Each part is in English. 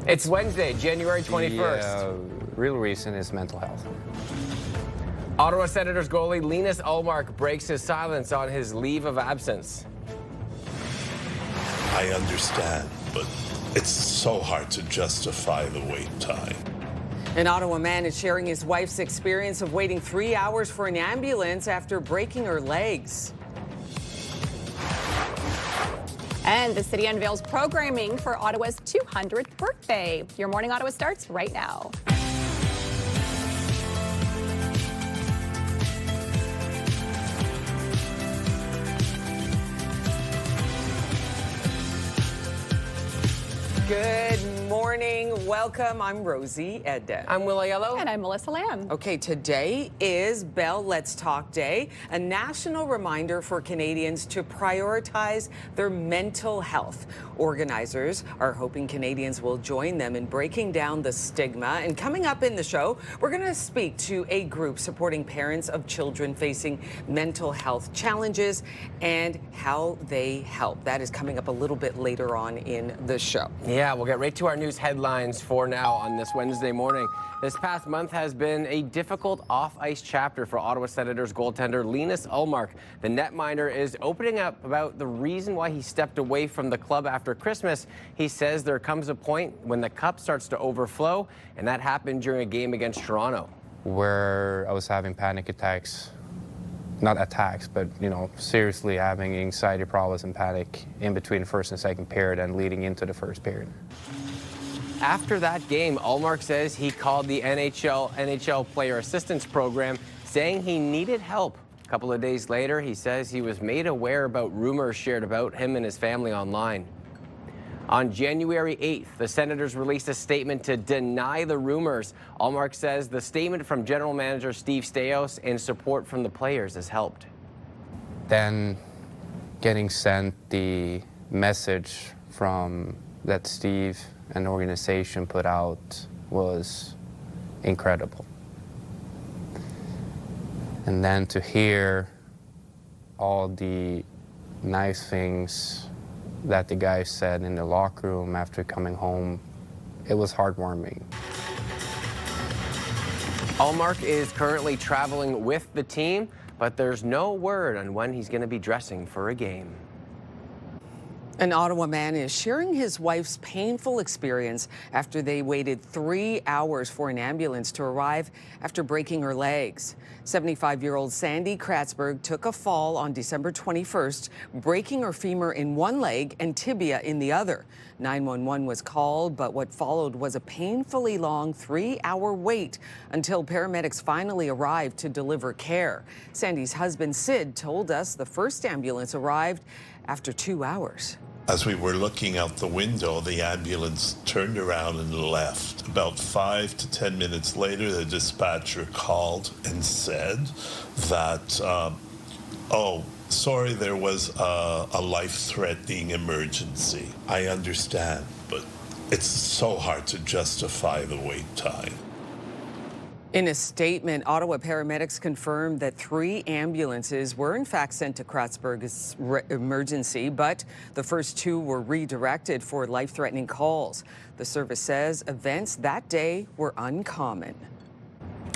It's Wednesday, January 21st. The real reason is mental health. Ottawa Senators goalie Linus Ullmark breaks his silence on his leave of absence. I understand, but it's so hard to justify the wait time. An Ottawa man is sharing his wife's experience of waiting 3 hours for an ambulance after breaking her legs. And the city unveils programming for Ottawa's 200th birthday. Your Morning Ottawa starts right now. Good morning. Welcome. I'm Rosie Edden. I'm Willa Yellow. And I'm Melissa Lamb. Okay, today is Bell Let's Talk Day, a national reminder for Canadians to prioritize their mental health. Organizers are hoping Canadians will join them in breaking down the stigma. And coming up in the show, we're going to speak to a group supporting parents of children facing mental health challenges and how they help. That is coming up a little bit later on in the show. Yeah, we'll get right to our news headlines for now on this Wednesday morning. This past month has been a difficult off-ice chapter for Ottawa Senators goaltender Linus Ullmark. The netminder is opening up about the reason why he stepped away from the club after Christmas. He says there comes a point when the cup starts to overflow, and that happened during a game against Toronto. Where I was having panic attacks, not attacks, but, seriously having anxiety problems and panic in between first and second period and leading into the first period. After that game, Ullmark says he called the NHL Player Assistance Program, saying he needed help. A couple of days later, he says he was made aware about rumors shared about him and his family online. On January 8th, the Senators released a statement to deny the rumors. Ullmark says the statement from General Manager Steve Staios and support from the players has helped. Then getting sent the message from that Steve and the organization put out was incredible. And then to hear all the nice things that the guys said in the locker room after coming home, it was heartwarming. Ullmark is currently traveling with the team, but there's no word on when he's going to be dressing for a game. An Ottawa man is sharing his wife's painful experience after they waited 3 hours for an ambulance to arrive after breaking her legs. 75-year-old Sandy Kratzberg took a fall on December 21st, breaking her femur in one leg and tibia in the other. 911 was called, but what followed was a painfully long 3-hour wait until paramedics finally arrived to deliver care. Sandy's husband, Sid, told us the first ambulance arrived after 2 hours. As we were looking out the window, the ambulance turned around and left. About 5 to 10 minutes later, the dispatcher called and said that, oh, sorry, there was a life-threatening emergency. I understand, but it's so hard to justify the wait time. In a statement, Ottawa paramedics confirmed that 3 ambulances were in fact sent to Kratzberg's emergency, but the first 2 were redirected for life-threatening calls. The service says events that day were uncommon.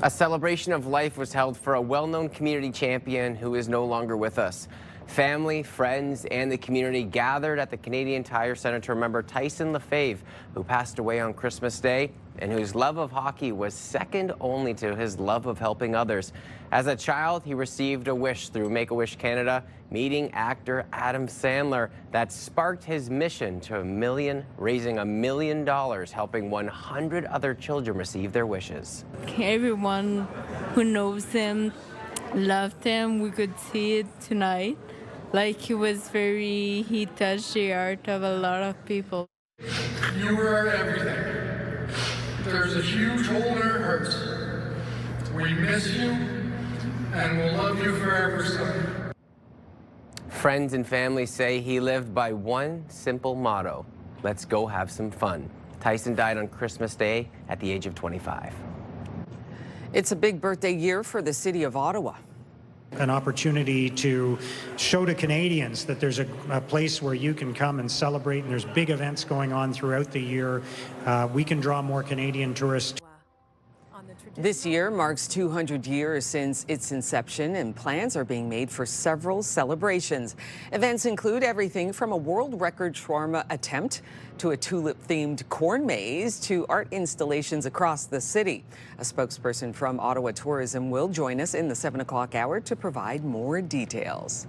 A celebration of life was held for a well-known community champion who is no longer with us. Family, friends, and the community gathered at the Canadian Tire Centre to remember Tyson Lefebvre, who passed away on Christmas Day and whose love of hockey was second only to his love of helping others. As a child, he received a wish through Make-A-Wish Canada, meeting actor Adam Sandler, that sparked his mission to raising $1 million, helping 100 other children receive their wishes. Everyone who knows him loved him. We could see it tonight. He touched the heart of a lot of people. You were everything. There's a huge hole in our hearts. We miss you, and we'll love you forever, son. Friends and family say he lived by one simple motto: let's go have some fun. Tyson died on Christmas Day at the age of 25. It's a big birthday year for the city of Ottawa. An opportunity to show to Canadians that there's a place where you can come and celebrate, and there's big events going on throughout the year. We can draw more Canadian tourists. This year marks 200 years since its inception, and plans are being made for several celebrations. Events include everything from a world record shawarma attempt to a tulip-themed corn maze to art installations across the city. A spokesperson from Ottawa Tourism will join us in the 7 o'clock hour to provide more details.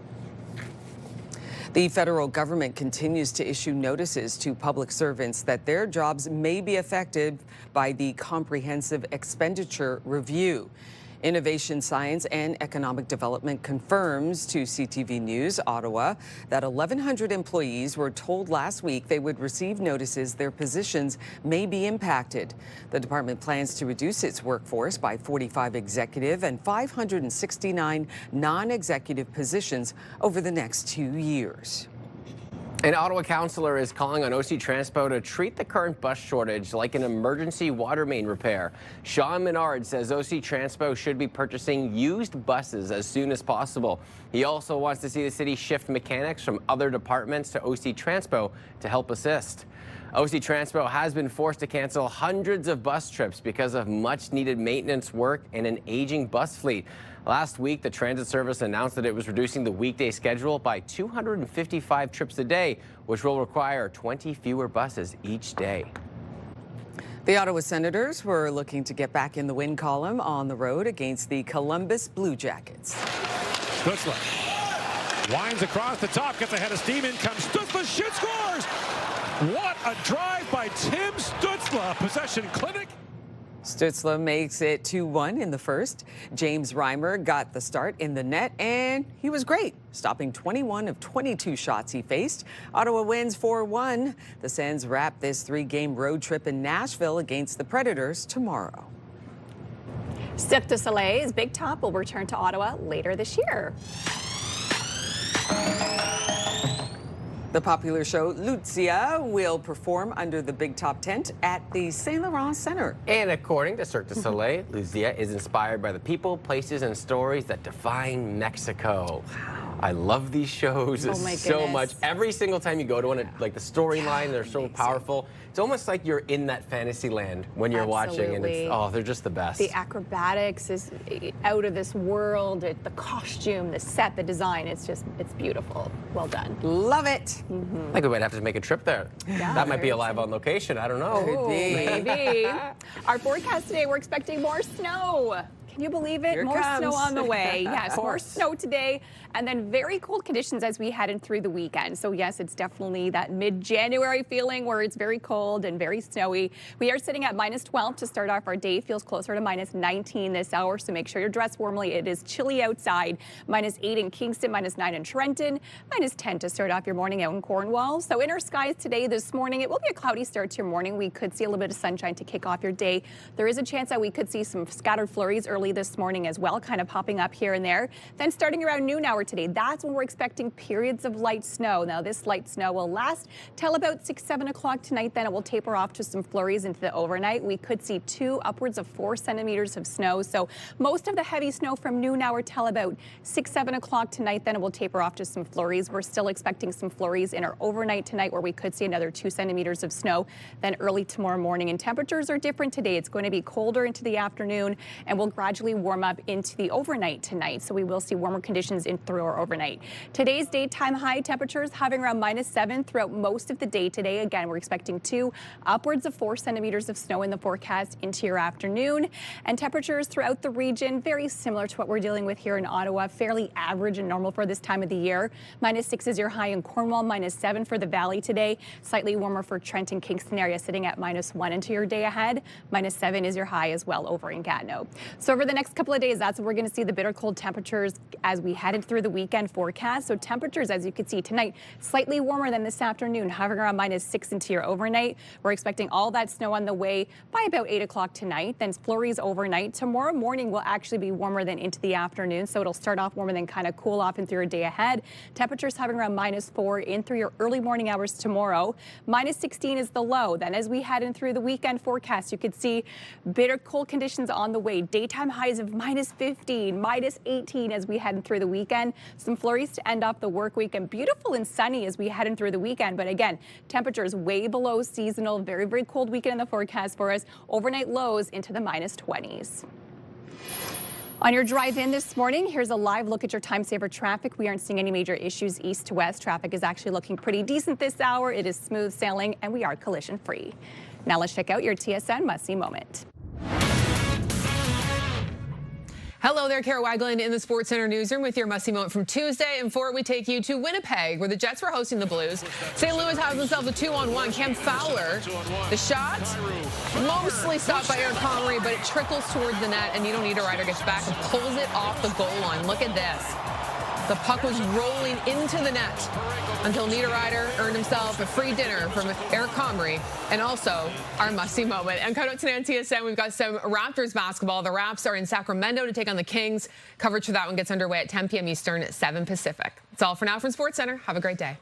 The federal government continues to issue notices to public servants that their jobs may be affected by the Comprehensive Expenditure Review. Innovation, Science and Economic Development confirms to CTV News Ottawa that 1,100 employees were told last week they would receive notices their positions may be impacted. The department plans to reduce its workforce by 45 executive and 569 non-executive positions over the next 2 years. An Ottawa councillor is calling on OC Transpo to treat the current bus shortage like an emergency water main repair. Sean Menard says OC Transpo should be purchasing used buses as soon as possible. He also wants to see the city shift mechanics from other departments to OC Transpo to help assist. OC Transpo has been forced to cancel hundreds of bus trips because of much needed maintenance work and an aging bus fleet. Last week, the transit service announced that it was reducing the weekday schedule by 255 trips a day, which will require 20 fewer buses each day. The Ottawa Senators were looking to get back in the win column on the road against the Columbus Blue Jackets. Stutzla winds across the top, gets ahead of steam, in comes Stutzla, shoots, scores! What a drive by Tim Stutzla, possession clinic. Stutzla makes it 2-1 in the first. James Reimer got the start in the net, and he was great, stopping 21 of 22 shots he faced. Ottawa wins 4-1. The Sens wrap this 3-game road trip in Nashville against the Predators tomorrow. Cirque du Soleil's Big Top will return to Ottawa later this year. The popular show Lucia will perform under the Big Top tent at the Saint Laurent Center. And according to Cirque du Soleil, Lucia is inspired by the people, places, and stories that define Mexico. I love these shows so much. Every single time you go to one, like the storyline, they're so powerful. It's almost like you're in that fantasy land when you're watching, and it's, oh, they're just the best. The acrobatics is out of this world. The costume, the set, the design, it's beautiful. Well done. Love it. I think we might have to make a trip there. Yeah, that might be a live on location. I don't know. Could be. Maybe. Our forecast today, we're expecting more snow. Can you believe it? More snow on the way. Yes, more snow today, and then very cold conditions as we head in through the weekend. So yes, it's definitely that mid-January feeling where it's very cold and very snowy. We are sitting at -12 to start off our day. Feels closer to -19 this hour, so make sure you're dressed warmly. It is chilly outside. -8 in Kingston, -9 in Trenton, -10 to start off your morning out in Cornwall. So in our skies today, this morning, it will be a cloudy start to your morning. We could see a little bit of sunshine to kick off your day. There is a chance that we could see some scattered flurries early this morning as well, kind of popping up here and there. Then starting around noon hour today, that's when we're expecting periods of light snow. Now this light snow will last till about 6, 7 o'clock tonight. Then it will taper off to some flurries into the overnight. We could see 2 upwards of 4 centimeters of snow. So most of the heavy snow from noon hour till about 6, 7 o'clock tonight. Then it will taper off to some flurries. We're still expecting some flurries in our overnight tonight, where we could see another 2 centimeters of snow. Then early tomorrow morning, and temperatures are different today. It's going to be colder into the afternoon, and we'll gradually warm up into the overnight tonight. So we will see warmer conditions in through our overnight. Today's daytime high temperatures hovering around -7 throughout most of the day today. Again, we're expecting 2 upwards of 4 centimeters of snow in the forecast into your afternoon. And temperatures throughout the region very similar to what we're dealing with here in Ottawa, fairly average and normal for this time of the year. -6 is your high in Cornwall, -7 for the Valley today. Slightly warmer for Trenton, Kingston area, sitting at -1 into your day ahead. -7 is your high as well over in Gatineau. So over the next couple of days, that's when we're going to see the bitter cold temperatures as we head through the weekend forecast. So temperatures, as you can see tonight, slightly warmer than this afternoon, hovering around -6 into your overnight. We're expecting all that snow on the way by about 8 o'clock tonight. Then flurries overnight. Tomorrow morning will actually be warmer than into the afternoon. So it'll start off warmer, then kind of cool off in through your day ahead. Temperatures hovering around -4 in through your early morning hours tomorrow. -16 is the low. Then as we head in through the weekend forecast, you could see bitter cold conditions on the way. Daytime Daytime highs of minus 15, minus 18 as we head through the weekend. Some flurries to end off the work week and beautiful and sunny as we head in through the weekend. But again, temperatures way below seasonal. Very, very cold weekend in the forecast for us. Overnight lows into the minus 20s. On your drive in this morning, here's a live look at your time saver traffic. We aren't seeing any major issues east to west. Traffic is actually looking pretty decent this hour. It is smooth sailing and we are collision free. Now let's check out your TSN must-see moment. Hello there, Kara Wagland in the Sports Center newsroom with your must-see moment from Tuesday. And for it, we take you to Winnipeg, where the Jets were hosting the Blues. St. Louis has themselves a 2-on-1. Cam Fowler, the shot, mostly stopped by Eric Comrie, but it trickles toward the net, and Nino Niederreiter gets back and pulls it off the goal line. Look at this. The puck was rolling into the net until Niederreiter earned himself a free dinner from Eric Comrie and also our must-see moment. And coming up today on TSN, we've got some Raptors basketball. The Raps are in Sacramento to take on the Kings. Coverage for that one gets underway at 10 p.m. Eastern at 7 Pacific. That's all for now from Sports Center. Have a great day.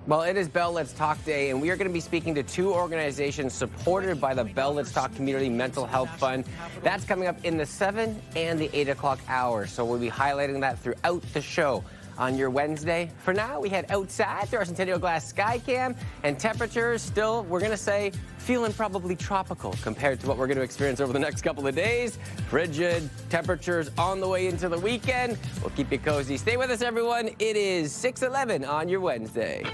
Well, it is Bell Let's Talk Day, and we are going to be speaking to two organizations supported by the Bell Let's Talk Community Mental Health Fund. That's coming up in the 7 and the 8 o'clock hour, so we'll be highlighting that throughout the show on your Wednesday. For now, we head outside through our Centennial Glass Skycam, and temperatures still, we're going to say, feeling probably tropical compared to what we're going to experience over the next couple of days. Frigid temperatures on the way into the weekend. We'll keep you cozy. Stay with us, everyone. It is 6:11 on your Wednesday.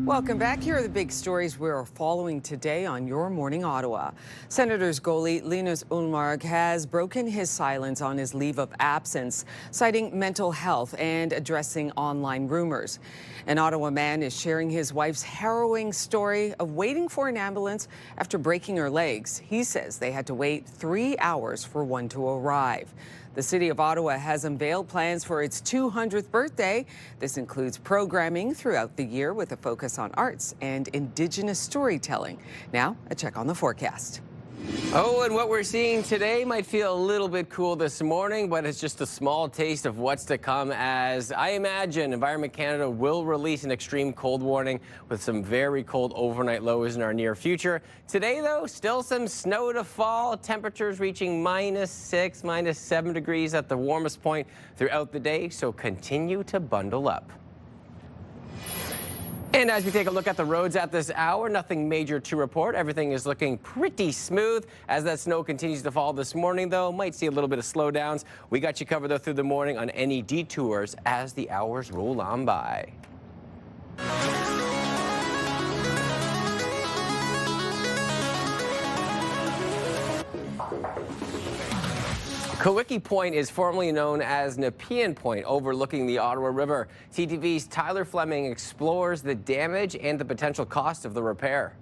Welcome back. Here are the big stories we're following today on Your Morning Ottawa. Senators goalie Linus Ullmark has broken his silence on his leave of absence, citing mental health and addressing online rumors. An Ottawa man is sharing his wife's harrowing story of waiting for an ambulance after breaking her legs. He says they had to wait 3 hours for one to arrive. The City of Ottawa has unveiled plans for its 200th birthday. This includes programming throughout the year with a focus on arts and Indigenous storytelling. Now, a check on the forecast. Oh, and what we're seeing today might feel a little bit cool this morning, but it's just a small taste of what's to come, as I imagine Environment Canada will release an extreme cold warning with some very cold overnight lows in our near future. Today, though, still some snow to fall, temperatures reaching -6, -7 degrees at the warmest point throughout the day, so continue to bundle up. And as we take a look at the roads at this hour, nothing major to report. Everything is looking pretty smooth. As that snow continues to fall this morning, though, might see a little bit of slowdowns. We got you covered, though, through the morning on any detours as the hours roll on by. Kawiki Point is formerly known as Nepean Point, overlooking the Ottawa River. CTV's Tyler Fleming explores the damage and the potential cost of the repair.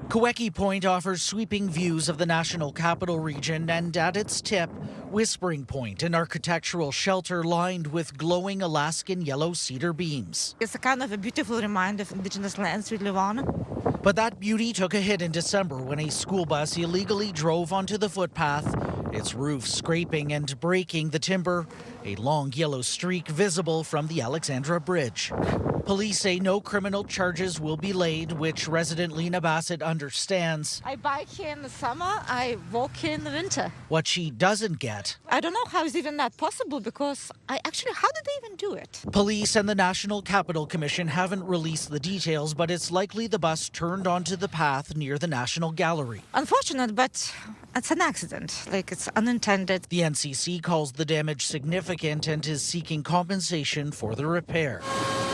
Kawiki Point offers sweeping views of the National Capital Region, and at its tip, Whispering Point, an architectural shelter lined with glowing Alaskan yellow cedar beams. It's a kind of a beautiful reminder of Indigenous lands we live on. But that beauty took a hit in December when a school bus illegally drove onto the footpath, its roof scraping and breaking the timber, a long yellow streak visible from the Alexandra Bridge. Police say no criminal charges will be laid, which resident Lena Bassett understands. I bike here in the summer, I walk here in the winter. What she doesn't get. I don't know how is even that possible, because how did they even do it? Police and the National Capital Commission haven't released the details, but it's likely the bus turned onto the path near the National Gallery. Unfortunate, but it's an accident, like it's unintended. The NCC calls the damage significant and is seeking compensation for the repair.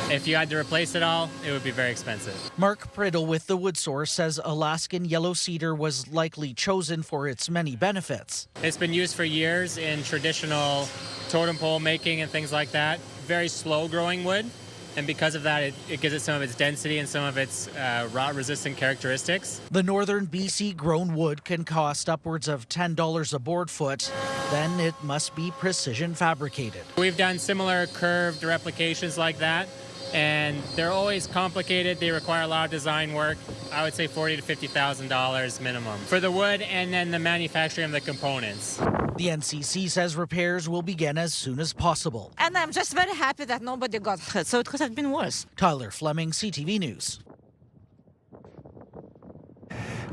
If you had to replace it all, it would be very expensive. Mark Priddle with the Wood Source says Alaskan yellow cedar was likely chosen for its many benefits. It's been used for years in traditional totem pole making and things like that. Very slow growing wood. And because of that, it gives it some of its density and some of its rot-resistant characteristics. The northern BC grown wood can cost upwards of $10 a board foot. Then it must be precision fabricated. We've done similar curved replications like that, and they're always complicated. They require a lot of design work. I would say $40,000 to $50,000 minimum for the wood and then the manufacturing of the components. The NCC says repairs will begin as soon as possible. And I'm just very happy that nobody got hurt, so it could have been worse. Tyler Fleming, CTV News.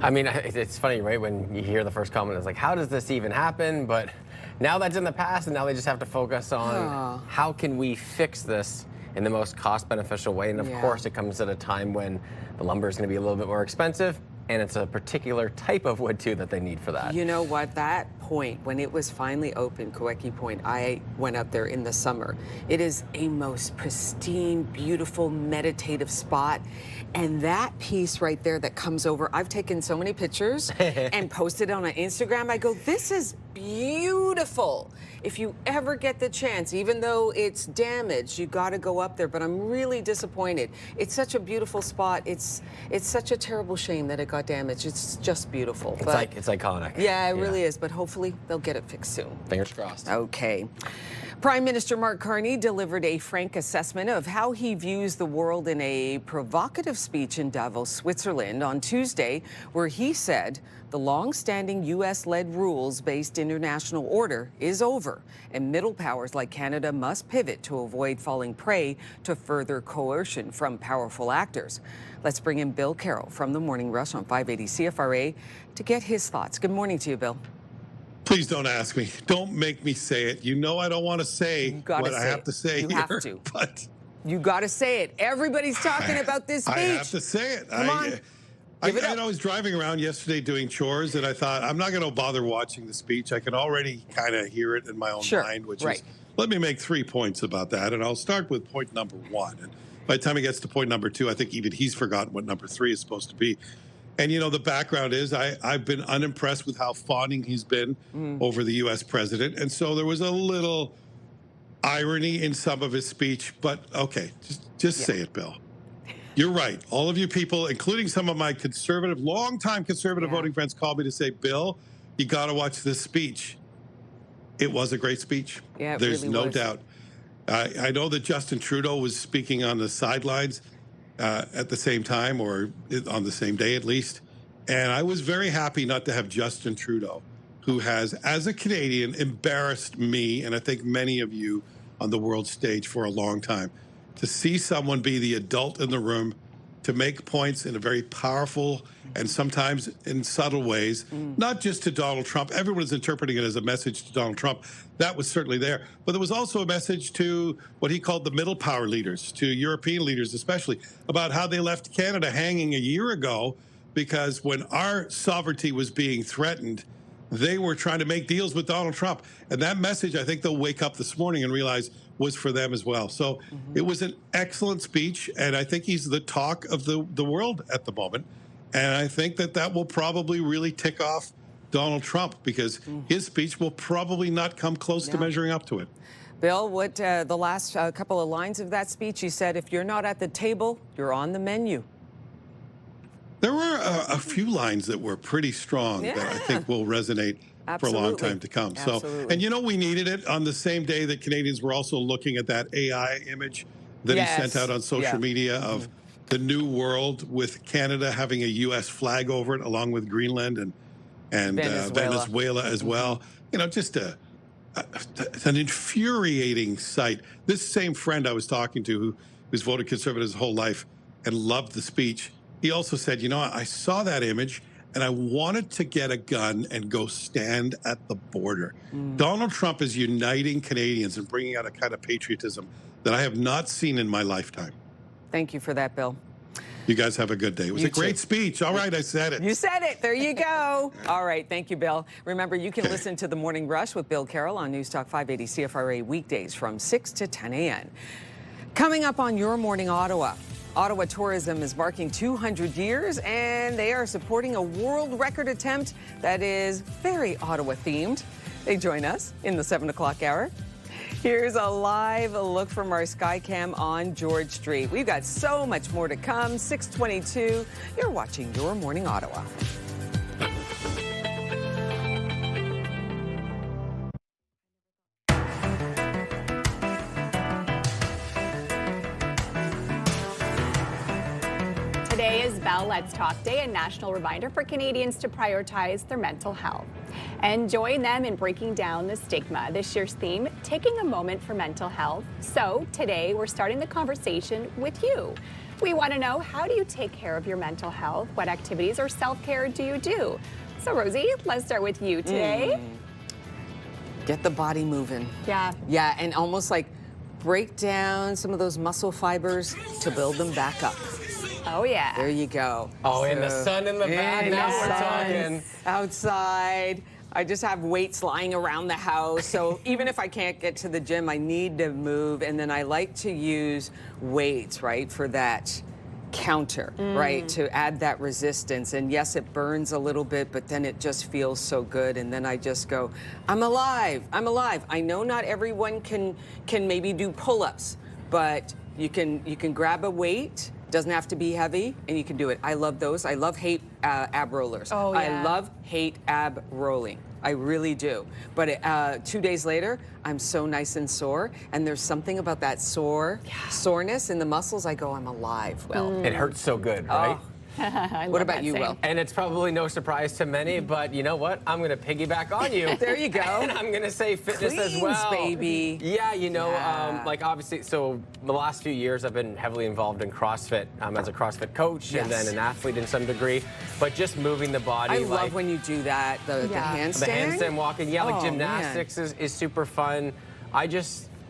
I mean, it's funny, right? When you hear the first comment, it's like, how does this even happen? But now that's in the past, and now they just have to focus on how can we fix this in the most cost beneficial way. And of course, it comes at a time when the lumber is going to be a little bit more expensive. And it's a particular type of wood, too, that they need for that. You know what? That point, when it was finally open, Kaweki Point, I went up there in the summer. It is a most pristine, beautiful, meditative spot. And that piece right there that comes over, I've taken so many pictures and posted on Instagram. I go, this is beautiful. If you ever get the chance, even though it's damaged, you got to go up there. But I'm really disappointed. It's such a beautiful spot. It's such a terrible shame that it got damaged. It's just beautiful. It's iconic. Yeah, it really is. But hopefully they'll get it fixed soon. Fingers crossed. Okay. Prime Minister Mark Carney delivered a frank assessment of how he views the world in a provocative speech in Davos, Switzerland on Tuesday, where he said the long-standing U.S.-led rules-based international order is over, and middle powers like Canada must pivot to avoid falling prey to further coercion from powerful actors. Let's bring in Bill Carroll from the Morning Rush on 580 CFRA to get his thoughts. Good morning to you, Bill. Please don't ask me. Don't make me say it. You know I don't want to say what I have to say here. You have to. But you got to say it. Everybody's talking about this speech. I have to say it. Come on. I was driving around yesterday doing chores, and I thought, I'm not going to bother watching the speech. I can already kind of hear it in my own mind, which is, let me make 3 points about that. And I'll start with point number 1. And by the time he gets to point number 2, I think even he's forgotten what number 3 is supposed to be. And, you know, the background is I've been unimpressed with how fawning he's been over the U.S. president. And so there was a little irony in some of his speech. But, okay, just say it, Bill. You're right. All of you people, including some of my conservative, longtime conservative voting friends, called me to say, Bill, you got to watch this speech. It was a great speech. Yeah, There's really no was. doubt. I know that Justin Trudeau was speaking on the sidelines at the same time, or on the same day at least. And I was very happy not to have Justin Trudeau, who has, as a Canadian, embarrassed me, and I think many of you on the world stage for a long time. To see someone be the adult in the room, to make points in a very powerful and sometimes in subtle ways, not just to Donald Trump. Everyone is interpreting it as a message to Donald Trump. That was certainly there. But there was also a message to what he called the middle power leaders, to European leaders especially, about how they left Canada hanging a year ago because when our sovereignty was being threatened, they were trying to make deals with Donald Trump. And that message, I think they'll wake up this morning and realize was for them as well. So it was an excellent speech, and I think he's the talk of the world at the moment. And I think that will probably really tick off Donald Trump because his speech will probably not come close to measuring up to it. Bill, what the last couple of lines of that speech, he said, if you're not at the table, you're on the menu. There were a few lines that were pretty strong that I think will resonate for a long time to come. So, and you know, we needed it on the same day that Canadians were also looking at that AI image that he sent out on social media of the new world with Canada having a U.S. flag over it, along with Greenland and Venezuela as well. You know, just an infuriating sight. This same friend I was talking to, who's voted Conservative his whole life and loved the speech, he also said, you know, I saw that image and I wanted to get a gun and go stand at the border. Donald Trump is uniting Canadians and bringing out a kind of patriotism that I have not seen in my lifetime. Thank you for that, Bill. You guys have a good day. It was a great speech. All right, I said it. You said it. There you go. All right. Thank you, Bill. Remember, you can listen to The Morning Rush with Bill Carroll on News Talk 580 CFRA weekdays from 6 to 10 a.m. Coming up on Your Morning Ottawa. Ottawa tourism is marking 200 years, and they are supporting a world record attempt that is very Ottawa-themed. They join us in the 7 o'clock hour. Here's a live look from our Skycam on George Street. We've got so much more to come. 6:22. You're watching Your Morning Ottawa. Today is Bell Let's Talk Day, a national reminder for Canadians to prioritize their mental health and join them in breaking down the stigma. This year's theme, taking a moment for mental health. So today we're starting the conversation with you. We want to know, how do you take care of your mental health? What activities or self-care do you do? So Rosie, let's start with you today. Get the body moving. Yeah. Yeah, and almost like break down some of those muscle fibers to build them back up. Oh, yeah. There you go. Oh, and the sun in the back. Now we're talking. Outside. I just have weights lying around the house. So even if I can't get to the gym, I need to move. And then I like to use weights, right, for that counter, right, to add that resistance. And yes, it burns a little bit, but then it just feels so good. And then I just go, I'm alive. I'm alive. I know not everyone can maybe do pull-ups, but you can grab a weight. Doesn't have to be heavy, and you can do it. I love those. I love hate ab rollers. Oh, yeah. I hate ab rolling. I really do. But 2 days later, I'm so nice and sore, and there's something about that soreness in the muscles. I go, I'm alive, Will. It hurts so good, right? What about you, Will? And it's probably no surprise to many, but you know what? I'm going to piggyback on you. There you go. And I'm going to say fitness as well. Baby. Yeah, you know, like obviously, so the last few years I've been heavily involved in CrossFit as a CrossFit coach and then an athlete in some degree, but just moving the body. I love when you do that, the handstand. The handstand walking, like Oh, gymnastics is super fun.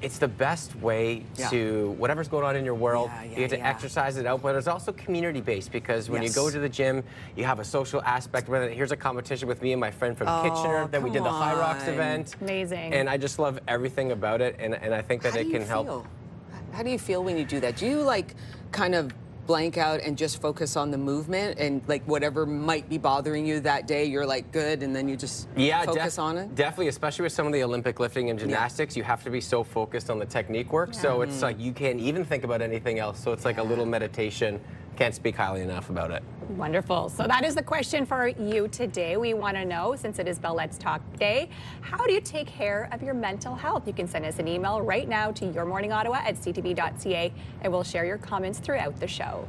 It's the best way to, whatever's going on in your world, you get to exercise it out, but it's also community-based because when you go to the gym, you have a social aspect. Here's a competition with me and my friend from Kitchener, then we did the High Rocks event. Amazing. And I just love everything about it, and I think that it can help. How do you feel when you do that? Do you like kind of blank out and just focus on the movement and like whatever might be bothering you that day, you're like good, and then you just focus on it? Definitely, especially with some of the Olympic lifting and gymnastics, you have to be so focused on the technique work. So it's like you can't even think about anything else. So it's like a little meditation. Can't speak highly enough about it. Wonderful. So that is the question for you today. We want to know, since it is Bell Let's Talk Day, how do you take care of your mental health? You can send us an email right now to yourmorningottawa@ctv.ca, and we'll share your comments throughout the show.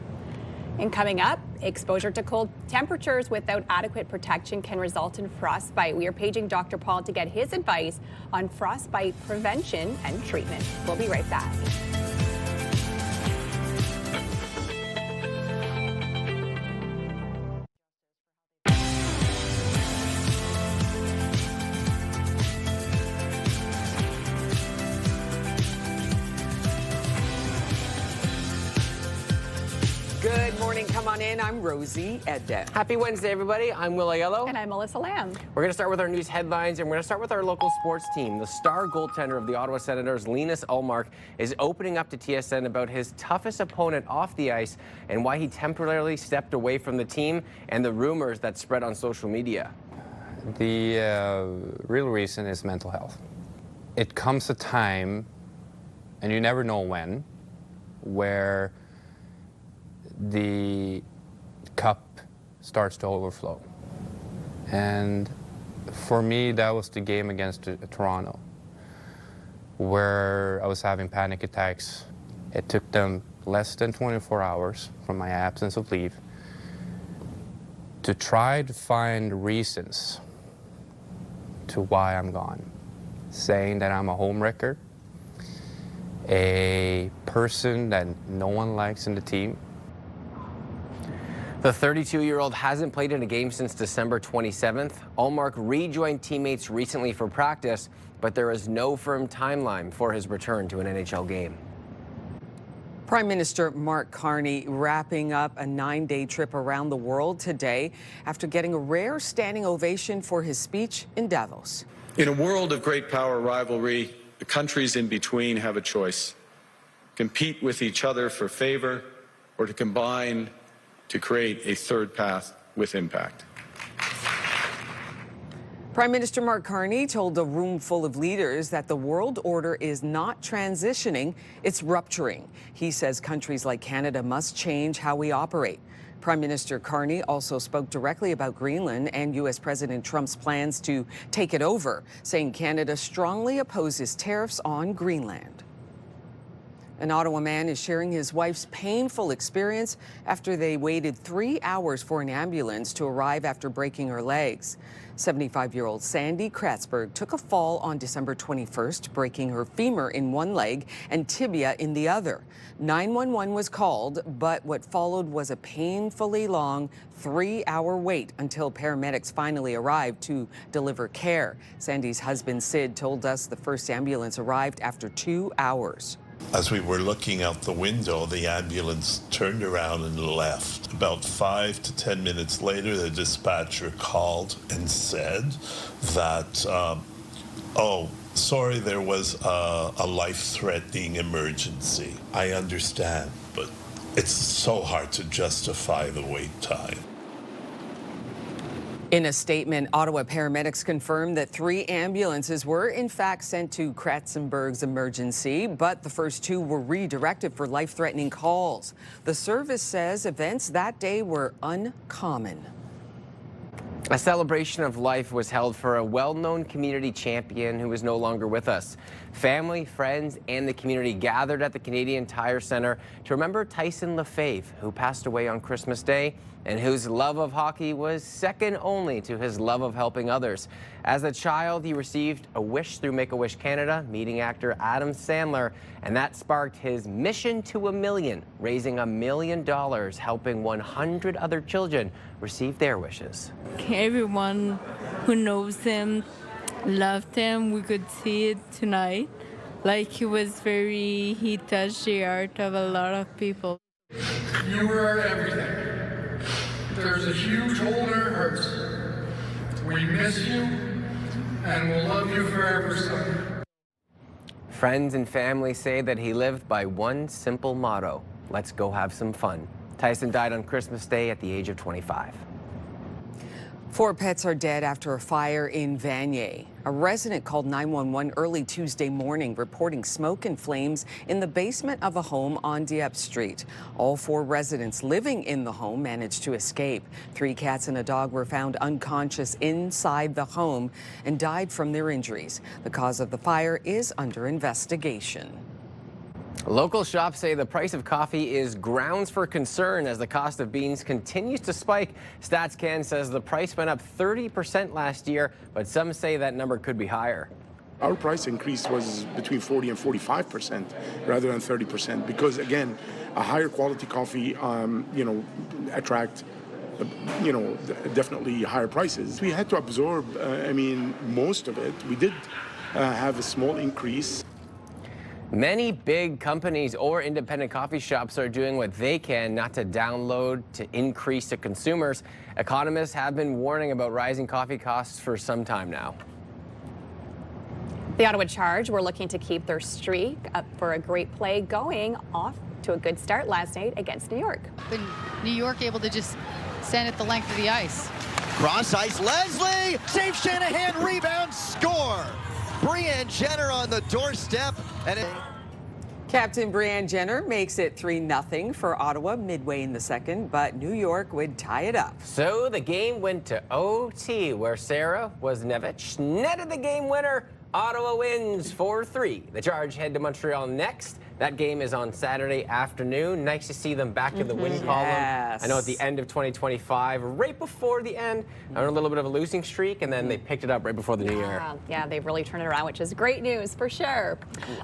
And coming up, exposure to cold temperatures without adequate protection can result in frostbite. We are paging Dr. Paul to get his advice on frostbite prevention and treatment. We'll be right back. Good morning. Come on in. I'm Rosie Edda. Happy Wednesday, everybody. I'm Will Aiello. And I'm Melissa Lamb. We're going to start with our news headlines, and we're going to start with our local sports team. The star goaltender of the Ottawa Senators, Linus Ullmark, is opening up to TSN about his toughest opponent off the ice and why he temporarily stepped away from the team and the rumors that spread on social media. The real reason is mental health. It comes a time, and you never know when, where the cup starts to overflow. And for me, that was the game against Toronto, where I was having panic attacks. It took them less than 24 hours from my absence of leave to try to find reasons to why I'm gone, saying that I'm a homewrecker, a person that no one likes in the team. The 32-year-old hasn't played in a game since December 27th. Ullmark rejoined teammates recently for practice, but there is no firm timeline for his return to an NHL game. Prime Minister Mark Carney wrapping up a 9-day trip around the world today after getting a rare standing ovation for his speech in Davos. In a world of great power rivalry, the countries in between have a choice: compete with each other for favor, or to combine to create a third path with impact. Prime Minister Mark Carney told a room full of leaders that the world order is not transitioning, it's rupturing. He says countries like Canada must change how we operate. Prime Minister Carney also spoke directly about Greenland and U.S. President Trump's plans to take it over, saying Canada strongly opposes tariffs on Greenland. An Ottawa man is sharing his wife's painful experience after they waited 3 hours for an ambulance to arrive after breaking her legs. 75-year-old Sandy Kratzberg took a fall on December 21st, breaking her femur in one leg and tibia in the other. 911 was called, but what followed was a painfully long 3-hour wait until paramedics finally arrived to deliver care. Sandy's husband, Sid, told us the first ambulance arrived after 2 hours. As we were looking out the window, the ambulance turned around and left. About 5 to 10 minutes later, the dispatcher called and said that, oh, sorry, there was a life-threatening emergency. I understand, but it's so hard to justify the wait time. In a statement, Ottawa paramedics confirmed that 3 ambulances were in fact sent to Kratzenberg's emergency, but the first 2 were redirected for life-threatening calls. The service says events that day were uncommon. A celebration of life was held for a well-known community champion who is no longer with us. Family, friends, and the community gathered at the Canadian Tire Centre to remember Tyson Lefebvre, who passed away on Christmas Day and whose love of hockey was second only to his love of helping others. As a child, he received a wish through Make-A-Wish Canada, meeting actor Adam Sandler, and that sparked his mission to $1 million, raising $1 million, helping 100 other children receive their wishes. Everyone who knows him loved him. We could see it tonight. Like he touched the heart of a lot of people. You were everything. There's a huge hole in our hearts. We miss you, and we'll love you forever, son. Friends and family say that he lived by one simple motto: let's go have some fun. Tyson died on Christmas Day at the age of 25. 4 pets are dead after a fire in Vanier. A resident called 911 early Tuesday morning reporting smoke and flames in the basement of a home on Dieppe Street. All 4 residents living in the home managed to escape. 3 cats and a dog were found unconscious inside the home and died from their injuries. The cause of the fire is under investigation. Local shops say the price of coffee is grounds for concern as the cost of beans continues to spike. StatsCan says the price went up 30% last year, but some say that number could be higher. Our price increase was between 40 and 45% rather than 30% because, again, a higher quality coffee, attract, definitely higher prices. We had to absorb, most of it. We did have a small increase. Many big companies or independent coffee shops are doing what they can not to download to increase to consumers. Economists have been warning about rising coffee costs for some time now. The Ottawa Charge were looking to keep their streak up for a great play, going off to a good start last night against New York. But New York able to just send it the length of the ice. Cross ice, Leslie, save Shanahan, rebound, score. Brianne Jenner on the doorstep. Captain Brianne Jenner makes it 3-0 for Ottawa midway in the second, but New York would tie it up. So the game went to OT, where Sarah Wozniewicz netted the game winner. Ottawa wins 4-3. The Charge head to Montreal next. That game is on Saturday afternoon. Nice to see them back in the win column. Yes. I know at the end of 2025, right before the end, on a little bit of a losing streak, and then they picked it up right before the new year. Yeah, they've really turned it around, which is great news for sure.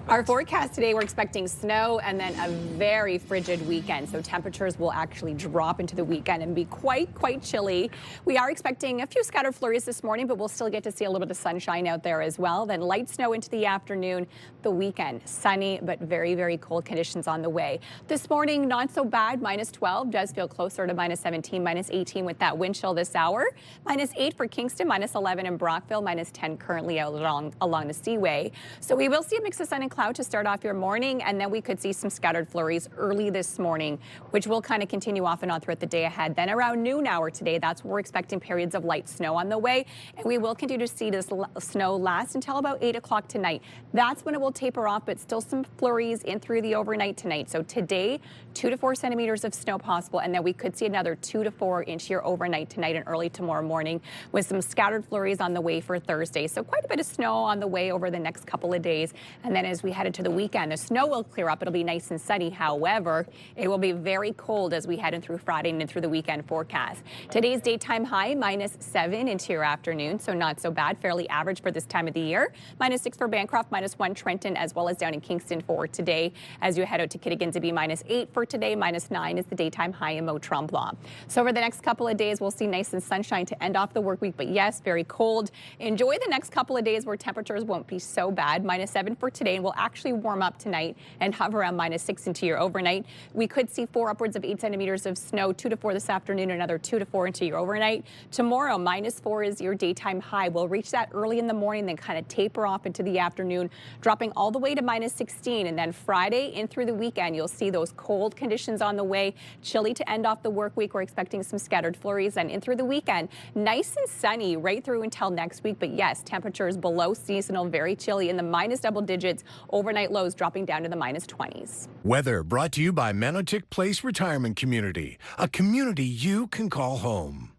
Our forecast today, we're expecting snow and then a very frigid weekend. So temperatures will actually drop into the weekend and be quite chilly. We are expecting a few scattered flurries this morning, but we'll still get to see a little bit of sunshine out there as well. Then light snow into the afternoon. The weekend, sunny, but very cold conditions on the way. This morning, not so bad. -12 does feel closer to -17, -18 with that wind chill this hour. -8 for Kingston, -11 in Brockville, -10 currently out along the Seaway. So we will see a mix of sun and cloud to start off your morning, and then we could see some scattered flurries early this morning, which will kind of continue off and on throughout the day ahead. Then around noon hour today, that's where we're expecting periods of light snow on the way, and we will continue to see this snow last until about 8 o'clock tonight. That's when it will taper off, but still some flurries in through the overnight tonight. So today, 2 to 4 centimeters of snow possible, and then we could see another 2 to 4 inch here overnight tonight and early tomorrow morning, with some scattered flurries on the way for Thursday. So quite a bit of snow on the way over the next couple of days. And then as we head into the weekend, the snow will clear up. It'll be nice and sunny. However, it will be very cold as we head in through Friday and through the weekend forecast. Today's daytime high, -7 into your afternoon, so not so bad, fairly average for this time of the year. -6 for Bancroft, -1 Trenton, as well as down in Kingston for today. As you head out to Kittigan to be -8 for today, -9 is the daytime high in Mont-Tremblant. So over the next couple of days, we'll see nice and sunshine to end off the work week, but yes, very cold. Enjoy the next couple of days where temperatures won't be so bad. -7 for today, and we'll actually warm up tonight and hover around -6 into your overnight. We could see 4 upwards of 8 centimeters of snow, 2 to 4 this afternoon, another 2 to 4 into your overnight. Tomorrow, -4 is your daytime high. We'll reach that early in the morning, then kind of taper off into the afternoon, dropping all the way to -16. And then Friday in through the weekend, you'll see those cold conditions on the way. Chilly to end off the work week. We're expecting some scattered flurries, and in through the weekend, nice and sunny right through until next week. But yes, temperatures below seasonal, very chilly in the minus double digits. Overnight lows dropping down to the -20s. Weather brought to you by Manotick Place Retirement Community, a community you can call home.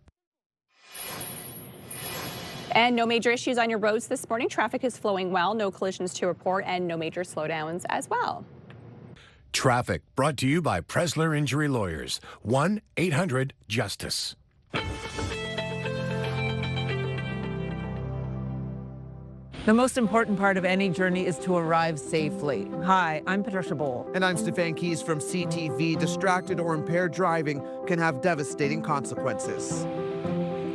And no major issues on your roads this morning. Traffic is flowing well, no collisions to report, and no major slowdowns as well. Traffic brought to you by Presler Injury Lawyers, 1-800-JUSTICE. The most important part of any journey is to arrive safely. Hi, I'm Patricia Bowl. And I'm Stefan Keys from CTV. Distracted or impaired driving can have devastating consequences.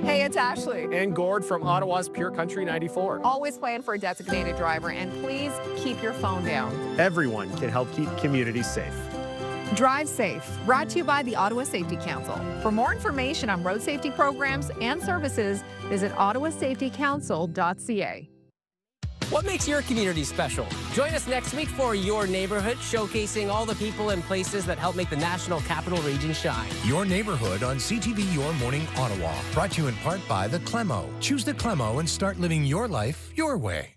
Hey, it's Ashley. And Gord from Ottawa's Pure Country 94. Always plan for a designated driver, and please keep your phone down. Everyone can help keep communities safe. Drive safe. Brought to you by the Ottawa Safety Council. For more information on road safety programs and services, visit ottawasafetycouncil.ca. What makes your community special? Join us next week for Your Neighborhood, showcasing all the people and places that help make the National Capital Region shine. Your Neighborhood on CTV Your Morning Ottawa. Brought to you in part by the Clemo. Choose the Clemo and start living your life your way.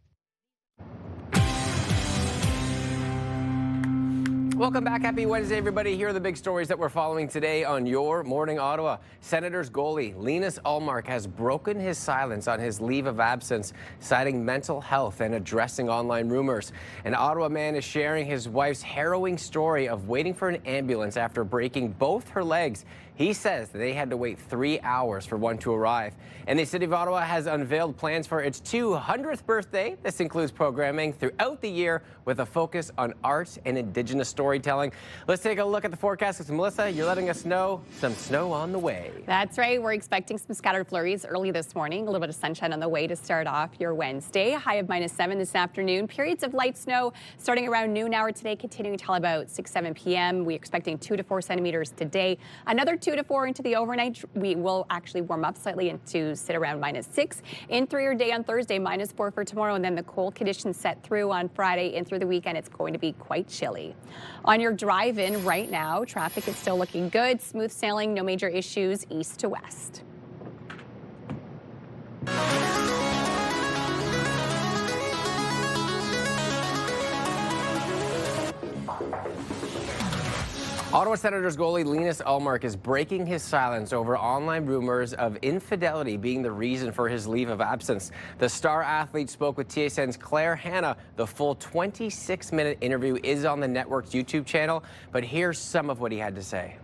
Welcome back. Happy Wednesday, everybody. Here are the big stories that we're following today on Your Morning Ottawa. Senators goalie Linus Ullmark has broken his silence on his leave of absence, citing mental health and addressing online rumors. An Ottawa man is sharing his wife's harrowing story of waiting for an ambulance after breaking both her legs. He says that they had to wait 3 hours for one to arrive. And the City of Ottawa has unveiled plans for its 200th birthday. This includes programming throughout the year with a focus on art and Indigenous storytelling. Let's take a look at the forecast because, Melissa, you're letting us know some snow on the way. That's right. We're expecting some scattered flurries early this morning. A little bit of sunshine on the way to start off your Wednesday. A high of -7 this afternoon. Periods of light snow starting around noon hour today, continuing until about 6-7 p.m. We're expecting 2 to 4 centimeters today. Another 2 to 4 into the overnight. We will actually warm up slightly and to sit around -6. In through your day on Thursday, -4 for tomorrow, and then the cold conditions set through on Friday and through the weekend. It's going to be quite chilly. On your drive-in right now, traffic is still looking good. Smooth sailing, no major issues east to west. Ottawa Senators goalie Linus Ullmark is breaking his silence over online rumors of infidelity being the reason for his leave of absence. The star athlete spoke with TSN's Claire Hanna. The full 26-minute interview is on the network's YouTube channel, but here's some of what he had to say.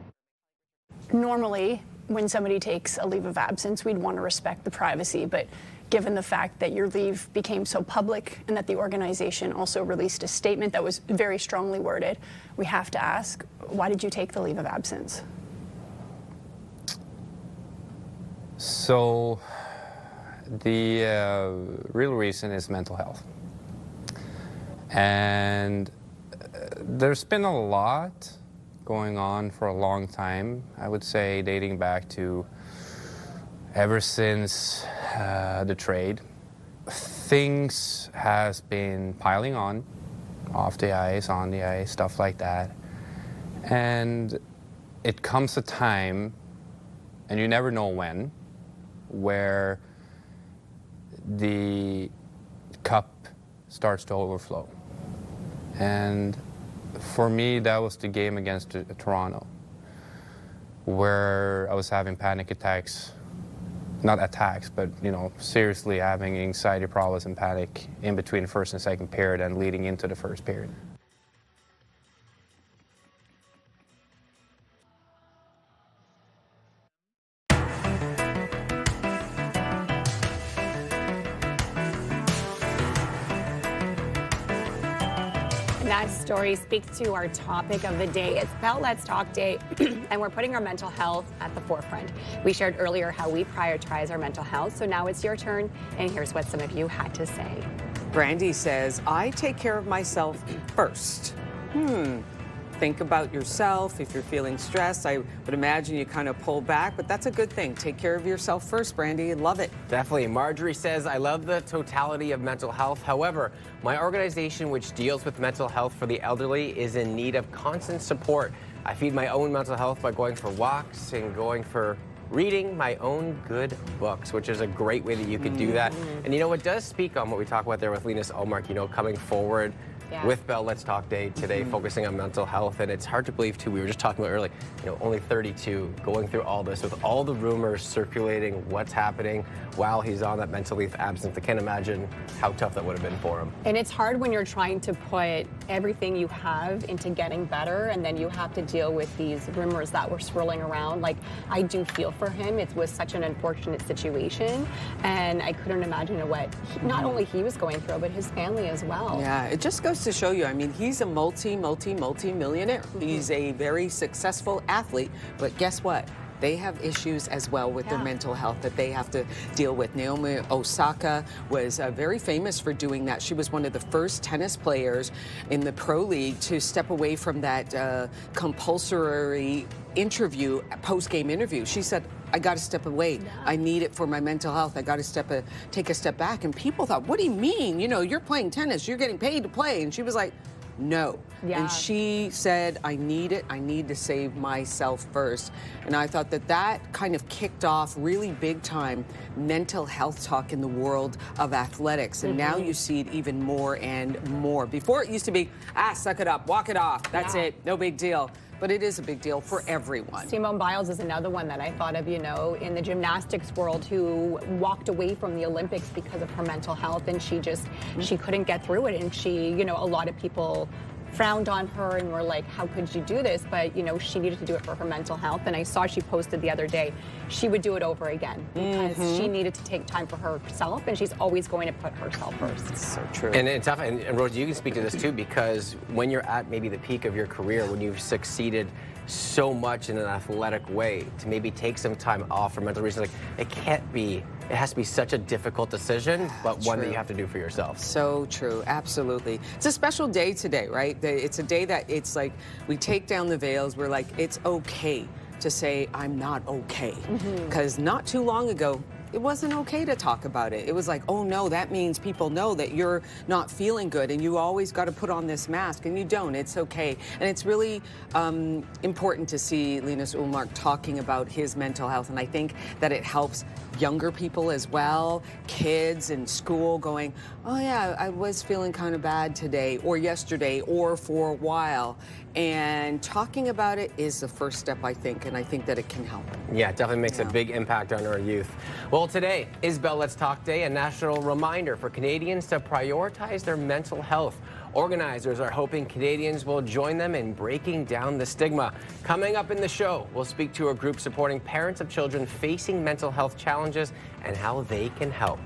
Normally, when somebody takes a leave of absence, we'd want to respect the privacy, but given the fact that your leave became so public and that the organization also released a statement that was very strongly worded, we have to ask, why did you take the leave of absence? So the real reason is mental health. And there's been a lot going on for a long time, I would say dating back to ever since the trade. Things has been piling on, off the ice, on the ice, stuff like that. And it comes a time, and you never know when, where the cup starts to overflow. And For me, that was the game against Toronto, where I was having panic attacks, not attacks, but, you know, seriously having anxiety problems and panic in between first and second period and leading into the first period. That story speaks to our topic of the day. It's Bell Let's Talk Day, and we're putting our mental health at the forefront. We shared earlier how we prioritize our mental health, so now it's your turn, and here's what some of you had to say. Brandy says, I take care of myself first. Think about yourself. If you're feeling stressed, I would imagine you kind of pull back, but that's a good thing. Take care of yourself first, Brandy. Love it. Definitely. Marjorie says, I love the totality of mental health. However, my organization, which deals with mental health for the elderly, is in need of constant support. I feed my own mental health by going for walks and going for reading my own good books, which is a great way that you could do that. And you know, it does speak on what we talk about there with Linus Ullmark, you know, coming forward with Bell Let's Talk Day today, focusing on mental health. And it's hard to believe, too, we were just talking about earlier, you know, only 32, going through all this with all the rumors circulating, what's happening while he's on that mental leave absence. I can't imagine how tough that would have been for him. And it's hard when you're trying to put everything you have into getting better, and then you have to deal with these rumors that were swirling around. Like, I do feel for him. It was such an unfortunate situation, and I couldn't imagine what not only he was going through, but his family as well. Yeah, it just goes to show you, I mean, he's a multi-millionaire. He's a very successful athlete, but guess what? They have issues as well with their mental health that they have to deal with. Naomi Osaka was very famous for doing that. She was one of the first tennis players in the pro league to step away from that compulsory interview, post-game interview. She said, I got to step away. I need it for my mental health. I got to take a step back. And people thought, what do you mean? You know, you're playing tennis. You're getting paid to play. And she was like, no. And she said, I need it. I need to save myself first. And I thought that that kind of kicked off really big time mental health talk in the world of athletics. And now you see it even more and more. Before it used to be, suck it up, walk it off. That's it. No big deal. But it is a big deal for everyone. Simone Biles is another one that I thought of, you know, in the gymnastics world, who walked away from the Olympics because of her mental health, and she couldn't get through it. And she, you know, a lot of people frowned on her and were like, how could you do this? But, you know, she needed to do it for her mental health. And I saw she posted the other day, she would do it over again because she needed to take time for herself, and she's always going to put herself first. It's so true. And it's tough. And Rosie, you can speak to this too, because when you're at maybe the peak of your career, when you've succeeded so much in an athletic way, to maybe take some time off for mental reasons, like it has to be such a difficult decision, but one that you have to do for yourself. So true, absolutely. It's a special day today, right? It's a day that it's like we take down the veils. We're like, it's okay to say I'm not okay. Because not too long ago, it wasn't okay to talk about it. It was like, oh no, that means people know that you're not feeling good and you always got to put on this mask, and you don't. It's okay. And it's really important to see Linus Ullmark talking about his mental health, and I think that it helps younger people as well, kids in school going, oh yeah, I was feeling kind of bad today or yesterday or for a while. And talking about it is the first step, I think, and I think that it can help. Yeah, it definitely makes a big impact on our youth. Well, today is Bell Let's Talk Day, a national reminder for Canadians to prioritize their mental health. Organizers are hoping Canadians will join them in breaking down the stigma. Coming up in the show, we'll speak to a group supporting parents of children facing mental health challenges and how they can help.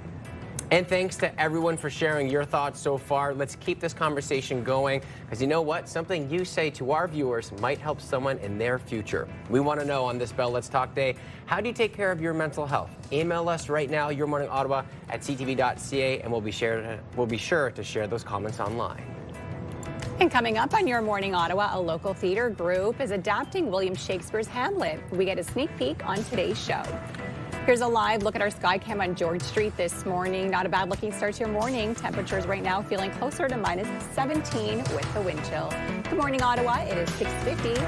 And thanks to everyone for sharing your thoughts so far. Let's keep this conversation going, because you know what? Something you say to our viewers might help someone in their future. We want to know on this Bell Let's Talk Day, how do you take care of your mental health? Email us right now, yourmorningottawa@ctv.ca, and we'll be sure to share those comments online. And coming up on Your Morning Ottawa, a local theater group is adapting William Shakespeare's Hamlet. We get a sneak peek on today's show. Here's a live look at our Skycam on George Street this morning. Not a bad looking start to your morning. Temperatures right now feeling closer to minus 17 with the wind chill. Good morning, Ottawa. It is 6:50.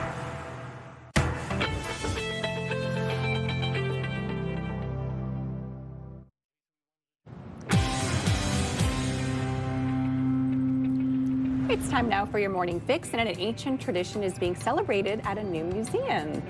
It's time now for your morning fix, and an ancient tradition is being celebrated at a new museum.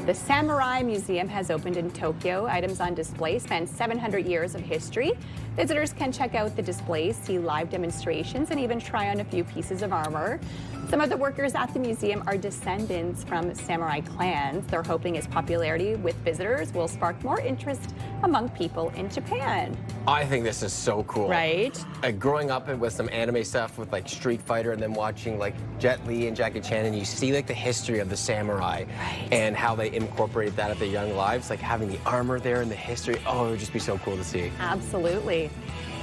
The Samurai Museum has opened in Tokyo. Items on display span 700 years of history. Visitors can check out the displays, see live demonstrations, and even try on a few pieces of armor. Some of the workers at the museum are descendants from samurai clans. They're hoping its popularity with visitors will spark more interest among people in Japan. I think this is so cool. Right? Growing up with some anime stuff with like Street Fighter, and then watching like Jet Li and Jackie Chan, and you see like the history of the samurai and how they incorporate that at their young lives, like having the armor there and the history. Oh, it would just be so cool to see. Absolutely.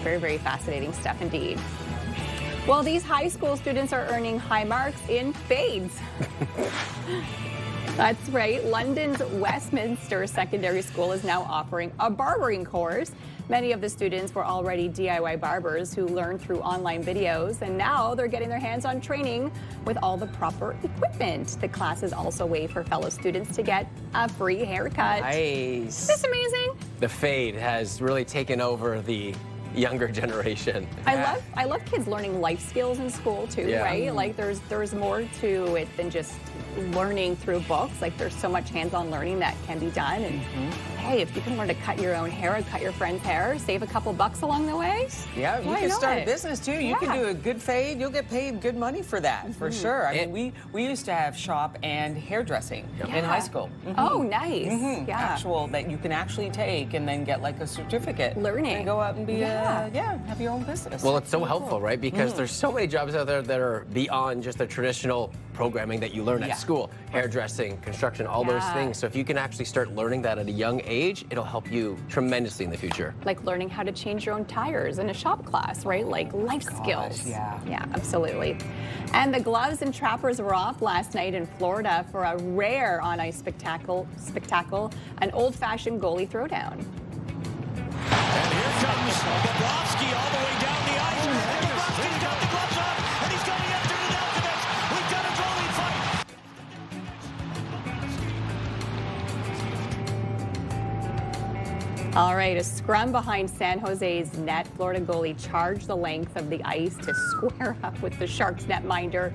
Very, very fascinating stuff indeed. Well, these high school students are earning high marks in fades. That's right. London's Westminster Secondary School is now offering a barbering course. Many of the students were already DIY barbers who learned through online videos, and now they're getting their hands on training with all the proper equipment. The class is also a way for fellow students to get a free haircut. Nice. Isn't this amazing? The fade has really taken over the younger generation. I love kids learning life skills in school too, right? Like there's more to it than just learning through books. Like there's so much hands-on learning that can be done. And hey, if you can learn to cut your own hair and cut your friend's hair, save a couple bucks along the way. Yeah, you can start a business too. You can do a good fade. You'll get paid good money for that, for sure. I mean, we used to have shop and hairdressing in high school. Oh, nice. Yeah. Actual that you can actually take and then get like a certificate. Learning. And go out and be have your own business. Well, it's so helpful, right? Because there's so many jobs out there that are beyond just the traditional programming that you learn at school. Hairdressing, construction, all those things. So if you can actually start learning that at a young age, it'll help you tremendously in the future. Like learning how to change your own tires in a shop class, right? Like life skills. Yeah, absolutely. And the gloves and trappers were off last night in Florida for a rare on-ice spectacle, an old-fashioned goalie throwdown. And here comes Bobrovsky all the way down the ice. And Bobrovsky's got the gloves off, and he's going after the Delkovich. We've got a goalie fight. All right, a scrum behind San Jose's net. Florida goalie charged the length of the ice to square up with the Sharks netminder.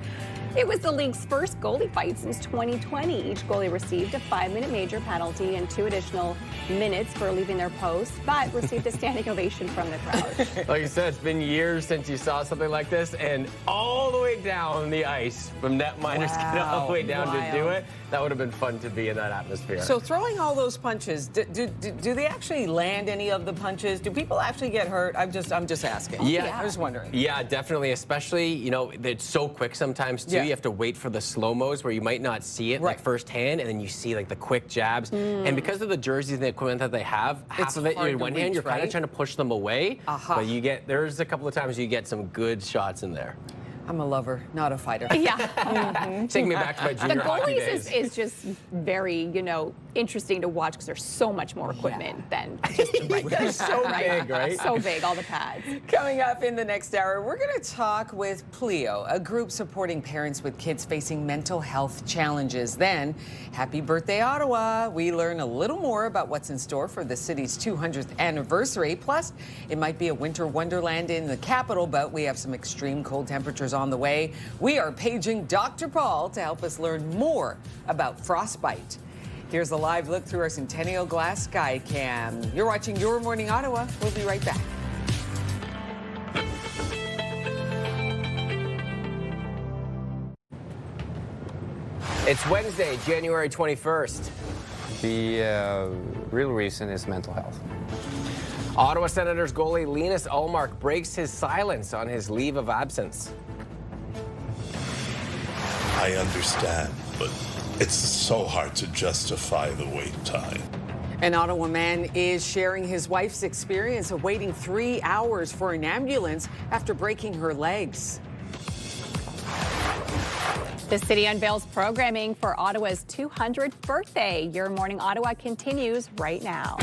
It was the league's first goalie fight since 2020. Each goalie received a 5-minute major penalty and 2 additional minutes for leaving their post, but received a standing ovation from the crowd. Like you said, it's been years since you saw something like this, and all the way down the ice from netminders get all the way down to do it. That would have been fun to be in that atmosphere. So throwing all those punches, do they actually land any of the punches? Do people actually get hurt? I'm just asking. Yeah. I was wondering. Yeah, definitely. Especially, you know, it's so quick sometimes too. You have to wait for the slow-mos where you might not see it like firsthand, and then you see like the quick jabs. And because of the jerseys and the equipment that they have, half of it in one hand, you're kind of trying to push them away. But there's a couple of times you get some good shots in there. I'm a lover, not a fighter. Yeah. Take me back to my junior hockey days. The goalies is just very, interesting to watch because there's so much more equipment than just the regular. They're so big, right? So big, all the pads. Coming up in the next hour, we're going to talk with Pleo, a group supporting parents with kids facing mental health challenges. Then, happy birthday, Ottawa. We learn a little more about what's in store for the city's 200th anniversary. Plus, it might be a winter wonderland in the capital, but we have some extreme cold temperatures on the way. We are paging Dr. Paul to help us learn more about frostbite. Here's a live look through our Centennial Glass Sky Cam. You're watching Your Morning Ottawa. We'll be right back. It's Wednesday, January 21st. The real reason is mental health. Ottawa Senators goalie Linus Ullmark breaks his silence on his leave of absence. I understand, but it's so hard to justify the wait time. An Ottawa man is sharing his wife's experience of waiting 3 hours for an ambulance after breaking her legs. The city unveils programming for Ottawa's 200th birthday. Your Morning Ottawa continues right now.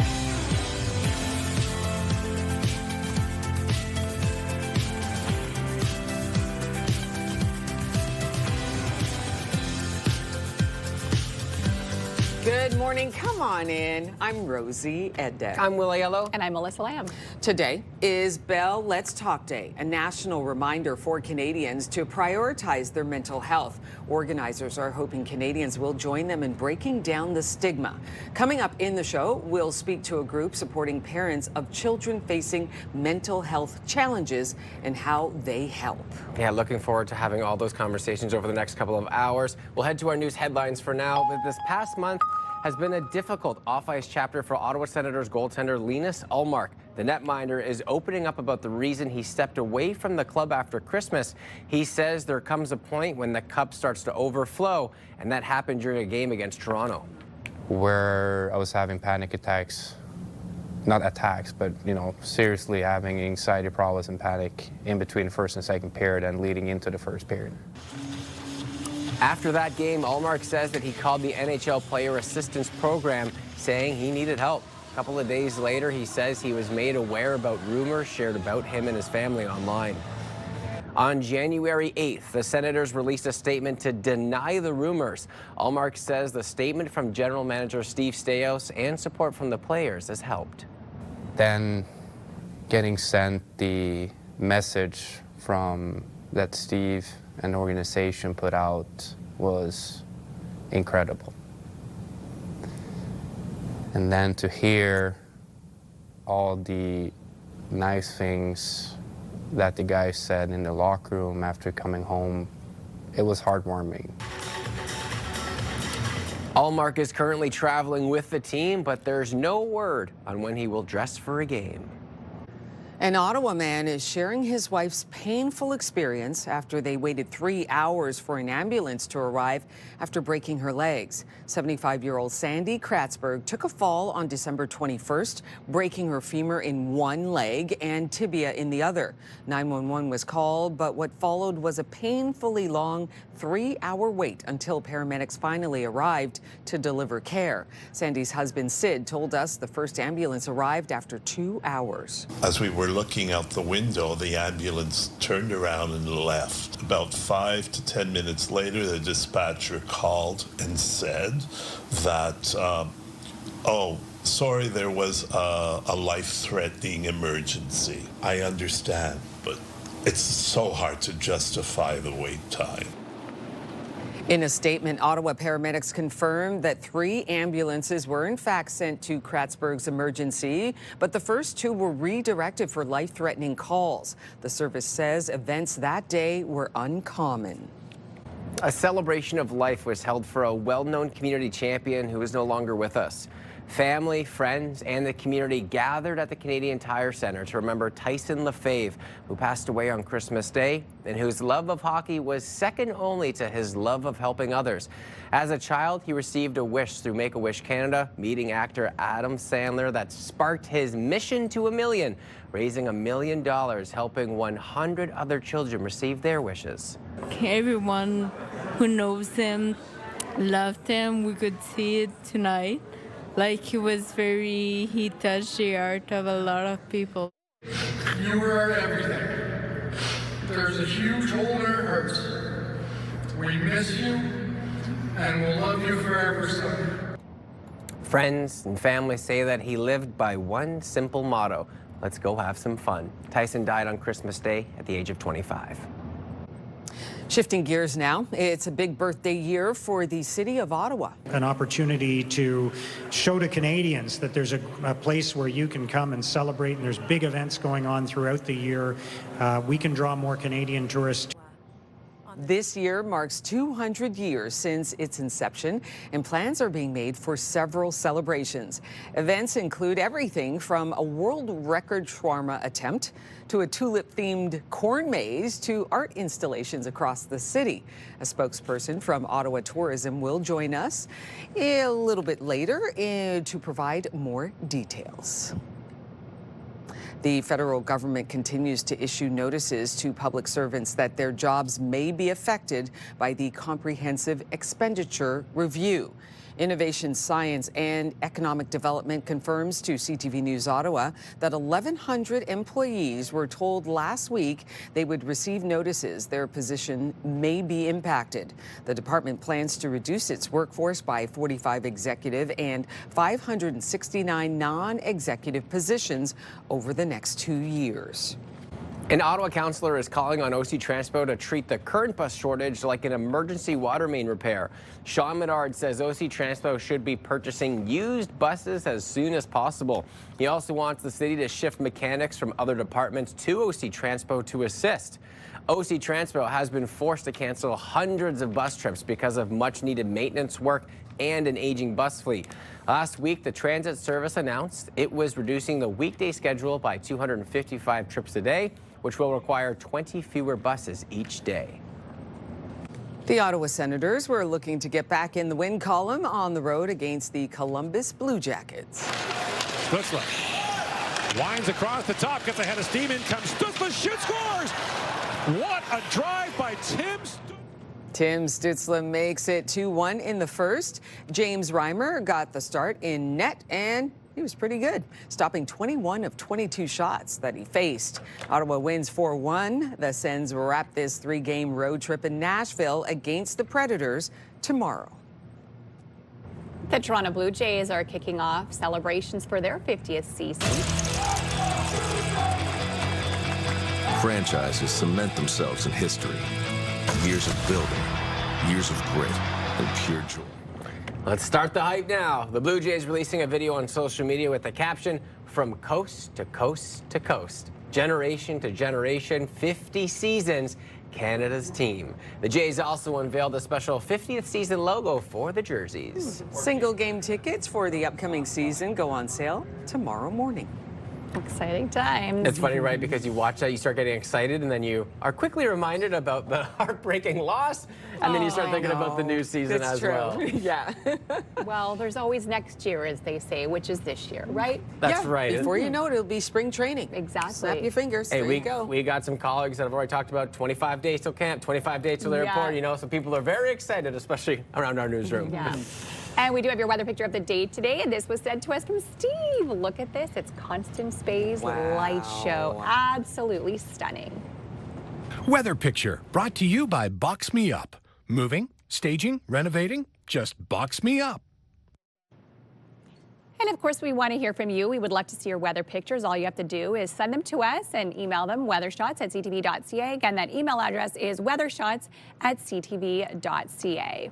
Good morning. Come on in. I'm Rosie Edda. I'm Willa Yellow. And I'm Melissa Lamb. Today is Bell Let's Talk Day, a national reminder for Canadians to prioritize their mental health. Organizers are hoping Canadians will join them in breaking down the stigma. Coming up in the show, we'll speak to a group supporting parents of children facing mental health challenges and how they help. Yeah, looking forward to having all those conversations over the next couple of hours. We'll head to our news headlines for now. But this past month has been a difficult off-ice chapter for Ottawa Senators goaltender Linus Ullmark. The netminder is opening up about the reason he stepped away from the club after Christmas. He says there comes a point when the cup starts to overflow, and that happened during a game against Toronto. Where I was having panic attacks, not attacks, but, seriously having anxiety problems and panic in between first and second period and leading into the first period. After that game, Ullmark says that he called the NHL Player Assistance Program, saying he needed help. A couple of days later, he says he was made aware about rumors shared about him and his family online. On January 8th, the Senators released a statement to deny the rumors. Ullmark says the statement from General Manager Steve Staios and support from the players has helped. Then getting sent the message from that Steve and the organization put out was incredible. And then to hear all the nice things that the guys said in the locker room after coming home, it was heartwarming. Ullmark is currently traveling with the team, but there's no word on when he will dress for a game. An Ottawa man is sharing his wife's painful experience after they waited 3 hours for an ambulance to arrive after breaking her legs. 75-year-old Sandy Kratzberg took a fall on December 21st, breaking her femur in one leg and tibia in the other. 911 was called, but what followed was a painfully long 3-hour wait until paramedics finally arrived to deliver care. Sandy's husband, Sid, told us the first ambulance arrived after 2 hours. As we were looking out the window, the ambulance turned around and left. About 5 to 10 minutes later, the dispatcher called and said that, oh, sorry, there was a life-threatening emergency. I understand, but it's so hard to justify the wait time. In a statement, Ottawa paramedics confirmed that 3 ambulances were in fact sent to Kratzberg's emergency, but the first 2 were redirected for life-threatening calls. The service says events that day were uncommon. A celebration of life was held for a well-known community champion who is no longer with us. Family, friends, and the community gathered at the Canadian Tire Centre to remember Tyson Lefebvre, who passed away on Christmas Day and whose love of hockey was second only to his love of helping others. As a child, he received a wish through Make-A-Wish Canada, meeting actor Adam Sandler that sparked his mission to $1 million, raising $1 million, helping 100 other children receive their wishes. Everyone who knows him loved him. We could see it tonight. He touched the heart of a lot of people. You were everything. There's a huge hole in our hearts. We miss you, and we'll love you forever, son. Friends and family say that he lived by one simple motto: let's go have some fun. Tyson died on Christmas Day at the age of 25. Shifting gears now, it's a big birthday year for the city of Ottawa. An opportunity to show to Canadians that there's a place where you can come and celebrate, and there's big events going on throughout the year. We can draw more Canadian tourists. This year marks 200 years since its inception, and plans are being made for several celebrations. Events include everything from a world record shawarma attempt to a tulip-themed corn maze to art installations across the city. A spokesperson from Ottawa Tourism will join us a little bit later to provide more details. The federal government continues to issue notices to public servants that their jobs may be affected by the Comprehensive Expenditure Review. Innovation, Science and Economic Development confirms to CTV News Ottawa that 1,100 employees were told last week they would receive notices their position may be impacted. The department plans to reduce its workforce by 45 executive and 569 non-executive positions over the next 2 years. An Ottawa councillor is calling on OC Transpo to treat the current bus shortage like an emergency water main repair. Sean Menard says OC Transpo should be purchasing used buses as soon as possible. He also wants the city to shift mechanics from other departments to OC Transpo to assist. OC Transpo has been forced to cancel hundreds of bus trips because of much-needed maintenance work and an aging bus fleet. Last week, the transit service announced it was reducing the weekday schedule by 255 trips a day, which will require 20 fewer buses each day. The Ottawa Senators were looking to get back in the win column on the road against the Columbus Blue Jackets. Stutzla winds across the top, gets ahead of steam, in comes Stutzla, shoots, scores! What a drive by Tim Stutzla makes it 2-1 in the first. James Reimer got the start in net, and he was pretty good, stopping 21 of 22 shots that he faced. Ottawa wins 4-1. The Sens wrap this 3-game road trip in Nashville against the Predators tomorrow. The Toronto Blue Jays are kicking off celebrations for their 50th season. Franchises cement themselves in history. Years of building, years of grit, and pure joy. Let's start the hype now. The Blue Jays releasing a video on social media with the caption, "From coast to coast to coast, generation to generation, 50 seasons, Canada's team." The Jays also unveiled a special 50th season logo for the jerseys. Single game tickets for the upcoming season go on sale tomorrow morning. Exciting times. It's funny, right? Because you watch that, you start getting excited, and then you are quickly reminded about the heartbreaking loss, and then you start thinking about the new season as well. Yeah. Well, there's always next year, as they say, which is this year, right? That's right. Before you know it, it'll be spring training. Exactly. Snap your fingers. Hey, there you go. We got some colleagues that have already talked about 25 days till camp, 25 days till the airport, you know, so people are very excited, especially around our newsroom. Yeah. And we do have your weather picture of the day today, and this was sent to us from Steve. Look at this. It's Constance Bay's light show. Absolutely stunning. Weather picture brought to you by Box Me Up. Moving, staging, renovating, just box me up. And of course, we want to hear from you. We would love to see your weather pictures. All you have to do is send them to us and email them, weathershots@ctv.ca. Again, that email address is weathershots@ctv.ca.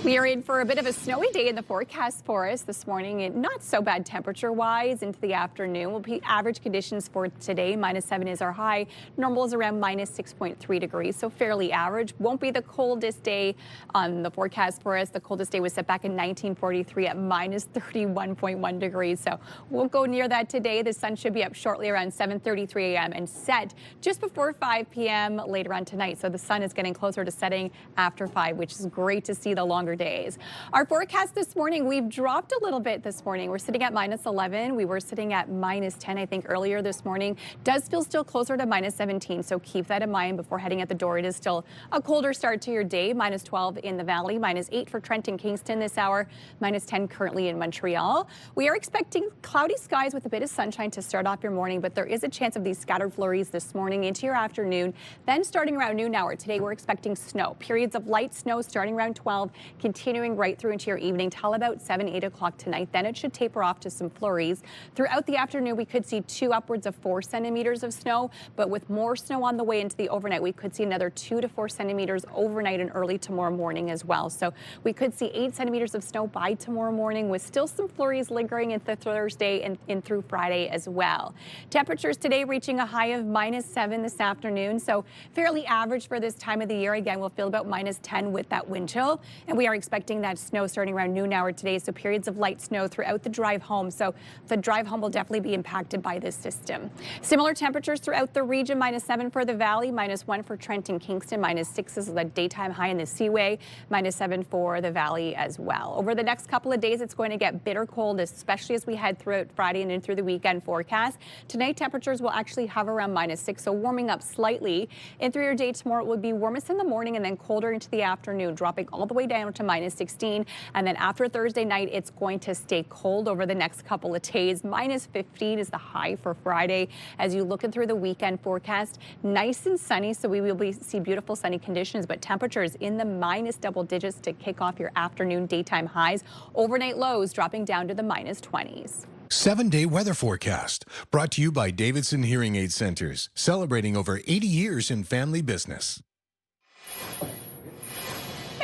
We are in for a bit of a snowy day in the forecast for us this morning, and not so bad temperature-wise into the afternoon. Will be average conditions for today. -7 is our high. Normal is around -6.3 degrees, so fairly average. Won't be the coldest day on the forecast for us. The coldest day was set back in 1943 at -31.1 degrees, so we'll go near that today. The sun should be up shortly around 7:33 a.m. and set just before 5 p.m. later on tonight. So the sun is getting closer to setting after 5, which is great to see the longer days. Our forecast this morning, we've dropped a little bit this morning. We're sitting at -11. We were sitting at -10, I think, earlier this morning. Does feel still closer to -17, so keep that in mind before heading at the door. It is still a colder start to your day. -12 in the valley, -8 for Trenton, Kingston this hour, -10 currently in Montreal. We are expecting cloudy skies with a bit of sunshine to start off your morning, but there is a chance of these scattered flurries this morning into your afternoon. Then starting around noon hour today, we're expecting snow. Periods of light snow starting around 12, continuing right through into your evening till about 7, 8 o'clock tonight. Then it should taper off to some flurries. Throughout the afternoon, we could see 2 upwards of 4 centimeters of snow, but with more snow on the way into the overnight, we could see another 2 to 4 centimeters overnight and early tomorrow morning as well. So we could see 8 centimeters of snow by tomorrow morning, with still some flurries lingering into Thursday and in through Friday as well. Temperatures today reaching a high of -7 this afternoon, so fairly average for this time of the year. Again, we'll feel about -10 with that wind chill, and we are expecting that snow starting around noon hour today, so periods of light snow throughout the drive home. So the drive home will definitely be impacted by this system. Similar temperatures throughout the region, -7 for the valley, -1 for Trenton, Kingston, -6 is the daytime high in the Seaway, -7 for the valley as well. Over the next couple of days, it's going to get bitter cold, especially as we head throughout Friday and in through the weekend forecast. Tonight, temperatures will actually hover around -6, so warming up slightly. And through your day tomorrow, it will be warmest in the morning and then colder into the afternoon, dropping all the way down to -16. And then after Thursday night, it's going to stay cold over the next couple of days. -15 is the high for Friday. As you look through the weekend forecast, nice and sunny, so we will see beautiful sunny conditions, but temperatures in the minus double digits to kick off your afternoon daytime highs. Overnight lows dropping down to the -20s. 7-day weather forecast brought to you by Davidson Hearing Aid Centers, celebrating over 80 years in family business.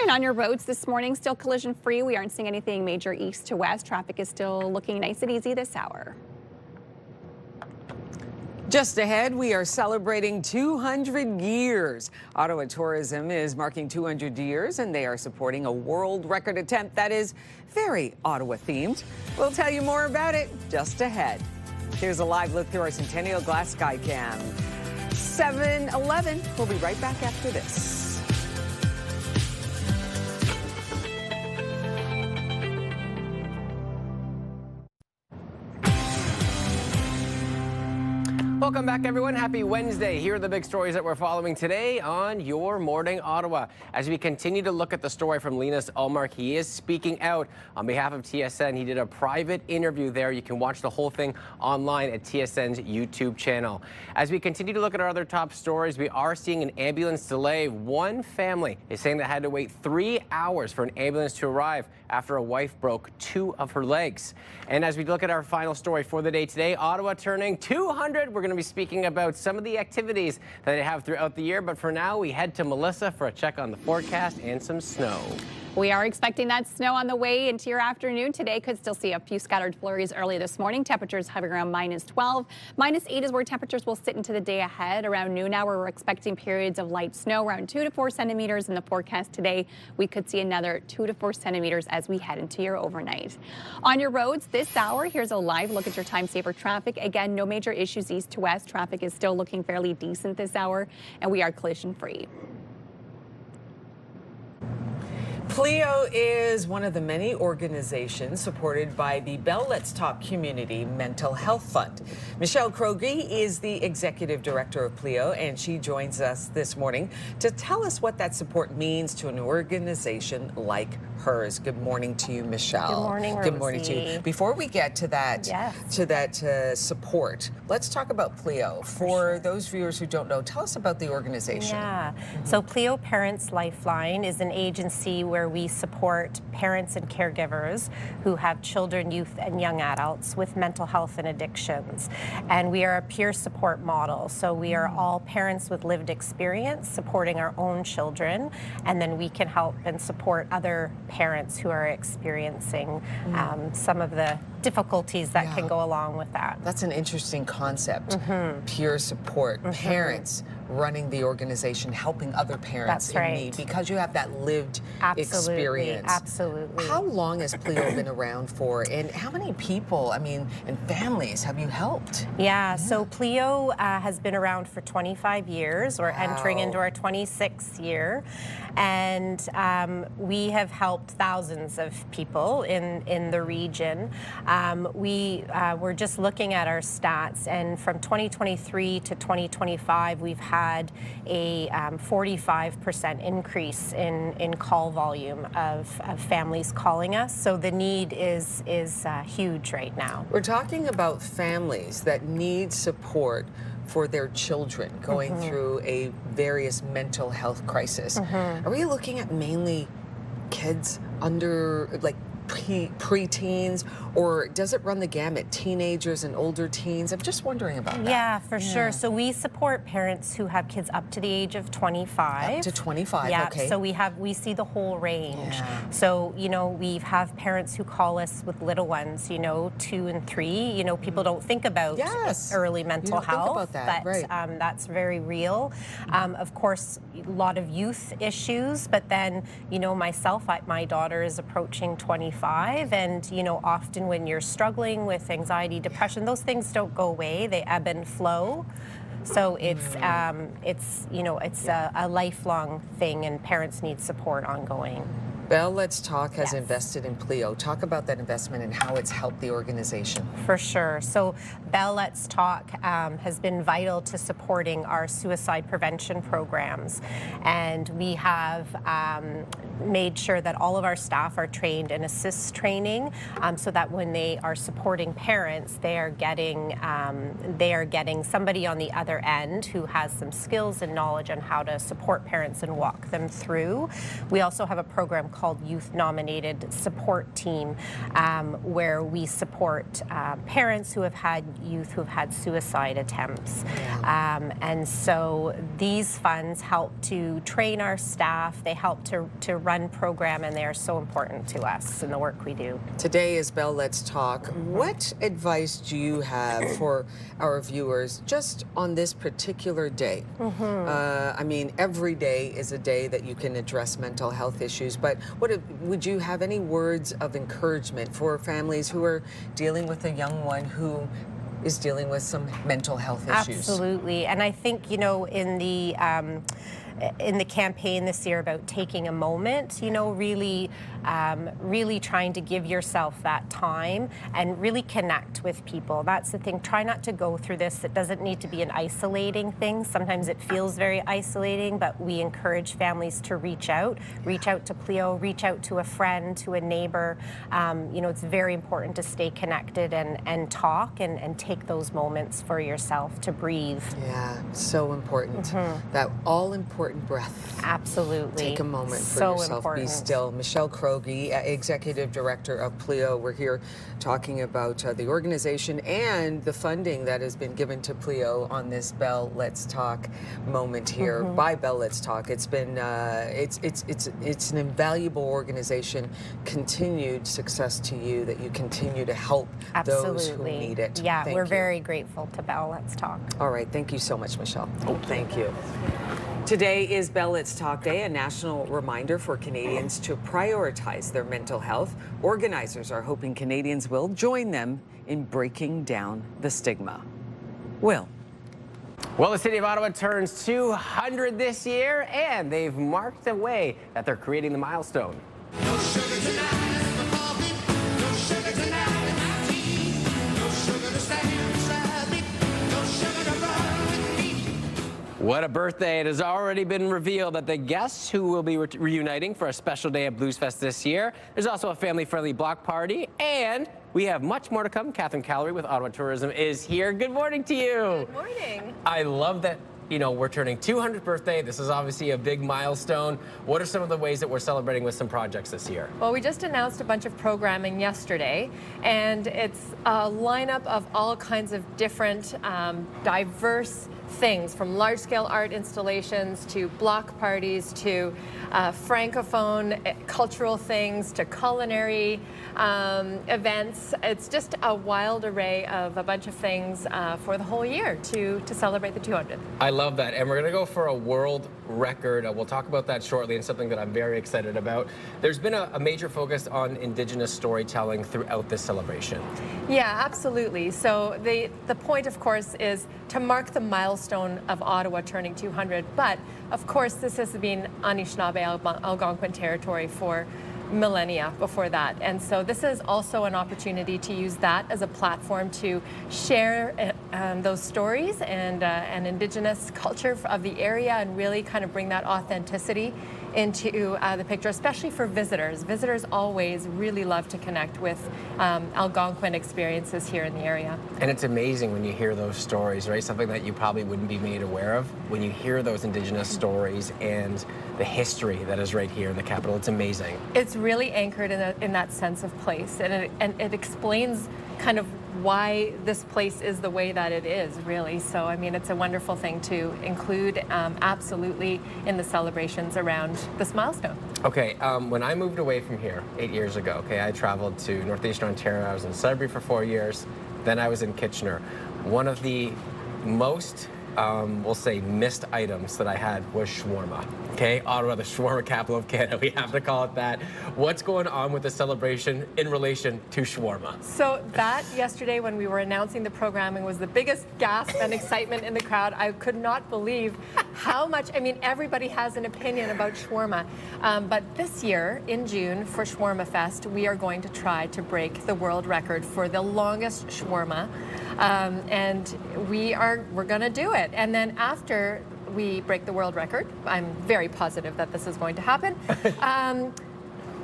And on your roads this morning, still collision free. We aren't seeing anything major east to west. Traffic is still looking nice and easy this hour. Just ahead, we are celebrating 200 years. Ottawa Tourism is marking 200 years, and they are supporting a world record attempt that is very Ottawa-themed. We'll tell you more about it just ahead. Here's a live look through our Centennial Glass Skycam. 7:11. We'll be right back after this. Welcome back, everyone. Happy Wednesday. Here are the big stories that we're following today on Your Morning Ottawa. As we continue to look at the story from Linus Ullmark, he is speaking out on behalf of TSN. He did a private interview there. You can watch the whole thing online at TSN's YouTube channel. As we continue to look at our other top stories, we are seeing an ambulance delay. One family is saying they had to wait 3 hours for an ambulance to arrive after a wife broke 2 of her legs. And as we look at our final story for the day today, Ottawa turning 200. We're going to be speaking about some of the activities that they have throughout the year. But for now, we head to Melissa for a check on the forecast and some snow. We are expecting that snow on the way into your afternoon today. Could still see a few scattered flurries early this morning. Temperatures hovering around -12. -8 is where temperatures will sit into the day ahead. Around noon hour, we're expecting periods of light snow, around 2 to 4 centimeters in the forecast today. We could see another 2 to 4 centimeters as we head into your overnight. On your roads this hour, here's a live look at your time saver traffic. Again, no major issues east to west. Traffic is still looking fairly decent this hour, and we are collision free. Pleo is one of the many organizations supported by the Bell Let's Talk Community Mental Health Fund. Michelle Krogi is the executive director of Pleo, and she joins us this morning to tell us what that support means to an organization like hers. Good morning to you, Michelle. Good morning, Rosie. Good morning to you. Before we get to that, support, let's talk about Pleo. For those viewers who don't know, tell us about the organization. Yeah. So Pleo Parents Lifeline is an agency where we support parents and caregivers who have children, youth, and young adults with mental health and addictions. And we are a peer support model. So we are all parents with lived experience supporting our own children, and then we can help and support other parents who are experiencing some of the difficulties that can go along with that. That's an interesting concept. Peer support, parents running the organization, helping other parents in need, because you have that lived experience. Absolutely. How long has Pleo been around for, and how many people, and families have you helped? Yeah, so Pleo has been around for 25 years. We're entering into our 26th year, and we have helped thousands of people in the region. We were just looking at our stats, and from 2023 to 2025, we've had a 45% increase in call volume of families calling us. So the need is huge right now. We're talking about families that need support for their children going through a various mental health crisis. Are we looking at mainly kids under pre-teens, or does it run the gamut, teenagers and older teens? I'm just wondering about that. Yeah, for sure. So we support parents who have kids up to the age of 25. Up to 25, yeah, okay. So we see the whole range. So, we have parents who call us with little ones, 2 and 3. People don't think about early mental health, think about that, but that's very real. Of course, a lot of youth issues, but then, myself, my daughter is approaching 25, and, often when you're struggling with anxiety, depression, those things don't go away. They ebb and flow. So it's a lifelong thing, and parents need support ongoing. Bell Let's Talk has invested in Pleo. Talk about that investment and how it's helped the organization. For sure. So Bell Let's Talk has been vital to supporting our suicide prevention programs. And we have made sure that all of our staff are trained in assist training so that when they are supporting parents, they are getting somebody on the other end who has some skills and knowledge on how to support parents and walk them through. We also have a program called Youth Nominated Support Team where we support parents who have had youth who have had suicide attempts. And so these funds help to train our staff, they help to run program, and they are so important to us in the work we do. Today is Bell Let's Talk. What advice do you have for our viewers just on this particular day? I mean, every day is a day that you can address mental health issues, but would you have any words of encouragement for families who are dealing with a young one who is dealing with some mental health issues? Absolutely. And I think, you know, in the campaign this year about taking a moment, you know, really trying to give yourself that time and really connect with people. That's the thing. Try not to go through this. It doesn't need to be an isolating thing. Sometimes it feels very isolating, but we encourage families to reach out to Pleo, reach out to a friend, to a neighbor. You know, it's very important to stay connected and talk and take those moments for yourself to breathe. Yeah, so important. That all-important breath. Absolutely. Take a moment for So yourself. important. Be still. Michelle Krogi, Executive Director of Pleo. We're here talking about the organization and the funding that has been given to Pleo on this Bell Let's Talk moment here by Bell Let's Talk. It's been it's an invaluable organization. Continued success to you, that you continue to help those who need it. Yeah, Thank we're you. very grateful to Bell Let's Talk. All right, thank you so much, Michelle. Thank you. Today is Bell Let's Talk Day, a national reminder for Canadians to prioritize their mental health. Organizers are hoping Canadians will join them in breaking down the stigma. Will. Well, the City of Ottawa turns 200 this year, and they've marked the way that they're creating the milestone. What a birthday. It has already been revealed that the guests who will be reuniting for a special day at Blues Fest this year. There's also a family-friendly block party, and we have much more to come. Catherine Callery with Ottawa Tourism is here. Good morning to you. Good morning. I love that, you know, we're turning 200th birthday. This is obviously a big milestone. What are some of the ways that we're celebrating with some projects this year? Well, we just announced a bunch of programming yesterday, and it's a lineup of all kinds of different diverse things, from large-scale art installations to block parties to francophone cultural things to culinary events. It's just a wild array of a bunch of things for the whole year to celebrate the 200th. I love that, and we're going to go for a world record. We'll talk about that shortly, and something that I'm very excited about. There's been a major focus on Indigenous storytelling throughout this celebration. Yeah, absolutely. So the point, of course, is to mark the milestone of Ottawa turning 200. But, of course, this has been Anishinaabe Algonquin territory for millennia before that. And so this is also an opportunity to use that as a platform to share those stories and Indigenous culture of the area, and really kind of bring that authenticity into the picture, especially for visitors. Visitors always really love to connect with Algonquin experiences here in the area. And it's amazing when you hear those stories, right? Something that you probably wouldn't be made aware of. When you hear those Indigenous stories and the history that is right here in the capital, it's amazing. It's really anchored in that sense of place, and it explains kind of why this place is the way that it is, really. So, I mean, it's a wonderful thing to include absolutely in the celebrations around this milestone. Okay, when I moved away from here 8 years ago, okay, I traveled to Northeastern Ontario. I was in Sudbury for 4 years. Then I was in Kitchener. One of the most we'll say, missed items that I had was shawarma. Okay, Ottawa, the shawarma capital of Canada. We have to call it that. What's going on with the celebration in relation to shawarma? So that yesterday when we were announcing the programming was the biggest gasp and excitement in the crowd. I could not believe how much, I mean, everybody has an opinion about shawarma. But this year in June for Shawarma Fest, we are going to try to break the world record for the longest shawarma. And we're going to do it. And then after we break the world record, I'm very positive that this is going to happen.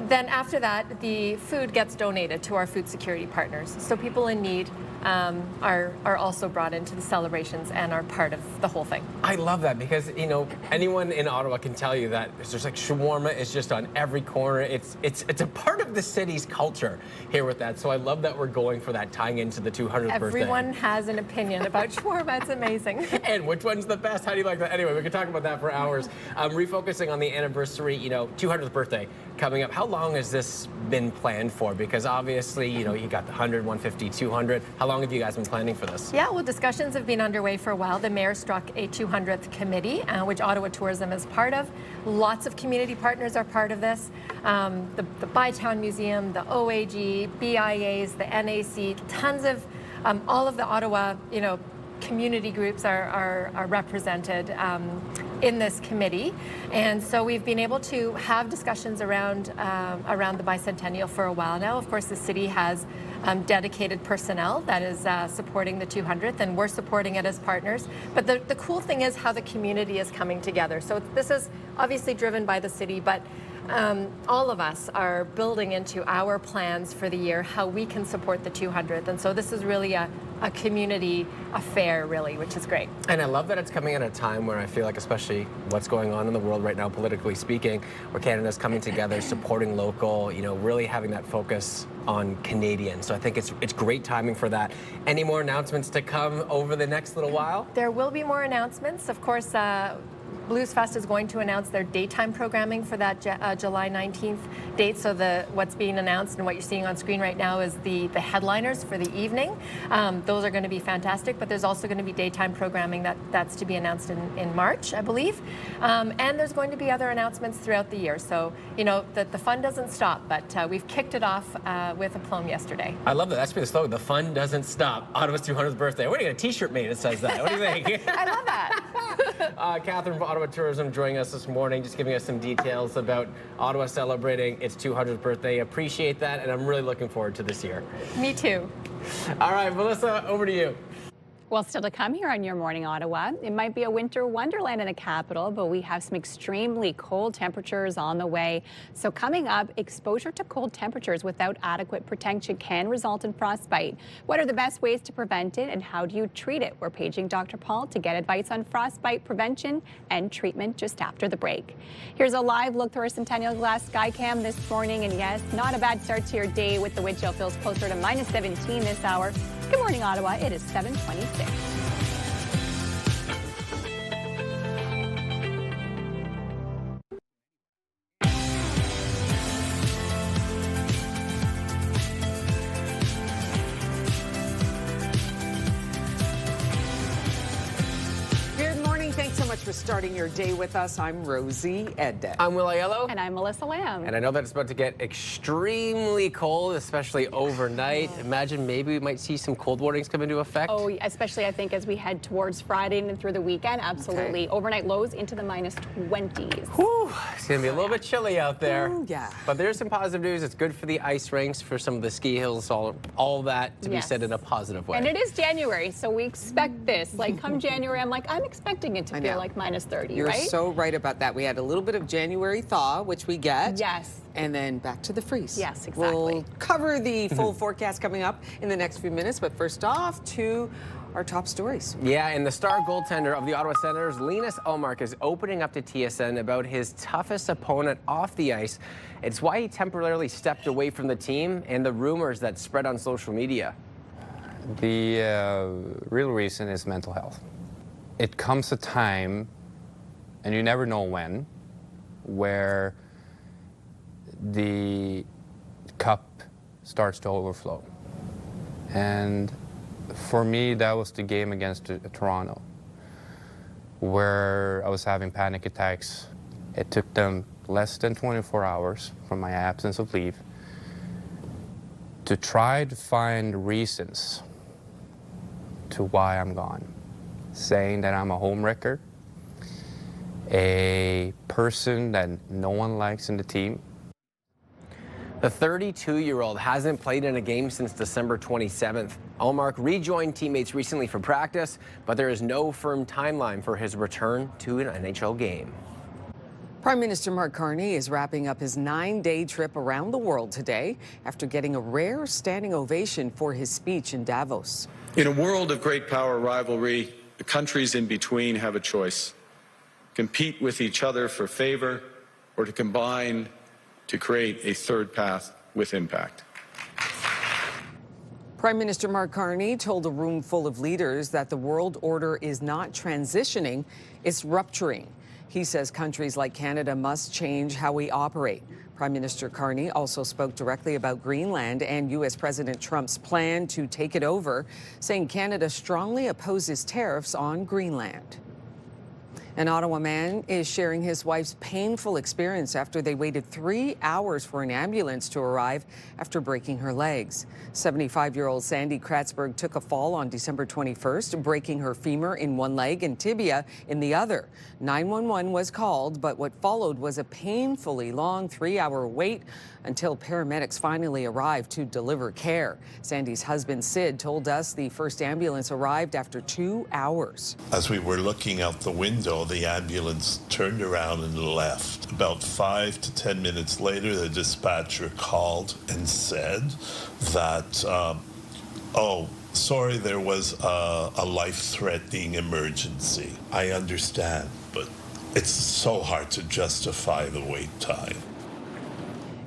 Then after that, the food gets donated to our food security partners. So people in need are also brought into the celebrations and are part of the whole thing. I love that because, you know, anyone in Ottawa can tell you that there's like shawarma is just on every corner. It's a part of the city's culture here with that. So I love that we're going for that, tying into the 200th birthday. Everyone has an opinion about shawarma. It's amazing. And which one's the best? How do you like that? Anyway, we could talk about that for hours. Refocusing on the anniversary, you know, 200th birthday coming up. How long has this been planned for? Because obviously, you know, you got the 100, 150, 200. How long have you guys been planning for this? Yeah, well, discussions have been underway for a while. The mayor struck a 200th committee, which Ottawa Tourism is part of. Lots of community partners are part of this. The Bytown Museum, the OAG, BIAs, the NAC, tons of, all of the Ottawa, you know, community groups are represented in this committee, and so we've been able to have discussions around the bicentennial for a while now. Of course, the city has dedicated personnel that is supporting the 200th, and we're supporting it as partners. But the cool thing is how the community is coming together. So this is obviously driven by the city, but all of us are building into our plans for the year how we can support the 200th. And so this is really a community affair, really, which is great. And I love that it's coming at a time where I feel like, especially what's going on in the world right now, politically speaking, where Canada's coming together, supporting local, you know, really having that focus on Canadians. So I think it's great timing for that. Any more announcements to come over the next little while? There will be more announcements. Of course, Blues Fest is going to announce their daytime programming for that July 19th date. So what's being announced and what you're seeing on screen right now is the headliners for the evening. Those are going to be fantastic, but there's also going to be daytime programming that's to be announced in March, I believe. And there's going to be other announcements throughout the year. So, you know, the fun doesn't stop, but we've kicked it off with aplomb yesterday. I love that. That's been the slogan. The fun doesn't stop. Ottawa's 200th birthday. We're going to get a t-shirt made that says that. What do you think? I love that. Catherine from Ottawa Tourism joining us this morning, just giving us some details about Ottawa celebrating its 200th birthday. Appreciate that, and I'm really looking forward to this year. Me too. All right, Melissa, over to you. Well, still to come here on Your Morning Ottawa. It might be a winter wonderland in the capital, but we have some extremely cold temperatures on the way. So coming up, exposure to cold temperatures without adequate protection can result in frostbite. What are the best ways to prevent it, and how do you treat it? We're paging Dr. Paul to get advice on frostbite prevention and treatment just after the break. Here's a live look through our Centennial Glass Skycam this morning, and yes, not a bad start to your day with the wind chill feels closer to -17 this hour. Good morning, Ottawa. It is 7:26. Good morning. Thanks so much for starting your day with us. I'm Rosie Edda. I'm Will Aiello. And I'm Melissa Lamb. And I know that it's about to get extremely cold, especially overnight. Imagine maybe we might see some cold warnings come into effect. Oh, especially I think as we head towards Friday and through the weekend. Absolutely. Okay. Overnight lows into the -20s. Whew, it's going to be a little bit chilly out there. Ooh, yeah. But there's some positive news. It's good for the ice rinks, for some of the ski hills, all that to be said in a positive way. And it is January, so we expect this. Like come January, I'm expecting it to feel like -30, You're right? so right about that. We had a little bit of January thaw, which we get. Yes. And then back to the freeze. Yes, exactly. We'll cover the full forecast coming up in the next few minutes, but first off, to our top stories. Yeah, and the star goaltender of the Ottawa Senators, Linus Ullmark, is opening up to TSN about his toughest opponent off the ice. It's why he temporarily stepped away from the team and the rumors that spread on social media. The real reason is mental health. It comes a time, and you never know when, where the cup starts to overflow. And for me, that was the game against Toronto. where I was having panic attacks. It took them less than 24 hours from my absence of leave to try to find reasons to why I'm gone, saying that I'm a homewrecker, a person that no one likes in the team. The 32-year-old hasn't played in a game since December 27th. Allmark rejoined teammates recently for practice, but there is no firm timeline for his return to an NHL game. Prime Minister Mark Carney is wrapping up his 9-day trip around the world today after getting a rare standing ovation for his speech in Davos. In a world of great power rivalry, the countries in between have a choice: compete with each other for favor, or to combine to create a third path with impact. Prime Minister Mark Carney told a room full of leaders that the world order is not transitioning, it's rupturing. He says countries like Canada must change how we operate. Prime Minister Carney also spoke directly about Greenland and U.S. President Trump's plan to take it over, saying Canada strongly opposes tariffs on Greenland. An Ottawa man is sharing his wife's painful experience after they waited 3 hours for an ambulance to arrive after breaking her legs. 75-year-old Sandy Kratzberg took a fall on December 21st, breaking her femur in one leg and tibia in the other. 911 was called, but what followed was a painfully long 3-hour wait until paramedics finally arrived to deliver care. Sandy's husband, Sid, told us the first ambulance arrived after 2 hours. As we were looking out the window, the ambulance turned around and left. About 5 to 10 minutes later, the dispatcher called and said that, oh, sorry, there was a life-threatening emergency. I understand, but it's so hard to justify the wait time.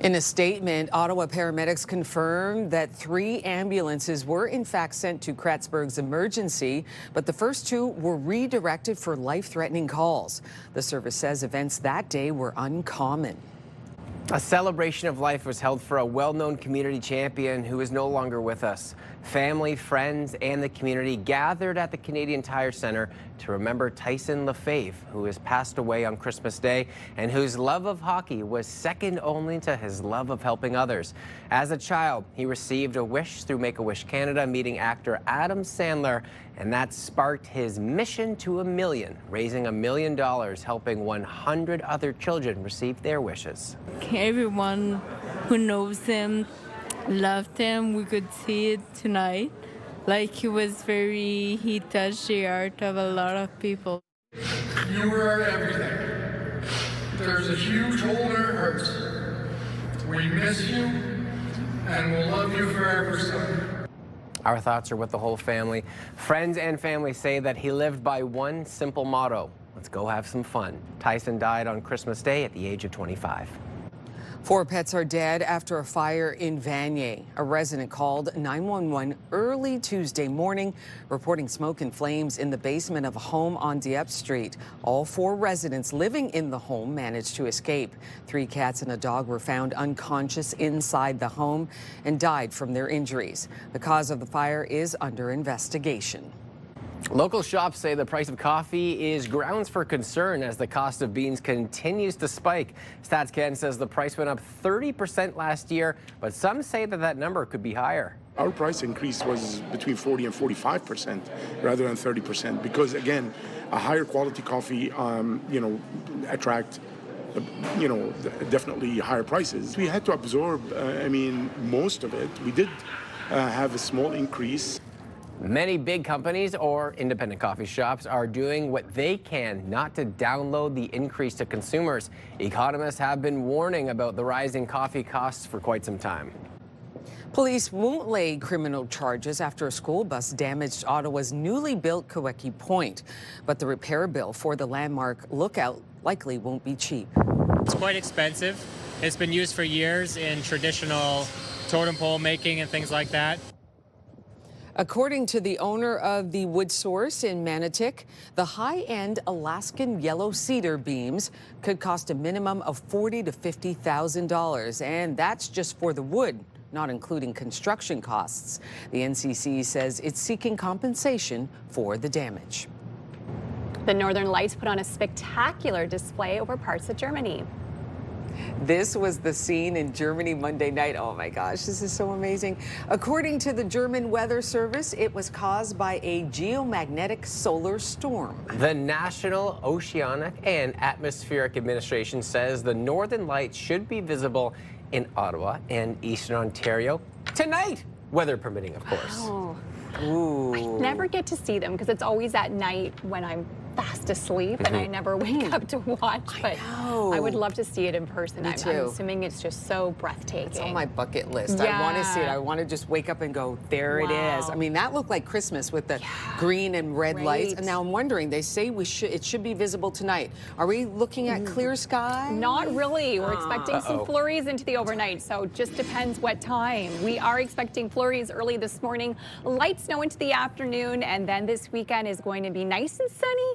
In a statement, Ottawa paramedics confirmed that 3 ambulances were in fact sent to Kratzberg's emergency, but the first 2 were redirected for life-threatening calls. The service says events that day were uncommon. A celebration of life was held for a well-known community champion who is no longer with us. Family, friends, and the community gathered at the Canadian Tire Centre to remember Tyson Lefebvre, who has passed away on Christmas Day and whose love of hockey was second only to his love of helping others. As a child, he received a wish through Make-A-Wish Canada, meeting actor Adam Sandler, and that sparked his mission to $1 million, raising $1 million, helping 100 other children receive their wishes. Everyone who knows him loved him. We could see it tonight. Like he touched the heart of a lot of people. You were everything. There's a huge hole in our hearts. We miss you, and we'll love you forever, son. Our thoughts are with the whole family. Friends and family say that he lived by one simple motto: let's go have some fun. Tyson died on Christmas Day at the age of 25. 4 pets are dead after a fire in Vanier. A resident called 911 early Tuesday morning, reporting smoke and flames in the basement of a home on Dieppe Street. All 4 residents living in the home managed to escape. 3 cats and a dog were found unconscious inside the home and died from their injuries. The cause of the fire is under investigation. Local shops say the price of coffee is grounds for concern as the cost of beans continues to spike. Stats Canada says the price went up 30% last year, but some say that number could be higher. Our price increase was between 40 and 45% rather than 30% because, again, a higher quality coffee, attract, definitely higher prices. We had to absorb, most of it. We did have a small increase. Many big companies or independent coffee shops are doing what they can not to download the increase to consumers. Economists have been warning about the rising coffee costs for quite some time. Police won't lay criminal charges after a school bus damaged Ottawa's newly built Kaweki Point, but the repair bill for the landmark lookout likely won't be cheap. It's quite expensive. It's been used for years in traditional totem pole making and things like that. According to the owner of the wood source in Manotick, the high-end Alaskan yellow cedar beams could cost a minimum of $40,000 to $50,000, and that's just for the wood, not including construction costs. The NCC says it's seeking compensation for the damage. The Northern Lights put on a spectacular display over parts of Germany. This was the scene in Germany Monday night. Oh my gosh, this is so amazing. According to the German Weather Service, it was caused by a geomagnetic solar storm. The National Oceanic and Atmospheric Administration says the Northern Lights should be visible in Ottawa and Eastern Ontario tonight, weather permitting, of course. Oh. Ooh. I never get to see them because it's always at night when I'm fast asleep and I never wake up to watch. But I would love to see it in person. Me too. I'm assuming it's just so breathtaking. It's on my bucket list. Yeah. I want to see it. I want to just wake up and go, there it is. I mean, that looked like Christmas with the green and red lights. And now I'm wondering, they say it should be visible tonight. Are we looking at clear sky? Not really. We're expecting some flurries into the overnight, so it just depends what time. We are expecting flurries early this morning, light snow into the afternoon, and then this weekend is going to be nice and sunny,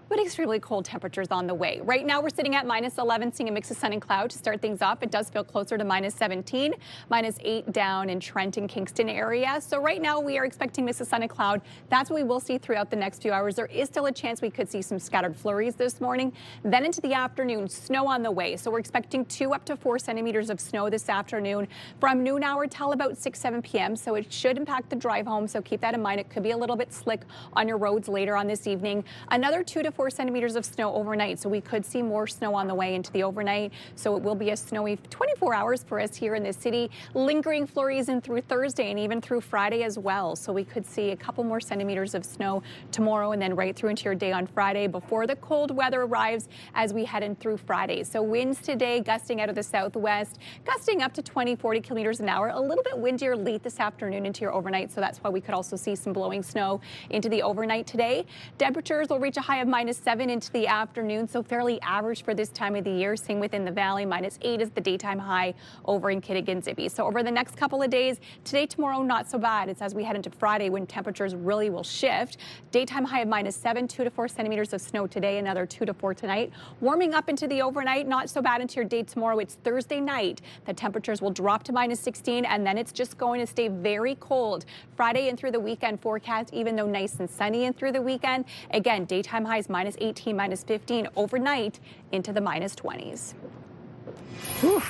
but extremely cold temperatures on the way. Right now we're sitting at -11, seeing a mix of sun and cloud to start things off. It does feel closer to -17, -8 down in Trenton, Kingston area. So right now we are expecting mix of sun and cloud. That's what we will see throughout the next few hours. There is still a chance we could see some scattered flurries this morning. Then into the afternoon, snow on the way. So we're expecting 2 up to 4 centimeters of snow this afternoon from noon hour till about 6, 7 p.m. So it should impact the drive home. So keep that in mind. It could be a little bit slick on your roads later on this evening. Another 2 to 4 centimeters of snow overnight, so we could see more snow on the way into the overnight. So it will be a snowy 24 hours for us here in the city, lingering flurries in through Thursday and even through Friday as well. So we could see a couple more centimeters of snow tomorrow and then right through into your day on Friday before the cold weather arrives as we head in through Friday. So winds today gusting out of the southwest, gusting up to 20, 40 kilometers an hour, a little bit windier late this afternoon into your overnight. So that's why we could also see some blowing snow into the overnight today. Temperatures will reach a high of -7 into the afternoon, so fairly average for this time of the year. Same within the valley, -8 is the daytime high over in Kittigan-Zippy. So over the next couple of days, today, tomorrow, not so bad. It's as we head into Friday when temperatures really will shift. Daytime high of -7, 2 to 4 centimeters of snow today, another 2 to 4 tonight. Warming up into the overnight, not so bad into your day tomorrow. It's Thursday night. The temperatures will drop to -16, and then it's just going to stay very cold. Friday and through the weekend forecast, even though nice and sunny and through the weekend, again, daytime highs -18, -15, overnight into the -20s.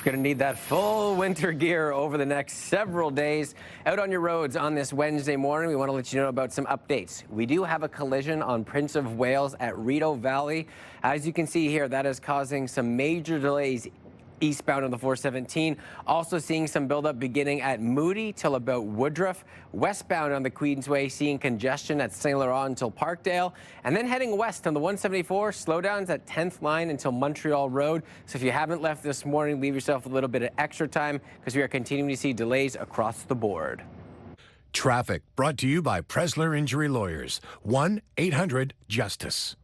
Gonna need that full winter gear over the next several days. Out on your roads on this Wednesday morning, we want to let you know about some updates. We do have a collision on Prince of Wales at Rideau Valley. As you can see here, that is causing some major delays eastbound on the 417. Also seeing some buildup beginning at Moody till about Woodruff. Westbound on the Queensway, seeing congestion at St. Laurent until Parkdale. And then heading west on the 174, slowdowns at 10th line until Montreal Road. So if you haven't left this morning, leave yourself a little bit of extra time because we are continuing to see delays across the board. Traffic brought to you by Presler Injury Lawyers. 1-800-JUSTICE.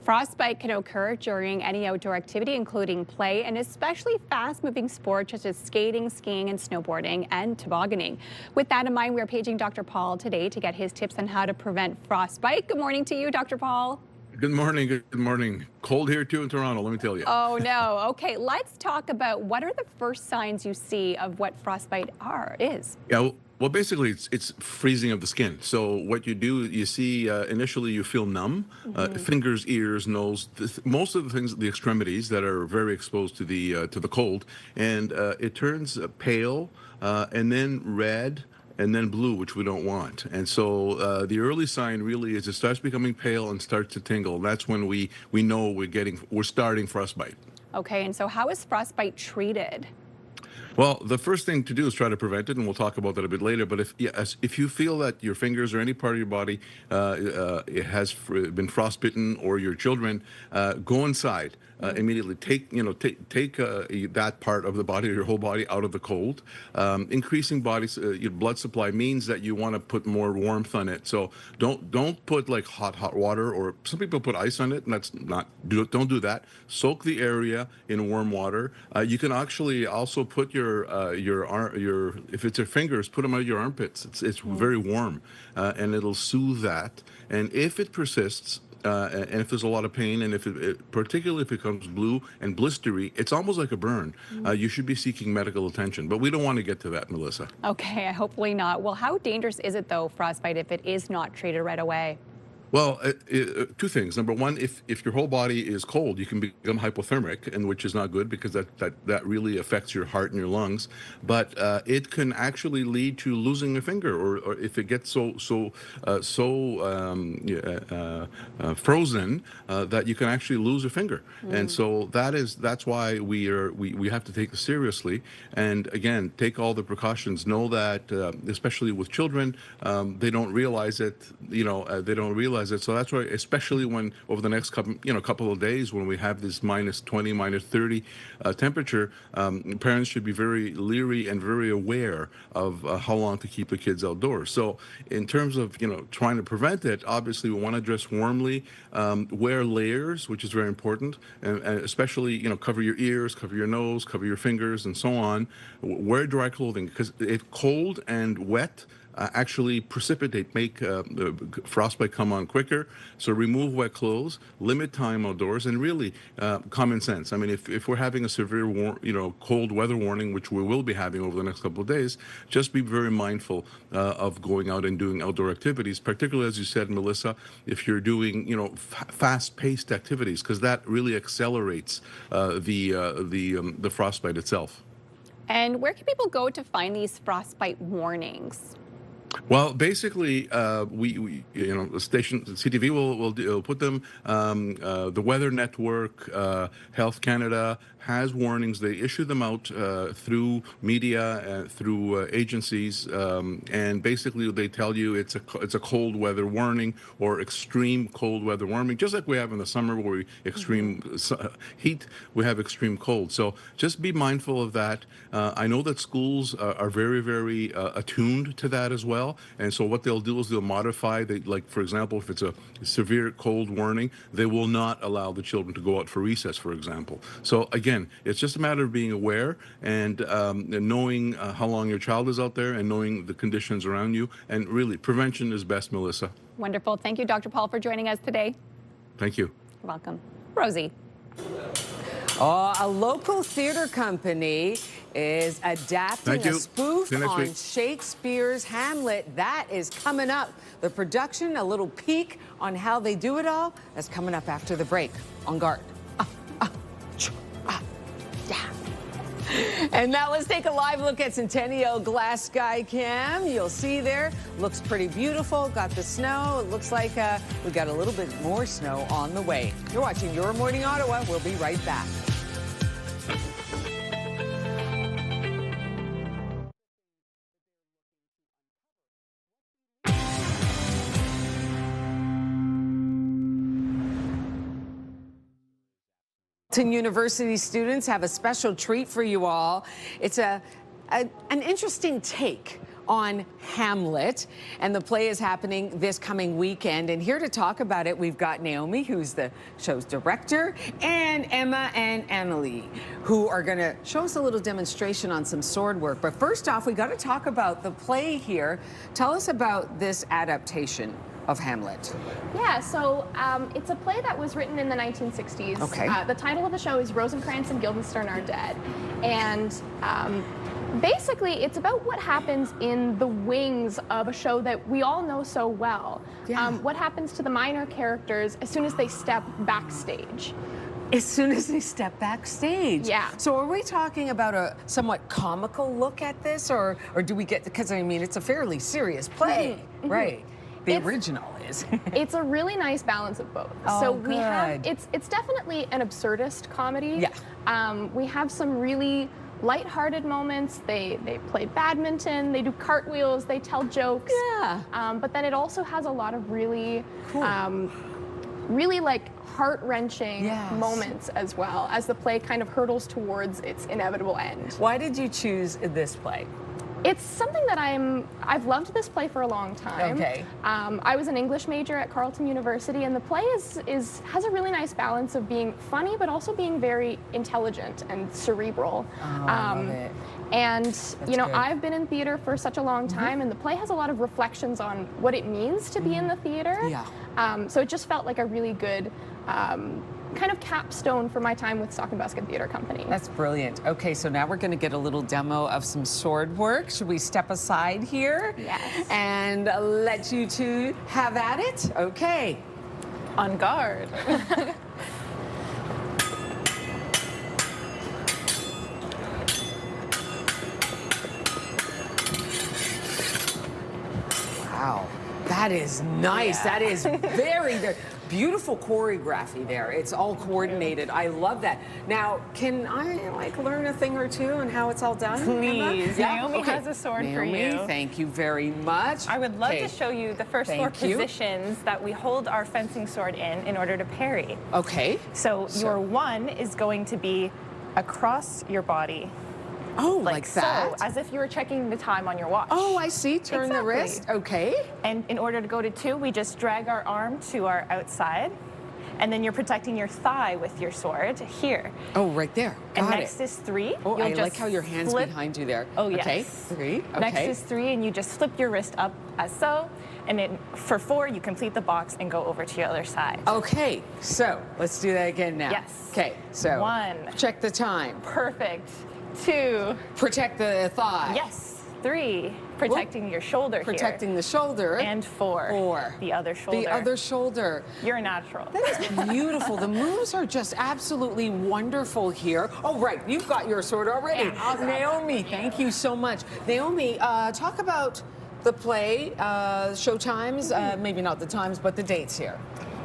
Frostbite can occur during any outdoor activity, including play, and especially fast-moving sports such as skating, skiing, and snowboarding, and tobogganing. With that in mind, we are paging Dr. Paul today to get his tips on how to prevent frostbite. Good morning to you, Dr. Paul. Good morning. Good morning. Cold here too in Toronto, let me tell you. Oh, no. Okay, let's talk about what are the first signs you see of what frostbite is. Yeah. Well, basically, it's freezing of the skin. So what you do, you see, initially you feel numb, fingers, ears, nose, most of the things, the extremities that are very exposed to the cold, and it turns pale, and then red, and then blue, which we don't want. And so the early sign really is it starts becoming pale and starts to tingle. That's when we know we're starting frostbite. Okay, and so how is frostbite treated? Well, the first thing to do is try to prevent it, and we'll talk about that a bit later. But if you feel that your fingers or any part of your body it has been frostbitten, or your children, go inside immediately. Take that part of the body or your whole body out of the cold. Increasing your blood supply means that you want to put more warmth on it. So don't put like hot water, or some people put ice on it, and don't do that. Soak the area in warm water. You can actually also put your if it's your fingers, put them out your armpits. It's very warm, and it'll soothe that. And if it persists, and if there's a lot of pain, and particularly if it becomes blue and blistery, it's almost like a burn. You should be seeking medical attention. But we don't want to get to that, Melissa. Okay, hopefully not. Well, how dangerous is it though, frostbite, if it is not treated right away? Well, two things. Number one, if your whole body is cold, you can become hypothermic, and which is not good because that really affects your heart and your lungs. But it can actually lead to losing a finger, or if it gets so frozen that you can actually lose a finger. And so that's why we have to take this seriously. And again, take all the precautions. Know that especially with children, they don't realize it. They don't realize it. So that's why, especially when over the next couple of days, when we have this -20, -30 temperature, parents should be very leery and very aware of how long to keep the kids outdoors. So in terms of trying to prevent it, obviously we want to dress warmly, wear layers, which is very important, and especially cover your ears, cover your nose, cover your fingers, and so on. Wear dry clothing because if cold and wet actually make frostbite come on quicker. So remove wet clothes, limit time outdoors, and really common sense. I mean, if we're having a severe cold weather warning, which we will be having over the next couple of days, just be very mindful of going out and doing outdoor activities, particularly, as you said, Melissa, if you're doing fast-paced activities, because that really accelerates the frostbite itself. And where can people go to find these frostbite warnings? Well, basically, the station CTV will put them. The Weather Network, Health Canada has warnings. They issue them out through media, through agencies, and basically they tell you it's a cold weather warning or extreme cold weather warning, just like we have in the summer where we extreme heat, we have extreme cold. So just be mindful of that. I know that schools are very, very attuned to that as well. And so what they'll do is they'll modify, like for example, if it's a severe cold warning, they will not allow the children to go out for recess, for example. So again, it's just a matter of being aware and knowing how long your child is out there and knowing the conditions around you. And really, prevention is best, Melissa. Wonderful. Thank you, Dr. Paul, for joining us today. Thank you. You're welcome. Rosie. A local theater company is adapting a spoof on Shakespeare's Hamlet. That is coming up. The production, a little peek on how they do it all, that's coming up after the break. On guard. And now let's take a live look at Centennial Glass Sky Cam. You'll see there, looks pretty beautiful. Got the snow. It looks like we got a little bit more snow on the way. You're watching Your Morning Ottawa. We'll be right back. University students have a special treat for you all. It's an interesting take on Hamlet, and the play is happening this coming weekend. And here to talk about it, we've got Naomi, who's the show's director, and Emma and Emily, who are going to show us a little demonstration on some sword work. But first off, we got to talk about the play here. Tell us about this adaptation of Hamlet. Yeah, so it's a play that was written in the 1960s. Okay. The title of the show is Rosencrantz and Guildenstern Are Dead. And basically, it's about what happens in the wings of a show that we all know so well. Yeah. What happens to the minor characters as soon as they step backstage. As soon as they step backstage. Yeah. So are we talking about a somewhat comical look at this, or do we get, because I mean, it's a fairly serious play, right? The original is. It's a really nice balance of both. Oh, so good. we have, it's definitely an absurdist comedy. Yeah. We have some really lighthearted moments. They play badminton, they do cartwheels, they tell jokes. Yeah. But then it also has a lot of really, cool. really like heart-wrenching moments as well as the play kind of hurtles towards its inevitable end. Why did you choose this play? It's something that I've loved this play for a long time. Okay. I was an English major at Carleton University, and the play has a really nice balance of being funny, but also being very intelligent and cerebral. I love it. And you know, good. I've been in theater for such a long time, and the play has a lot of reflections on what it means to be in the theater. Yeah. So it just felt like a really good kind of capstone for my time with Stock and Buskin Theatre Company. That's brilliant. Okay, so now we're going to get a little demo of some sword work. Should we step aside here? Yes. And let you two have at it? Okay. On guard. Wow, that is nice. That is very beautiful choreography there. It's all coordinated. I love that. Now, can I like learn a thing or two on how it's all done? Please. Yeah? Naomi Okay. has a sword Naomi, for you. Thank you very much. I would love to show you the first four positions that we hold our fencing sword in order to parry. Okay. So your one is going to be across your body. Oh, like that? So, as if you were checking the time on your watch. Oh, I see. Turn the wrist. Okay. And in order to go to 2, we just drag our arm to our outside. And then you're protecting your thigh with your sword here. Oh, right there. And Got next it. is 3. Oh, You'll I just like how your hand's flip. behind you there. Oh, yes. Okay. 3. Okay. Next is 3, and you just flip your wrist up as so. And then for 4, you complete the box and go over to your other side. Okay, so let's do that again now. Yes. Okay, so 1. Check the time. Perfect. 2. Protect the thigh. Yes. 3. Protecting your shoulder Protecting the shoulder. And 4. The other shoulder. The other shoulder. You're a natural. That is beautiful. The moves are just absolutely wonderful here. Oh, right. You've got your sword already. Yeah, Naomi, thank you so much. Naomi, talk about the play, show times, maybe not the times, but the dates here.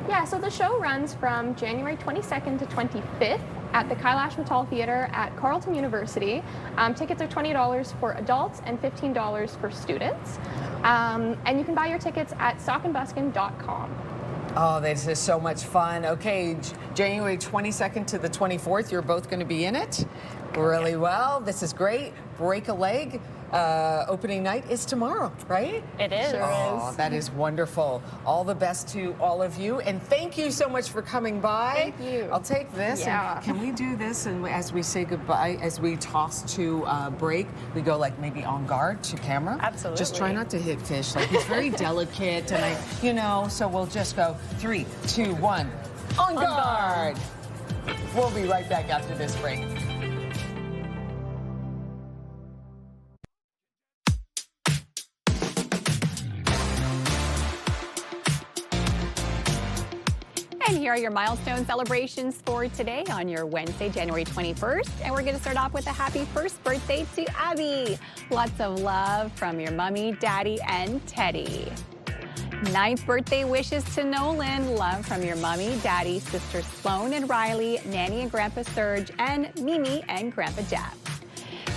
Yeah, so the show runs from January 22nd to 25th at the Kailash Mittal Theatre at Carleton University. Tickets are $20 for adults and $15 for students. And you can buy your tickets at stockandbuskin.com. Oh, this is so much fun. Okay, January 22nd to the 24th, you're both going to be in it really well. This is great. Break a leg. Opening night is tomorrow, right? It is. Oh, that is wonderful. All the best to all of you. And thank you so much for coming by. Thank you. I'll take this. Yeah. And can we do this? And as we say goodbye, as we toss to break, we go like maybe on guard to camera. Absolutely. Just try not to hit fish. Like he's very delicate. And so we'll just go 3, 2, 1. On guard. We'll be right back after this break. And here are your milestone celebrations for today on your Wednesday, January 21st. And we're going to start off with a happy first birthday to Abby. Lots of love from your mommy, daddy, and Teddy. 9th birthday wishes to Nolan. Love from your mommy, daddy, sisters Sloan and Riley, Nanny and Grandpa Serge, and Mimi and Grandpa Jeff.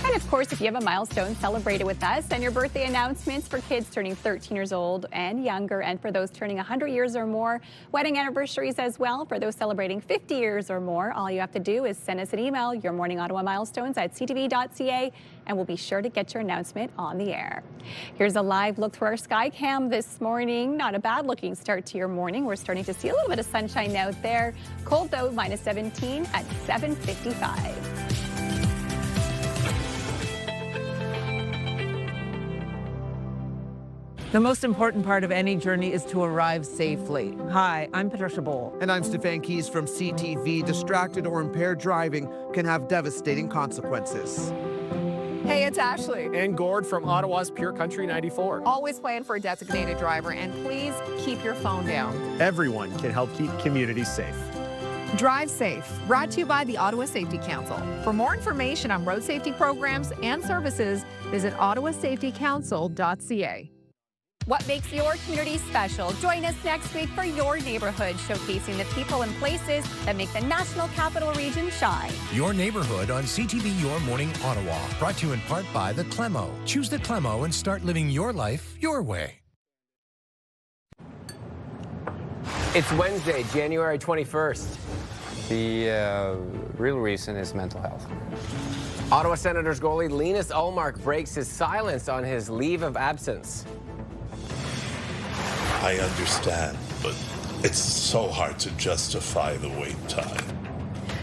And of course, if you have a milestone, celebrate it with us. And your birthday announcements for kids turning 13 years old and younger, and for those turning 100 years or more. Wedding anniversaries as well. For those celebrating 50 years or more, all you have to do is send us an email, your Morning Ottawa milestones at ctv.ca, and we'll be sure to get your announcement on the air. Here's a live look through our sky cam this morning. Not a bad looking start to your morning. We're starting to see a little bit of sunshine out there. Cold though, minus 17 at 7:55. The most important part of any journey is to arrive safely. Hi, I'm Patricia Bowl. And I'm Stefan Keys from CTV. Distracted or impaired driving can have devastating consequences. Hey, it's Ashley. And Gord from Ottawa's Pure Country 94. Always plan for a designated driver, and please keep your phone down. Everyone can help keep communities safe. Drive safe. Brought to you by the Ottawa Safety Council. For more information on road safety programs and services, visit ottawasafetycouncil.ca. What makes your community special? Join us next week for Your Neighborhood, showcasing the people and places that make the National Capital Region shine. Your Neighborhood on CTV Your Morning Ottawa. Brought to you in part by the Clemo. Choose the Clemo and start living your life your way. It's Wednesday, January 21st. The real reason is mental health. Ottawa Senators goalie Linus Ullmark breaks his silence on his leave of absence. I understand, but it's so hard to justify the wait time.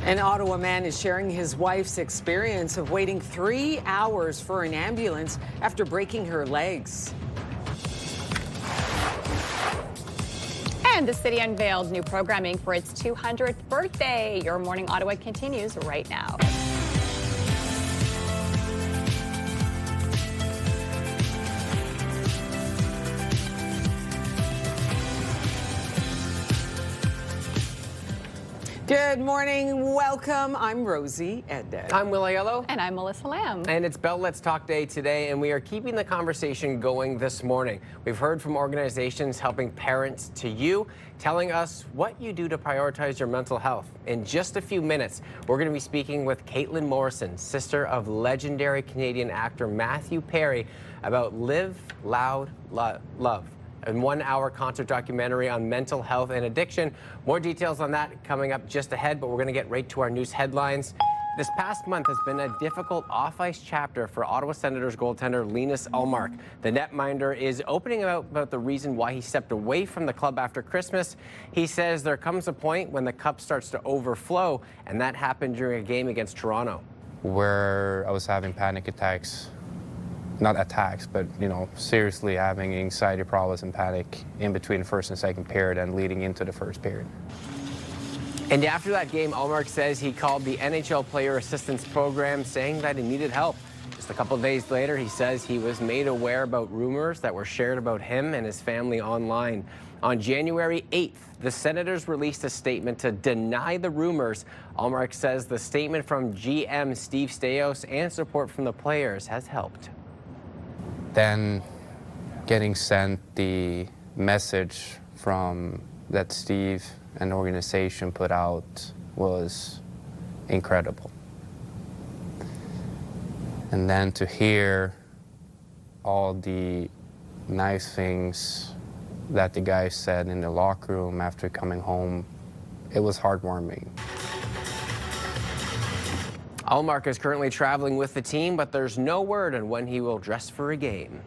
An Ottawa man is sharing his wife's experience of waiting 3 hours for an ambulance after breaking her legs. And the city unveiled new programming for its 200th birthday. Your Morning Ottawa continues right now. Good morning. Welcome. I'm Rosie Edden. I'm Will Aiello. And I'm Melissa Lamb. And it's Bell Let's Talk Day today, and we are keeping the conversation going this morning. We've heard from organizations helping parents to you, telling us what you do to prioritize your mental health. In just a few minutes, we're going to be speaking with Caitlin Morrison, sister of legendary Canadian actor Matthew Perry, about Live Loud Love, a 1-hour concert documentary on mental health and addiction. More details on that coming up just ahead, but we're going to get right to our news headlines. This past month has been a difficult off-ice chapter for Ottawa Senators goaltender Linus Ullmark. The netminder is opening about the reason why he stepped away from the club after Christmas. He says there comes a point when the cup starts to overflow, and that happened during a game against Toronto. Where I was having panic attacks. Not attacks, but, seriously having anxiety problems and panic in between the first and second period and leading into the first period. And after that game, Ullmark says he called the NHL Player Assistance Program saying that he needed help. Just a couple of days later, he says he was made aware about rumors that were shared about him and his family online. On January 8th, the Senators released a statement to deny the rumors. Ullmark says the statement from GM Steve Staios and support from the players has helped. Then getting sent the message from that Steve and the organization put out was incredible. And then to hear all the nice things that the guys said in the locker room after coming home, it was heartwarming. Ullmark is currently traveling with the team, but there's no word on when he will dress for a game.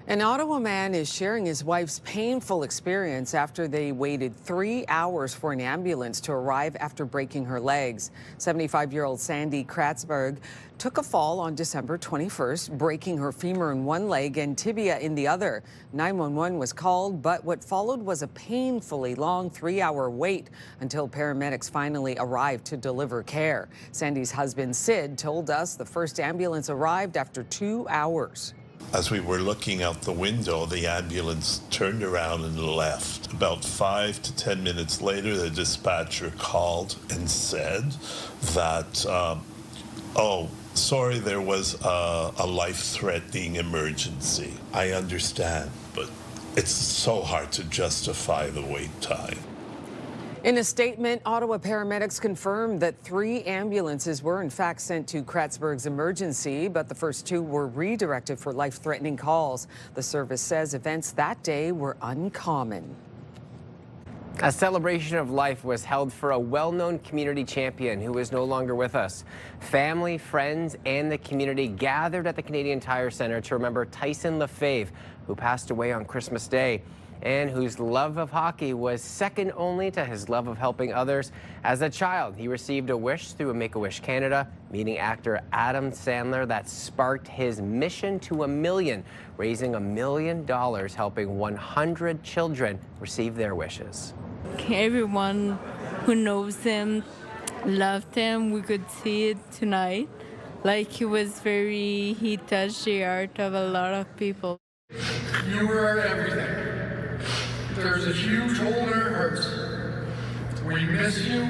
An Ottawa man is sharing his wife's painful experience after they waited 3 hours for an ambulance to arrive after breaking her legs. 75-year-old Sandy Kratzberg took a fall on December 21st, breaking her femur in one leg and tibia in the other. 911 was called, but what followed was a painfully long 3-hour wait until paramedics finally arrived to deliver care. Sandy's husband, Sid, told us the first ambulance arrived after 2 hours. As we were looking out the window, the ambulance turned around and left. About 5 to 10 minutes later, the dispatcher called and said that, oh, sorry, there was a life-threatening emergency. I understand, but it's so hard to justify the wait time. In a statement, Ottawa paramedics confirmed that 3 ambulances were in fact sent to Kratzberg's emergency, but the first 2 were redirected for life-threatening calls. The service says events that day were uncommon. A celebration of life was held for a well-known community champion who is no longer with us. Family, friends, and the community gathered at the Canadian Tire Centre to remember Tyson Lefebvre, who passed away on Christmas Day, and whose love of hockey was second only to his love of helping others. As a child, he received a wish through a Make-A-Wish Canada, meeting actor Adam Sandler, that sparked his mission to $1 million, raising $1 million, helping 100 children receive their wishes. Everyone who knows him loved him. We could see it tonight. He touched the heart of a lot of people. You were everything. There's a huge hole in our hearts. We miss you,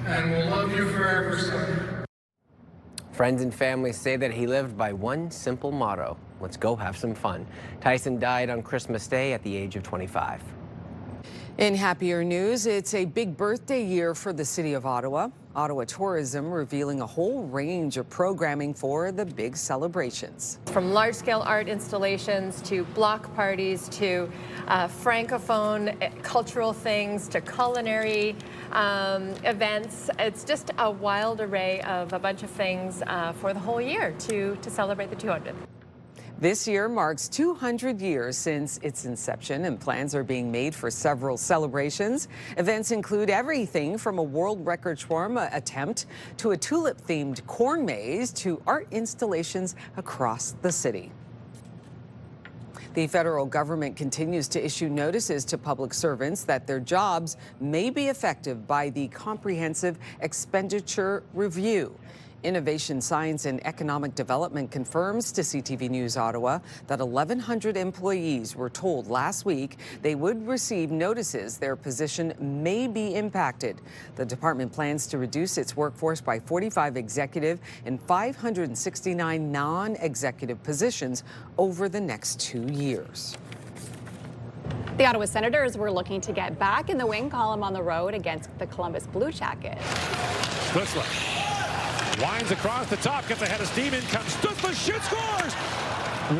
and we'll love you forever, son. Friends and family say that he lived by one simple motto: let's go have some fun. Tyson died on Christmas Day at the age of 25. In happier news, it's a big birthday year for the city of Ottawa. Ottawa Tourism revealing a whole range of programming for the big celebrations. From large-scale art installations to block parties to francophone cultural things to culinary events. It's just a wild array of a bunch of things for the whole year to celebrate the 200th. This year marks 200 years since its inception, and plans are being made for several celebrations. Events include everything from a world record shawarma attempt to a tulip-themed corn maze to art installations across the city. The federal government continues to issue notices to public servants that their jobs may be affected by the Comprehensive Expenditure Review. Innovation, Science and Economic Development confirms to CTV News Ottawa that 1,100 employees were told last week they would receive notices their position may be impacted. The department plans to reduce its workforce by 45 executive and 569 non-executive positions over the next 2 years. The Ottawa Senators were looking to get back in the win column on the road against the Columbus Blue Jackets. Stutzla winds across the top, gets ahead of steam, in comes Stutzla, shoots, scores!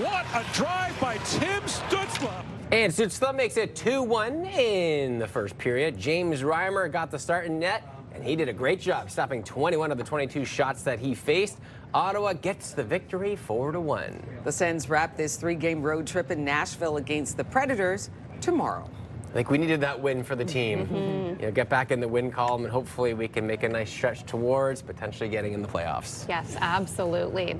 What a drive by Tim Stutzla! And Stutzla makes it 2-1 in the first period. James Reimer got the start in net, and he did a great job stopping 21 of the 22 shots that he faced. Ottawa gets the victory 4-1. The Sens wrap this 3-game road trip in Nashville against the Predators tomorrow. I think we needed that win for the team. You know, get back in the win column, and hopefully we can make a nice stretch towards potentially getting in the playoffs. Yes, absolutely.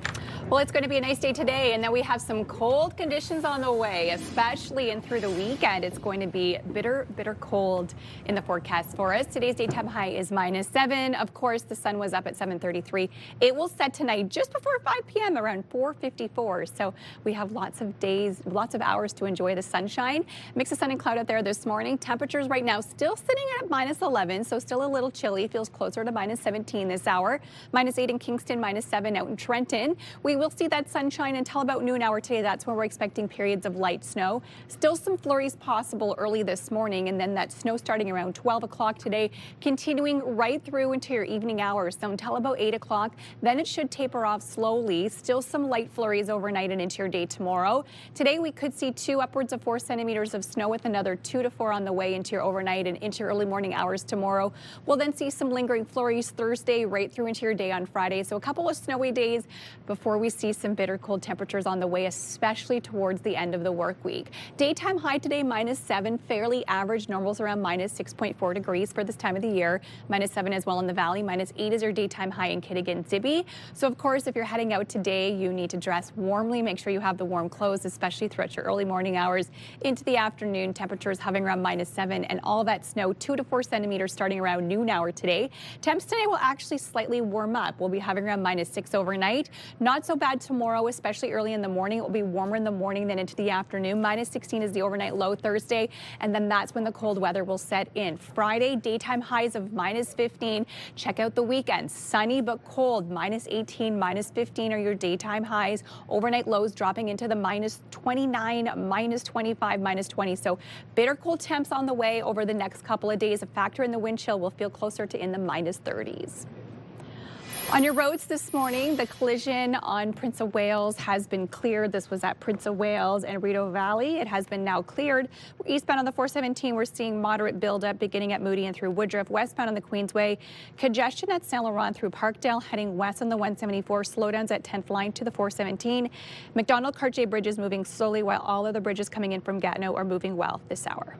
Well, it's going to be a nice day today, and then we have some cold conditions on the way, especially in through the weekend. It's going to be bitter, bitter cold in the forecast for us. Today's daytime high is -7. Of course, the sun was up at 7:33. It will set tonight just before 5 p.m. around 4:54. So we have lots of days, lots of hours to enjoy the sunshine. Mix of sun and cloud out there this morning. Temperatures right now still sitting at -11, so still a little chilly. Feels closer to -17 this hour. -8 in Kingston, -7 out in Trenton. We will see that sunshine until about noon hour today. That's when we're expecting periods of light snow. Still some flurries possible early this morning, and then that snow starting around 12 o'clock today, continuing right through into your evening hours. So until about 8 o'clock, then it should taper off slowly. Still some light flurries overnight and into your day tomorrow. Today we could see upwards of 4 centimeters of snow with another 2 to 4 on the way into your overnight and into your early morning hours tomorrow. We'll then see some lingering flurries Thursday right through into your day on Friday. So a couple of snowy days before we see some bitter cold temperatures on the way, especially towards the end of the work week. Daytime high today, -7, fairly average. Normals around -6.4 degrees for this time of the year. -7 as well in the valley. -8 is your daytime high in Kittigan, Zibi. So of course, if you're heading out today, you need to dress warmly. Make sure you have the warm clothes, especially throughout your early morning hours into the afternoon. Temperatures hovering around -7, and all that snow 2 to 4 centimeters starting around noon hour today. Temps today will actually slightly warm up. We'll be having around -6 overnight. Not so bad tomorrow, especially early in the morning. It will be warmer in the morning than into the afternoon. -16 is the overnight low Thursday, and then that's when the cold weather will set in. Friday, daytime highs of -15. Check out the weekend. Sunny but cold. -18, -15 are your daytime highs. Overnight lows dropping into the -29, -25, -20. So bitter cold temps on the way over the next couple of days. A factor in the wind chill will feel closer to in the -30s. On your roads this morning, the collision on Prince of Wales has been cleared. This was at Prince of Wales and Rideau Valley. It has been now cleared. Eastbound on the 417, we're seeing moderate buildup beginning at Moody and through Woodruff. Westbound on the Queensway, congestion at Saint Laurent through Parkdale. Heading west on the 174, slowdowns at 10th line to the 417. McDonald-Cartier Bridge is moving slowly, while all other bridges coming in from Gatineau are moving well this hour.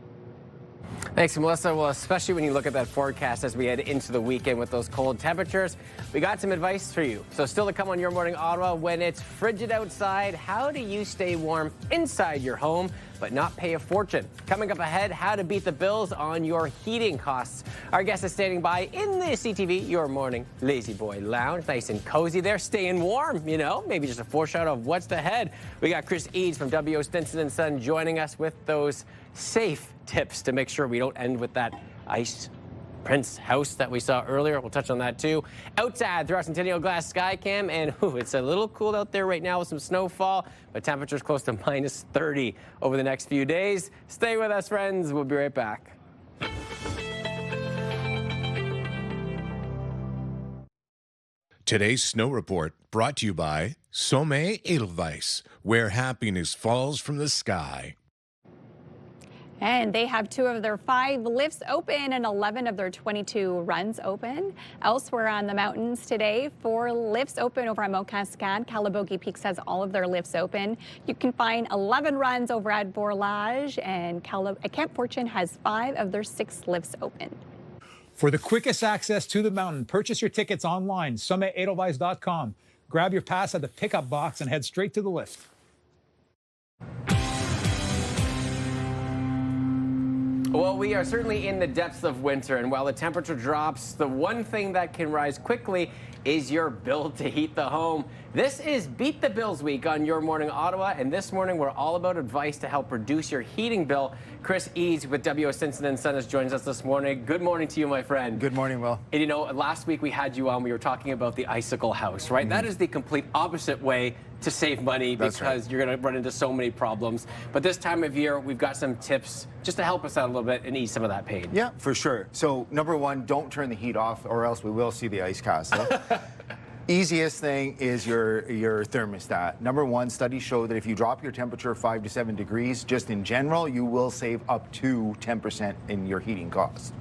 Thanks, Melissa. Well, especially when you look at that forecast as we head into the weekend with those cold temperatures, we got some advice for you. So still to come on Your Morning Ottawa, when it's frigid outside, how do you stay warm inside your home but not pay a fortune? Coming up ahead, how to beat the bills on your heating costs. Our guest is standing by in the CTV Your Morning Lazy Boy Lounge. Nice and cozy there, staying warm, you know, maybe just a foreshadow of what's ahead. We got Chris Eads from W.O. Stinson & Son joining us with those safe tips to make sure we don't end with that ice Prince house that we saw earlier. We'll touch on that too. Outside through our Centennial Glass Skycam, and it's a little cool out there right now with some snowfall, but temperatures close to -30 over the next few days. Stay with us, friends. We'll be right back. Today's snow report brought to you by Sommet Edelweiss, where happiness falls from the sky. And they have 2 of their 5 lifts open and 11 of their 22 runs open. Elsewhere on the mountains today, 4 lifts open over on Mount Cascade. Calabogie Peaks has all of their lifts open. You can find 11 runs over at Borlage, and Camp Fortune has 5 of their 6 lifts open. For the quickest access to the mountain, purchase your tickets online, summitedelweiss.com. Grab your pass at the pickup box and head straight to the lift. Well, we are certainly in the depths of winter, and while the temperature drops, the one thing that can rise quickly is your bill to heat the home. This is Beat the Bills Week on Your Morning Ottawa, and this morning we're all about advice to help reduce your heating bill. Chris Eads with WO Simpson & Son joins us this morning. Good morning to you, my friend. Good morning, Will. And you know, last week we had you on, we were talking about the icicle house, right? That is the complete opposite way to save money because you're going to run into so many problems. But this time of year, we've got some tips just to help us out a little bit and ease some of that pain. Yeah, for sure. So number one, don't turn the heat off or else we will see the ice castle. Easiest thing is your thermostat. Number one, studies show that if you drop your temperature 5 to 7 degrees, just in general, you will save up to 10% in your heating cost.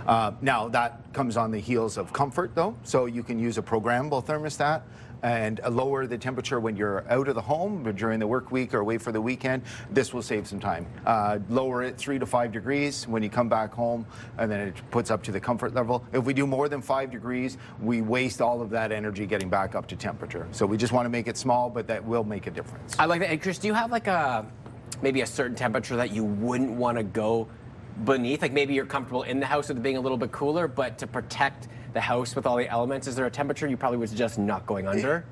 Now, that comes on the heels of comfort, though. So you can use a programmable thermostat and lower the temperature when you're out of the home during the work week or away for the weekend. This will save some time. Lower it 3 to 5 degrees when you come back home, and then it puts up to the comfort level. If we do more than 5 degrees, we waste all of that energy getting back up to temperature. So we just want to make it small, but that will make a difference. I like that. And Chris, do you have like maybe a certain temperature that you wouldn't want to go beneath? Like maybe you're comfortable in the house with it being a little bit cooler, but to protect the house with all the elements, is there a temperature you probably would suggest not going under?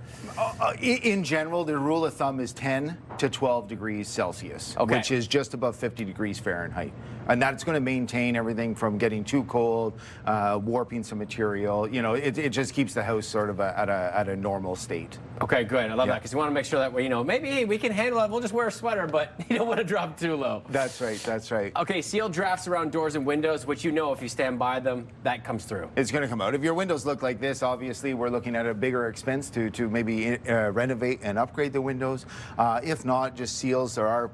In general, the rule of thumb is 10 to 12 degrees Celsius, which is just above 50 degrees Fahrenheit. And that's going to maintain everything from getting too cold, warping some material. You know, it just keeps the house sort of at a normal state. Okay, good. I love that, because you want to make sure that we, maybe hey, we can handle it. We'll just wear a sweater, but you don't want to drop too low. That's right. That's right. Okay, sealed drafts around doors and windows, which if you stand by them, that comes through. It's going to come out. If your windows look like this, obviously we're looking at a bigger expense to maybe renovate and upgrade the windows. If not, just seals. There are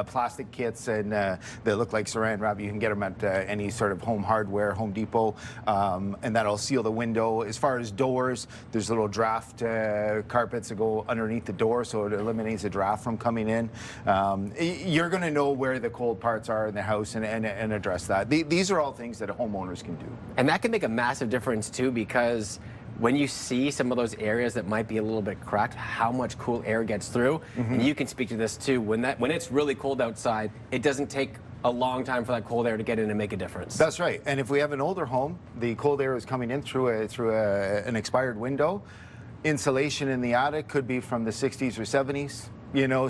plastic kits, and they look like Saran wrap. You can get them at any sort of home hardware, Home Depot, and that'll seal the window. As far as doors, there's little draft carpets that go underneath the door, so it eliminates the draft from coming in. You're going to know where the cold parts are in the house and address that. These are all things that homeowners can do. And that can make a massive difference too, because when you see some of those areas that might be a little bit cracked, how much cool air gets through, and you can speak to this too, when it's really cold outside, it doesn't take a long time for that cold air to get in and make a difference. That's right. And if we have an older home, the cold air is coming in through an expired window. Insulation in the attic could be from the 60s or 70s.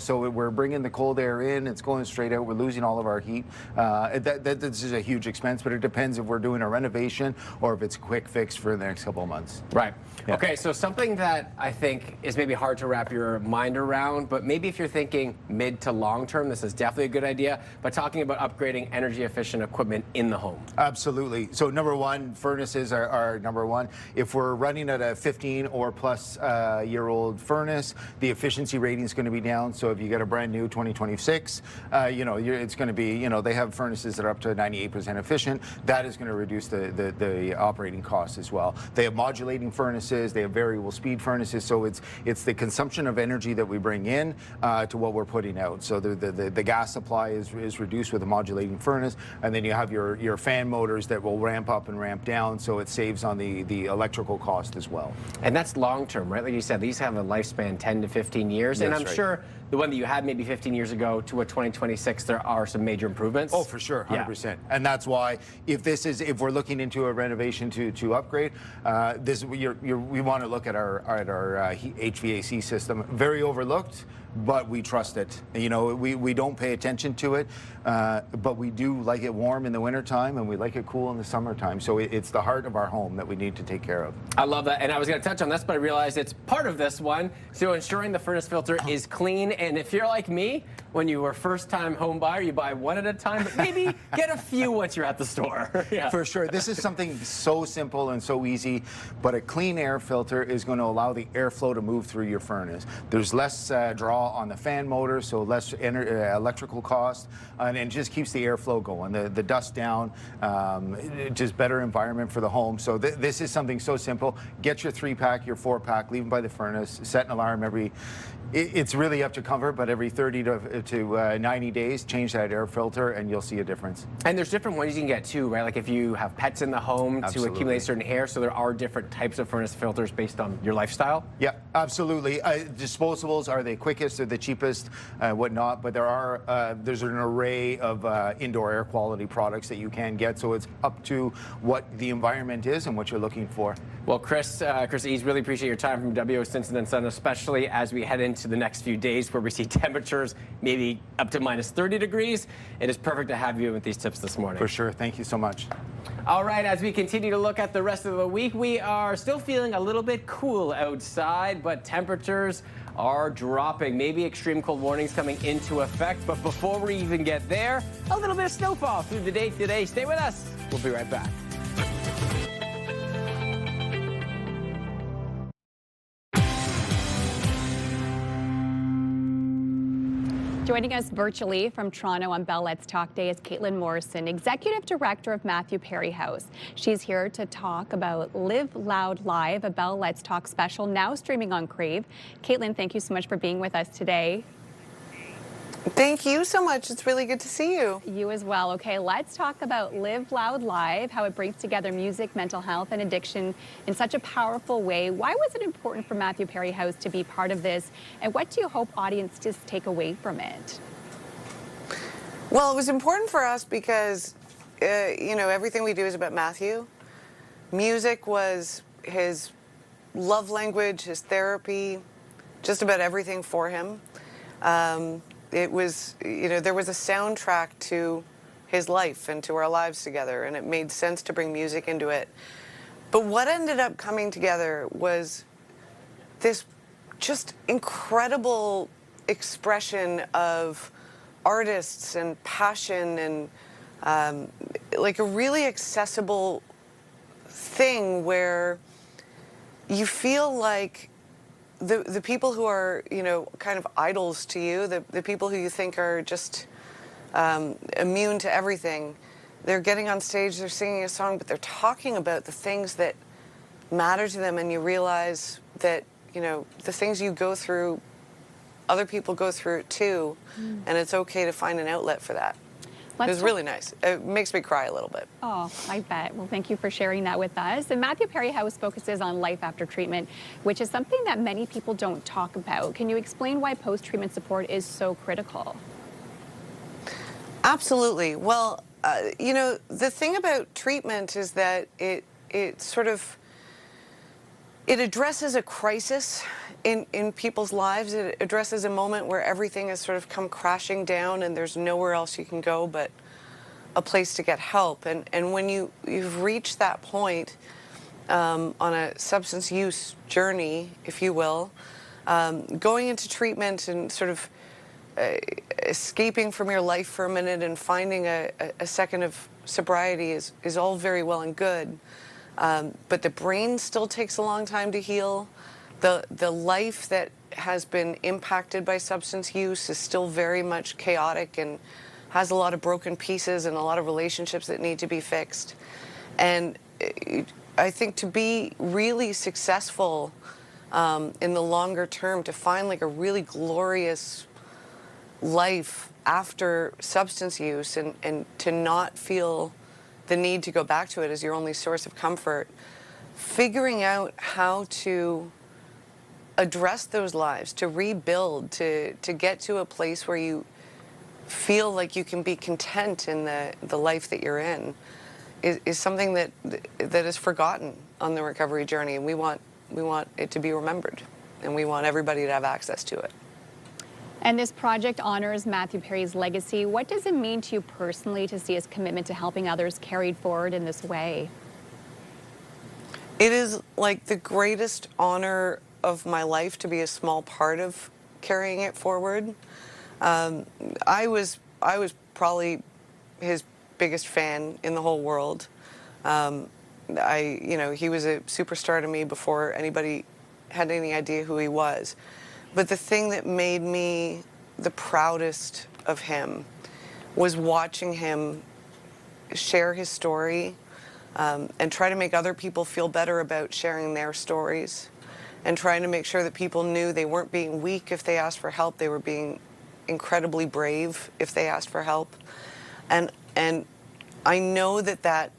So we're bringing the cold air in, it's going straight out, we're losing all of our heat. This is a huge expense, but it depends if we're doing a renovation or if it's a quick fix for the next couple of months. Right. Yeah. Okay, so something that I think is maybe hard to wrap your mind around, but maybe if you're thinking mid to long term, this is definitely a good idea, but talking about upgrading energy efficient equipment in the home. Absolutely. So number one, furnaces are number one. If we're running at a 15 or plus year-old furnace, the efficiency rating is going to be down. So if you get a brand new 2026, it's going to be, they have furnaces that are up to 98% efficient. That is going to reduce the operating costs as well. They have modulating furnaces. They have variable speed furnaces. So it's the consumption of energy that we bring in to what we're putting out. So the gas supply is reduced with a modulating furnace, and then you have your fan motors that will ramp up and ramp down. So it saves on the electrical cost as well. And that's long term, right? Like you said, these have a lifespan 10 to 15 years, and I'm sure the one that you had maybe 15 years ago to a 2026, there are some major improvements. Oh, for sure, 100%. Yeah. And that's why if we're looking into a renovation to upgrade, we want to look at our HVAC system. Very overlooked, but we trust it. We don't pay attention to it, but we do like it warm in the wintertime and we like it cool in the summertime. So it's the heart of our home that we need to take care of. I love that. And I was going to touch on this, but I realized it's part of this one. So ensuring the furnace filter is clean. And if you're like me, when you were first time home buyer, you buy one at a time, but maybe get a few once you're at the store. Yeah. For sure. This is something so simple and so easy, but a clean air filter is going to allow the airflow to move through your furnace. There's less draw on the fan motor, so less electrical cost, and it just keeps the airflow going, the dust down, just better environment for the home. So this is something so simple. Get your 3-pack, your 4-pack, leave them by the furnace, set an alarm it's really up to comfort, but every 30 to 90 days, change that air filter and you'll see a difference. And there's different ones you can get too, right? Like if you have pets in the home to accumulate certain hair, so there are different types of furnace filters based on your lifestyle? Yeah, absolutely. Disposables are the quickest, they're the cheapest, whatnot, but there's an array of indoor air quality products that you can get, so it's up to what the environment is and what you're looking for. Well, Chris Eades, really appreciate your time from WO Stinson and Son, especially as we head into the next few days where we see temperatures maybe up to minus 30 degrees. It is perfect to have you with these tips this morning. For sure. Thank you so much. All right, as we continue to look at the rest of the week, we are still feeling a little bit cool outside, but temperatures are dropping. Maybe extreme cold warnings coming into effect. But before we even get there, a little bit of snowfall through the day today. Stay with us. We'll be right back. Joining us virtually from Toronto on Bell Let's Talk Day is Caitlin Morrison, Executive Director of Matthew Perry House. She's here to talk about Live Loud Live, a Bell Let's Talk special now streaming on Crave. Caitlin, thank you so much for being with us today. Thank you so much. It's really good to see you. You as well. Okay, let's talk about Live Loud Live, how it brings together music, mental health, and addiction in such a powerful way. Why was it important for Matthew Perry House to be part of this, and what do you hope audiences take away from it? Well, it was important for us because, you know, everything we do is about Matthew. Music was his love language, his therapy, just about everything for him. It was, you know, there was a soundtrack to his life and to our lives together, and it made sense to bring music into it. But what ended up coming together was this just incredible expression of artists and passion and like a really accessible thing where you feel like the people who are, you know, kind of idols to you, the people who you think are just immune to everything, they're getting on stage, they're singing a song, but they're talking about the things that matter to them, and you realize that, you know, the things you go through, other people go through it too, and it's okay to find an outlet for that. It was really nice. It makes me cry a little bit. Oh, I bet. Well, thank you for sharing that with us. And Matthew Perry House focuses on life after treatment, which is something that many people don't talk about. Can you explain why post-treatment support is so critical? Absolutely. Well, you know, the thing about treatment is that it addresses a crisis in people's lives. It addresses a moment where everything has sort of come crashing down and there's nowhere else you can go but a place to get help. And when you've reached that point on a substance use journey, if you will, going into treatment and sort of escaping from your life for a minute and finding a second of sobriety is all very well and good. But the brain still takes a long time to heal. The life that has been impacted by substance use is still very much chaotic and has a lot of broken pieces and a lot of relationships that need to be fixed. And I think to be really successful in the longer term, to find like a really glorious life after substance use and to not feel the need to go back to it as your only source of comfort, figuring out how to address those lives, to rebuild, to get to a place where you feel like you can be content in the life that you're in is something that is forgotten on the recovery journey, and we want it to be remembered, and we want everybody to have access to it. And this project honors Matthew Perry's legacy. What does it mean to you personally to see his commitment to helping others carried forward in this way? It is like the greatest honor of my life to be a small part of carrying it forward. I was probably his biggest fan in the whole world. You know, he was a superstar to me before anybody had any idea who he was. But the thing that made me the proudest of him was watching him share his story and try to make other people feel better about sharing their stories. and trying to make sure that people knew they weren't being weak if they asked for help. They were being incredibly brave if they asked for help. And I know that that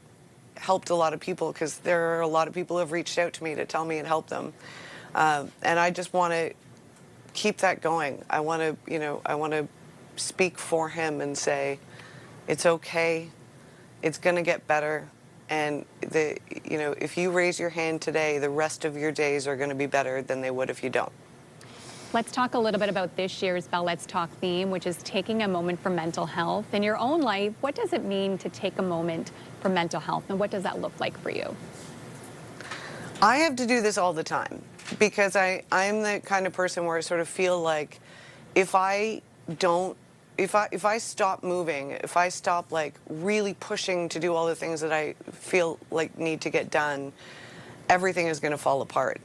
helped a lot of people, because there are a lot of people who have reached out to me to tell me it helped them. And I just want to keep that going. I want to speak for him and say, it's okay, it's going to get better. And if you raise your hand today, the rest of your days are going to be better than they would if you don't. Let's talk a little bit about this year's Bell Let's Talk theme, which is taking a moment for mental health. In your own life, what does it mean to take a moment for mental health, and what does that look like for you? I have to do this all the time, because I'm the kind of person where I sort of feel like if I stop moving, if I stop like really pushing to do all the things that I feel like need to get done, everything is going to fall apart.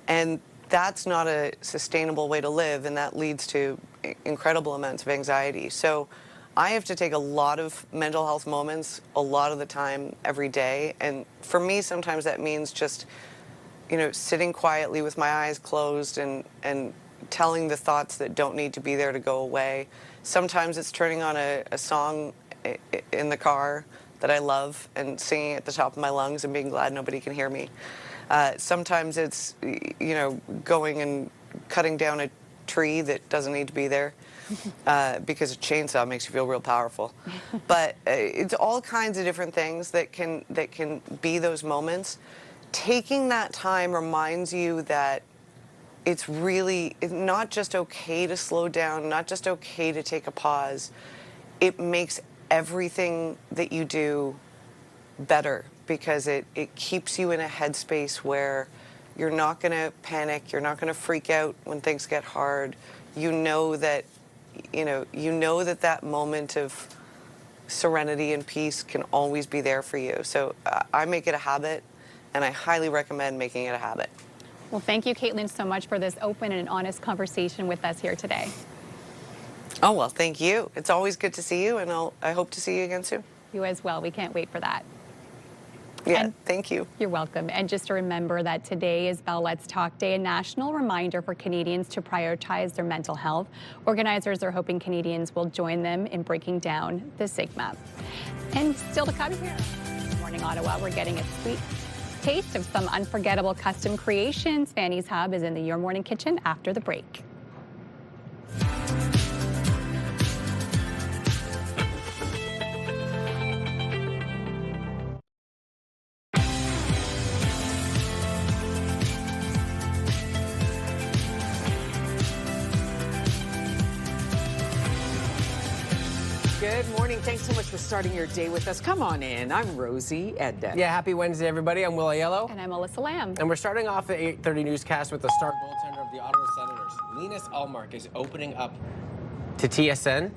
And that's not a sustainable way to live, and that leads to incredible amounts of anxiety. So I have to take a lot of mental health moments a lot of the time every day. And for me, sometimes that means just, sitting quietly with my eyes closed and telling the thoughts that don't need to be there to go away. Sometimes it's turning on a song in the car that I love and singing at the top of my lungs and being glad nobody can hear me. Sometimes it's, going and cutting down a tree that doesn't need to be there, because a chainsaw makes you feel real powerful. But it's all kinds of different things that can be those moments. Taking that time reminds you that it's not just okay to slow down, not just okay to take a pause. It makes everything that you do better, because it keeps you in a headspace where you're not going to panic, you're not going to freak out when things get hard. You know that that moment of serenity and peace can always be there for you. So I make it a habit, and I highly recommend making it a habit. Well, thank you, Caitlin, so much for this open and honest conversation with us here today. Oh, well, thank you. It's always good to see you, and I hope to see you again soon. You as well. We can't wait for that. Yeah, thank you. You're welcome. And just to remember that today is Bell Let's Talk Day, a national reminder for Canadians to prioritize their mental health. Organizers are hoping Canadians will join them in breaking down the stigma. And still to come here, Morning Ottawa, we're getting a sweet taste of some unforgettable custom creations. Fanny's Hub is in the Your Morning Kitchen after the break. Good morning. Thanks so much for starting your day with us. Come on in. I'm Rosie Edden. Yeah, happy Wednesday, everybody. I'm Will Aiello. And I'm Alyssa Lamb. And we're starting off the 8:30 newscast with the star goaltender of the Ottawa Senators. Linus Ullmark is opening up to TSN.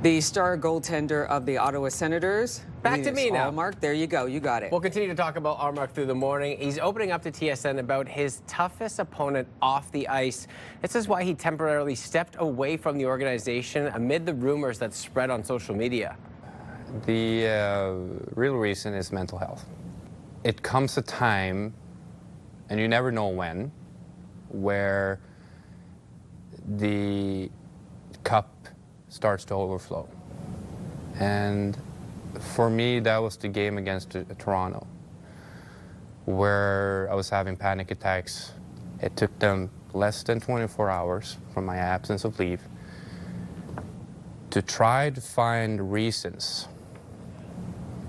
The star goaltender of the Ottawa Senators. Back to me now. Ullmark, there you go. You got it. We'll continue to talk about Ullmark through the morning. He's opening up to TSN about his toughest opponent off the ice. This is why he temporarily stepped away from the organization amid the rumors that spread on social media. The real reason is mental health. It comes a time, and you never know when, where the cup starts to overflow. And for me, that was the game against Toronto, where I was having panic attacks. It took them less than 24 hours from my absence of leave to try to find reasons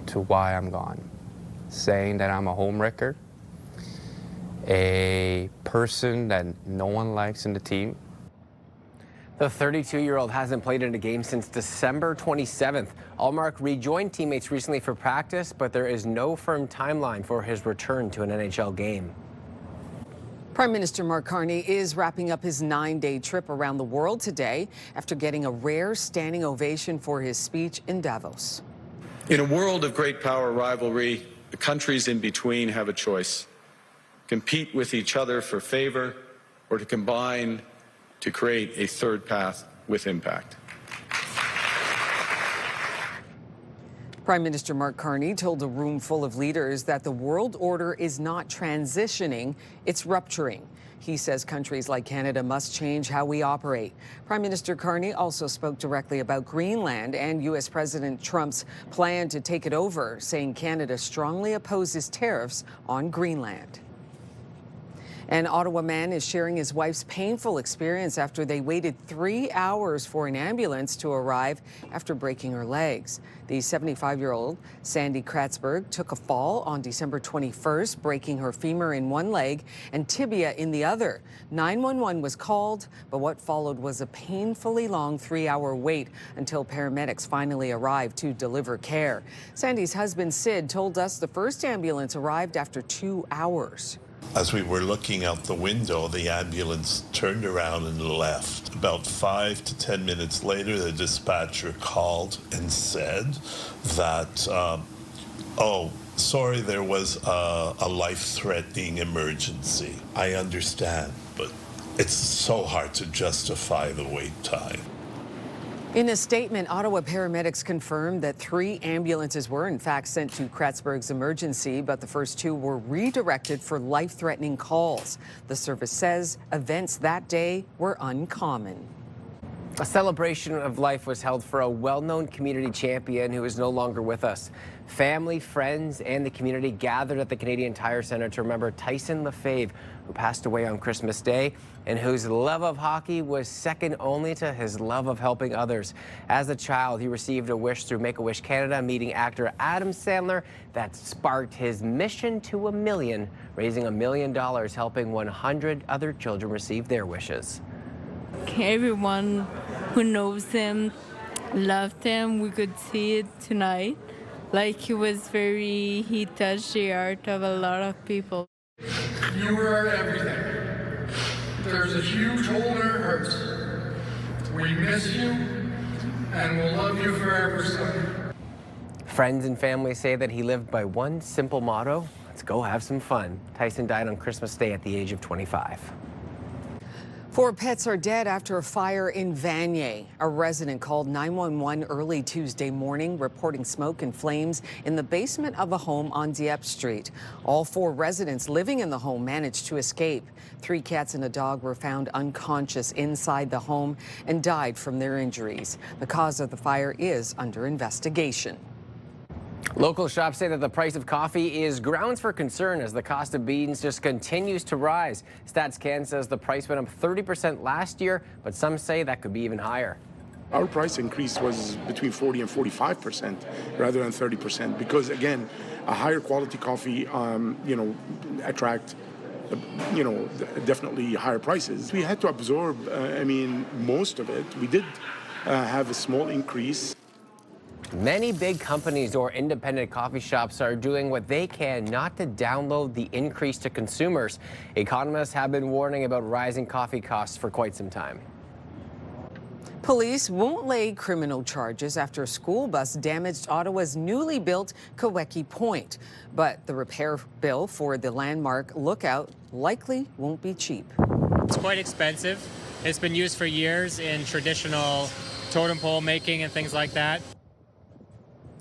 to why I'm gone, saying that I'm a homewrecker, a person that no one likes in the team. The 32-year-old hasn't played in a game since December 27th. Ullmark rejoined teammates recently for practice, but there is no firm timeline for his return to an NHL game. Prime Minister Mark Carney is wrapping up his 9-day trip around the world today after getting a rare standing ovation for his speech in Davos. In a world of great power rivalry, the countries in between have a choice: compete with each other for favor, or to combine to create a third path with impact. Prime Minister Mark Carney told a room full of leaders that the world order is not transitioning, it's rupturing. He says countries like Canada must change how we operate. Prime Minister Carney also spoke directly about Greenland and U.S. President Trump's plan to take it over, saying Canada strongly opposes tariffs on Greenland. An Ottawa man is sharing his wife's painful experience after they waited 3 hours for an ambulance to arrive after breaking her legs. The 75-year-old Sandy Kratzberg took a fall on December 21st, breaking her femur in one leg and tibia in the other. 911 was called, but what followed was a painfully long 3-hour wait until paramedics finally arrived to deliver care. Sandy's husband, Sid, told us the first ambulance arrived after 2 hours. As we were looking out the window, the ambulance turned around and left. About 5 to 10 minutes later, the dispatcher called and said that, oh, sorry, there was a life-threatening emergency. I understand, but it's so hard to justify the wait time. In a statement, Ottawa paramedics confirmed that 3 ambulances were in fact sent to Kratzberg's emergency, but the first 2 were redirected for life-threatening calls. The service says events that day were uncommon. A celebration of life was held for a well-known community champion who is no longer with us. Family, friends, and the community gathered at the Canadian Tire Centre to remember Tyson LaFave, who passed away on Christmas Day, and whose love of hockey was second only to his love of helping others. As a child, he received a wish through Make-A-Wish Canada, meeting actor Adam Sandler that sparked his mission to $1 million, raising $1 million, helping 100 other children receive their wishes. Everyone who knows him loved him. We could see it tonight. Like he touched the heart of a lot of people. You were everything. There's a huge hole in our hearts. We miss you, and we'll love you forever, son. Friends and family say that he lived by one simple motto: let's go have some fun. Tyson died on Christmas Day at the age of 25. 4 pets are dead after a fire in Vanier. A resident called 911 early Tuesday morning, reporting smoke and flames in the basement of a home on Dieppe Street. All 4 residents living in the home managed to escape. 3 cats and a dog were found unconscious inside the home and died from their injuries. The cause of the fire is under investigation. Local shops say that the price of coffee is grounds for concern as the cost of beans just continues to rise. StatsCan says the price went up 30% last year, but some say that could be even higher. Our price increase was between 40 and 45% rather than 30% because, again, a higher quality coffee, attract, definitely higher prices. We had to absorb, most of it. We did have a small increase. Many big companies or independent coffee shops are doing what they can not to download the increase to consumers. Economists have been warning about rising coffee costs for quite some time. Police won't lay criminal charges after a school bus damaged Ottawa's newly built Kaweki Point. But the repair bill for the landmark lookout likely won't be cheap. It's quite expensive. It's been used for years in traditional totem pole making and things like that.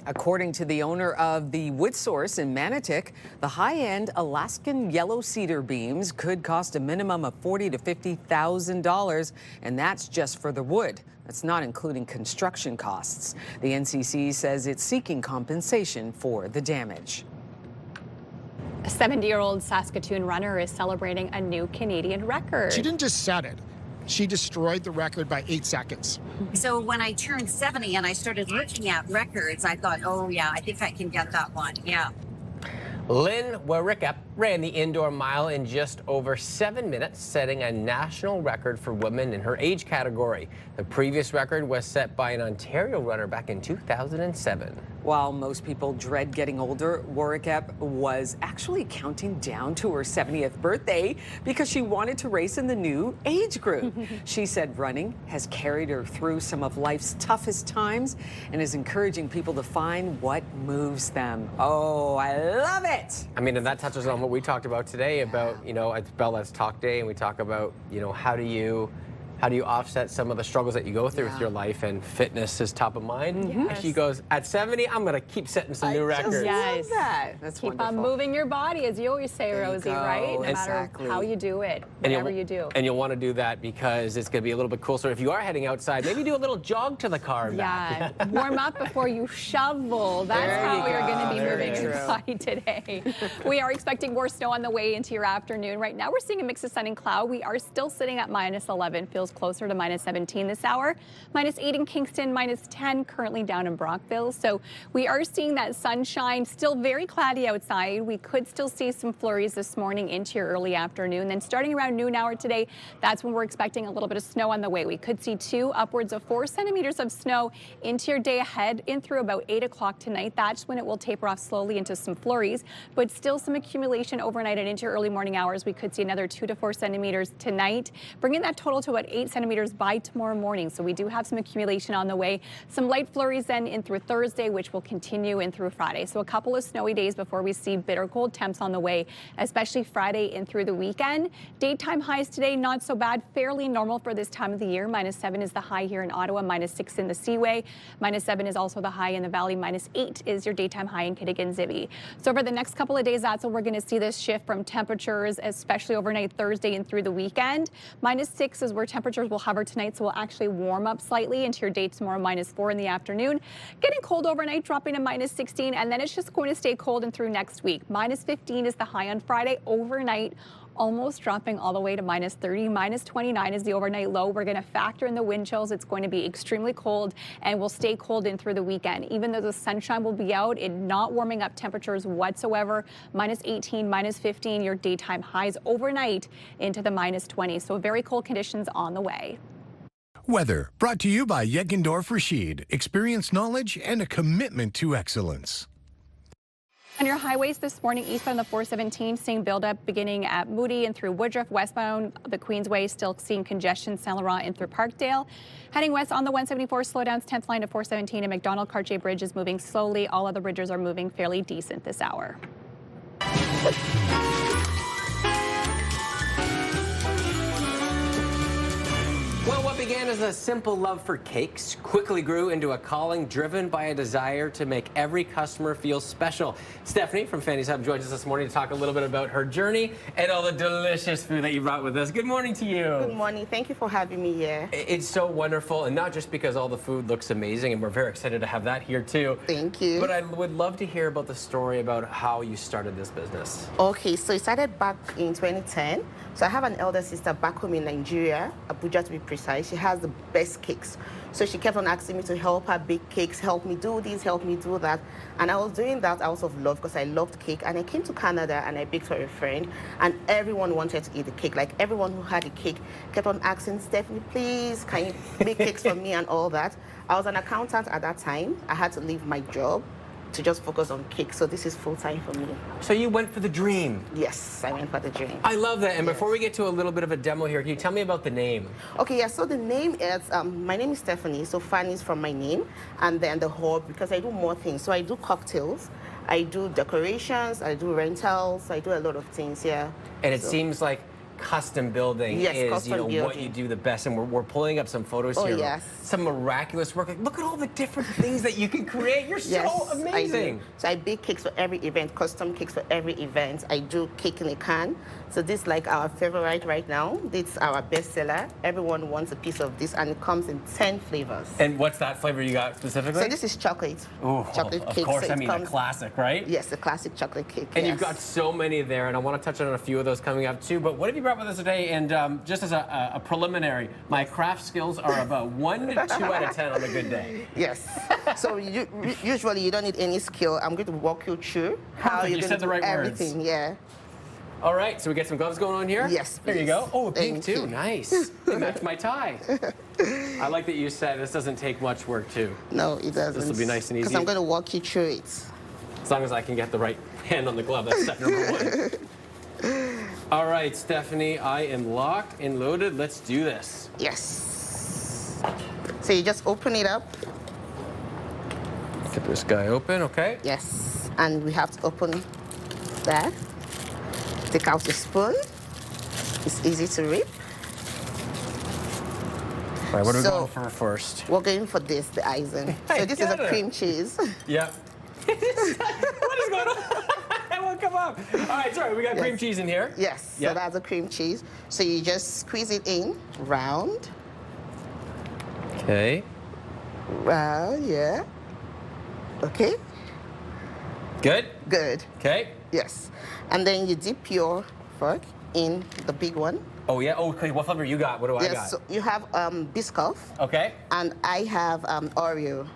According to the owner of the wood source in Manotick, the high-end Alaskan yellow cedar beams could cost a minimum of $40,000 to $50,000, and that's just for the wood. That's not including construction costs. The NCC says it's seeking compensation for the damage. A 70-year-old Saskatoon runner is celebrating a new Canadian record. She didn't just set it. She destroyed the record by 8 seconds. So when I turned 70 and I started looking at records, I thought, oh yeah, I think I can get that one, yeah. Lynn Warrickup ran the indoor mile in just over 7 minutes, setting a national record for women in her age category. The previous record was set by an Ontario runner back in 2007. While most people dread getting older, Warrickup was actually counting down to her 70th birthday because she wanted to race in the new age group. She said running has carried her through some of life's toughest times and is encouraging people to find what moves them. Oh, I love it. I mean, and that touches on what we talked about today about, it's Bella's Talk Day, and we talk about, how do you how do you offset some of the struggles that you go through with your life, and fitness is top of mind. And she goes, at 70, I'm going to keep setting some new records. Yes. That's Keep wonderful. on moving your body, as you always say, Rosie, right? No matter how you do it, whatever you do. And you'll want to do that because it's going to be a little bit cool. So if you are heading outside, maybe do a little jog to the car and back. Warm up before you shovel. That's how you're going to be moving inside today. We are expecting more snow on the way into your afternoon. Right now, we're seeing a mix of sun and cloud. We are still sitting at -11. Feels closer to -17 this hour. -8 in Kingston, -10 currently down in Brockville. So we are seeing that sunshine. Still very cloudy outside. We could still see some flurries this morning into your early afternoon. Then starting around noon hour today, that's when we're expecting a little bit of snow on the way. We could see 2 upwards of 4 centimeters of snow into your day ahead in through about 8 o'clock tonight. That's when it will taper off slowly into some flurries, but still some accumulation overnight and into your early morning hours. We could see another 2 to 4 centimeters tonight, bringing that total to about 8 centimeters by tomorrow morning. So we do have some accumulation on the way. Some light flurries then in through Thursday, which will continue in through Friday. So a couple of snowy days before we see bitter cold temps on the way, especially Friday in through the weekend. Daytime highs today, not so bad, fairly normal for this time of the year. -7 is the high here in Ottawa, -6 in the Seaway. -7 is also the high in the Valley. -8 is your daytime high in Kitigan-Zibi. So over the next couple of days, that's when we're going to see this shift from temperatures, especially overnight Thursday and through the weekend. -6 is where temperatures will hover tonight, so we'll actually warm up slightly into your day tomorrow, -4 in the afternoon. Getting cold overnight, dropping to -16, and then it's just going to stay cold and through next week. -15 is the high on Friday. Overnight, almost dropping all the way to -30, -29 is the overnight low. We're going to factor in the wind chills. It's going to be extremely cold and will stay cold in through the weekend. Even though the sunshine will be out, it not warming up temperatures whatsoever. -18, -15, your daytime highs overnight into the -20. So very cold conditions on the way. Weather brought to you by Yeckendorf Rashid. Experience knowledge and a commitment to excellence. On your highways this morning, eastbound the 417, seeing buildup beginning at Moody and through Woodruff. Westbound the Queensway, still seeing congestion, Saint Laurent and through Parkdale. Heading west on the 174, slowdowns 10th line to 417, and McDonald-Cartier Bridge is moving slowly. All other bridges are moving fairly decent this hour. Well, what began as a simple love for cakes quickly grew into a calling driven by a desire to make every customer feel special. Stephanie from Fanny's Hub joins us this morning to talk a little bit about her journey and all the delicious food that you brought with us. Good morning to you. Good morning. Thank you for having me here. It's so wonderful, and not just because all the food looks amazing, and we're very excited to have that here too. Thank you. But I would love to hear about the story about how you started this business. Okay, so it started back in 2010. So I have an elder sister back home in Nigeria, Abuja to be precise. She has the best cakes. So she kept on asking me to help her bake cakes, help me do this, help me do that. And I was doing that out of love because I loved cake. And I came to Canada and I baked for a friend, and everyone wanted to eat the cake. Like everyone who had a cake kept on asking, Stephanie, please, can you make cakes for me and all that. I was an accountant at that time. I had to leave my job to just focus on cake. So this is full time for me. So you went for the dream. Yes, I went for the dream. I love that. And before we get to a little bit of a demo here, can you tell me about the name? Okay, yeah, so the name is, my name is Stephanie, so Fanny is from my name, and then the hub, because I do more things. So I do cocktails, I do decorations, I do rentals, I do a lot of things here. And it seems like custom building is custom building. What you do the best, and we're pulling up some photos here. Yes. Some miraculous work. Like, look at all the different things that you can create. You're so amazing. So I bake cakes for every event, custom cakes for every event. I do cake in a can. So this is like our favorite right now. This is our bestseller. Everyone wants a piece of this, and it comes in 10 flavors. And what's that flavor you got specifically? So this is chocolate. Ooh, chocolate cake. Of course, so I mean a classic, right? Yes, a classic chocolate cake. And you've got so many there, and I want to touch on a few of those coming up too. But what have you brought with us today? And just as a preliminary, my craft skills are about 1 to 2 out of 10 on a good day. Yes. So usually you don't need any skill. I'm going to walk you through how you're going to do everything. Yeah. All right, so we get some gloves going on here? Yes, please. There you go. Oh, pink Thank too. you. Nice. They match my tie. I like that you said this doesn't take much work too. No, it doesn't. This will be nice and easy. Because I'm going to walk you through it. As long as I can get the right hand on the glove, that's step number 1. All right, Stephanie, I am locked and loaded. Let's do this. Yes. So you just open it up. Get this guy open, okay? Yes. And we have to open that. Take out the spoon. It's easy to rip. All right, what are we So, going for first? We're going for this, the icing. So this is a cream cheese. Yep. What is going on? It won't come up. All right, sorry, we got cream cheese in here. Yes, Yep. so that's a cream cheese. So you just squeeze it in, round. Okay. Round, yeah. Okay. Good? Good. Okay. Yes. And then you dip your fork in the big one. Oh, yeah? Oh, okay. What flavor you got? What do I Yes, got? so you have Biscoff. Okay. And I have Oreo.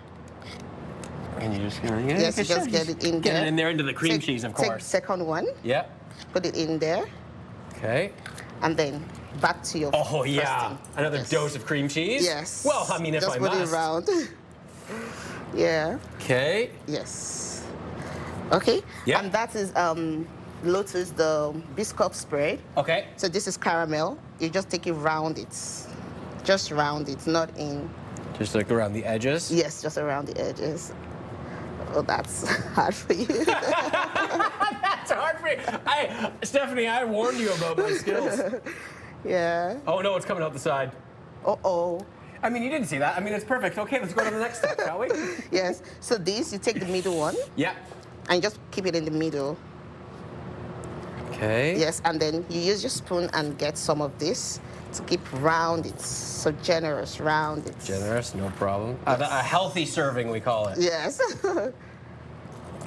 And you just gonna Yes, you just get it in Get there. it in there into the cream cheese, of Take course. second one. Yep. Put it in there. Okay. And then back to your Oh, yeah. frosting. Another Yes. dose of cream cheese? Yes. Well, I mean, if just I put must. it around. Yeah. Okay. Yes. Okay. Yeah. And that is Lotus, the Biscoff spread. Okay. So this is caramel. You just take it round it. Just round it, not in. Just like around the edges? Yes, just around the edges. Oh, that's hard for you. That's hard for you. Stephanie, I warned you about my skills. Yeah. Oh, no, it's coming out the side. Uh-oh. I mean, you didn't see that. I mean, it's perfect. Okay, let's go to the next step, shall we? Yes. So this, you take the middle one. Yeah. And just keep it in the middle. Okay. Yes, and then you use your spoon and get some of this to keep round it. So generous, round it. Generous, no problem. A healthy serving, we call it. Yes. Okay,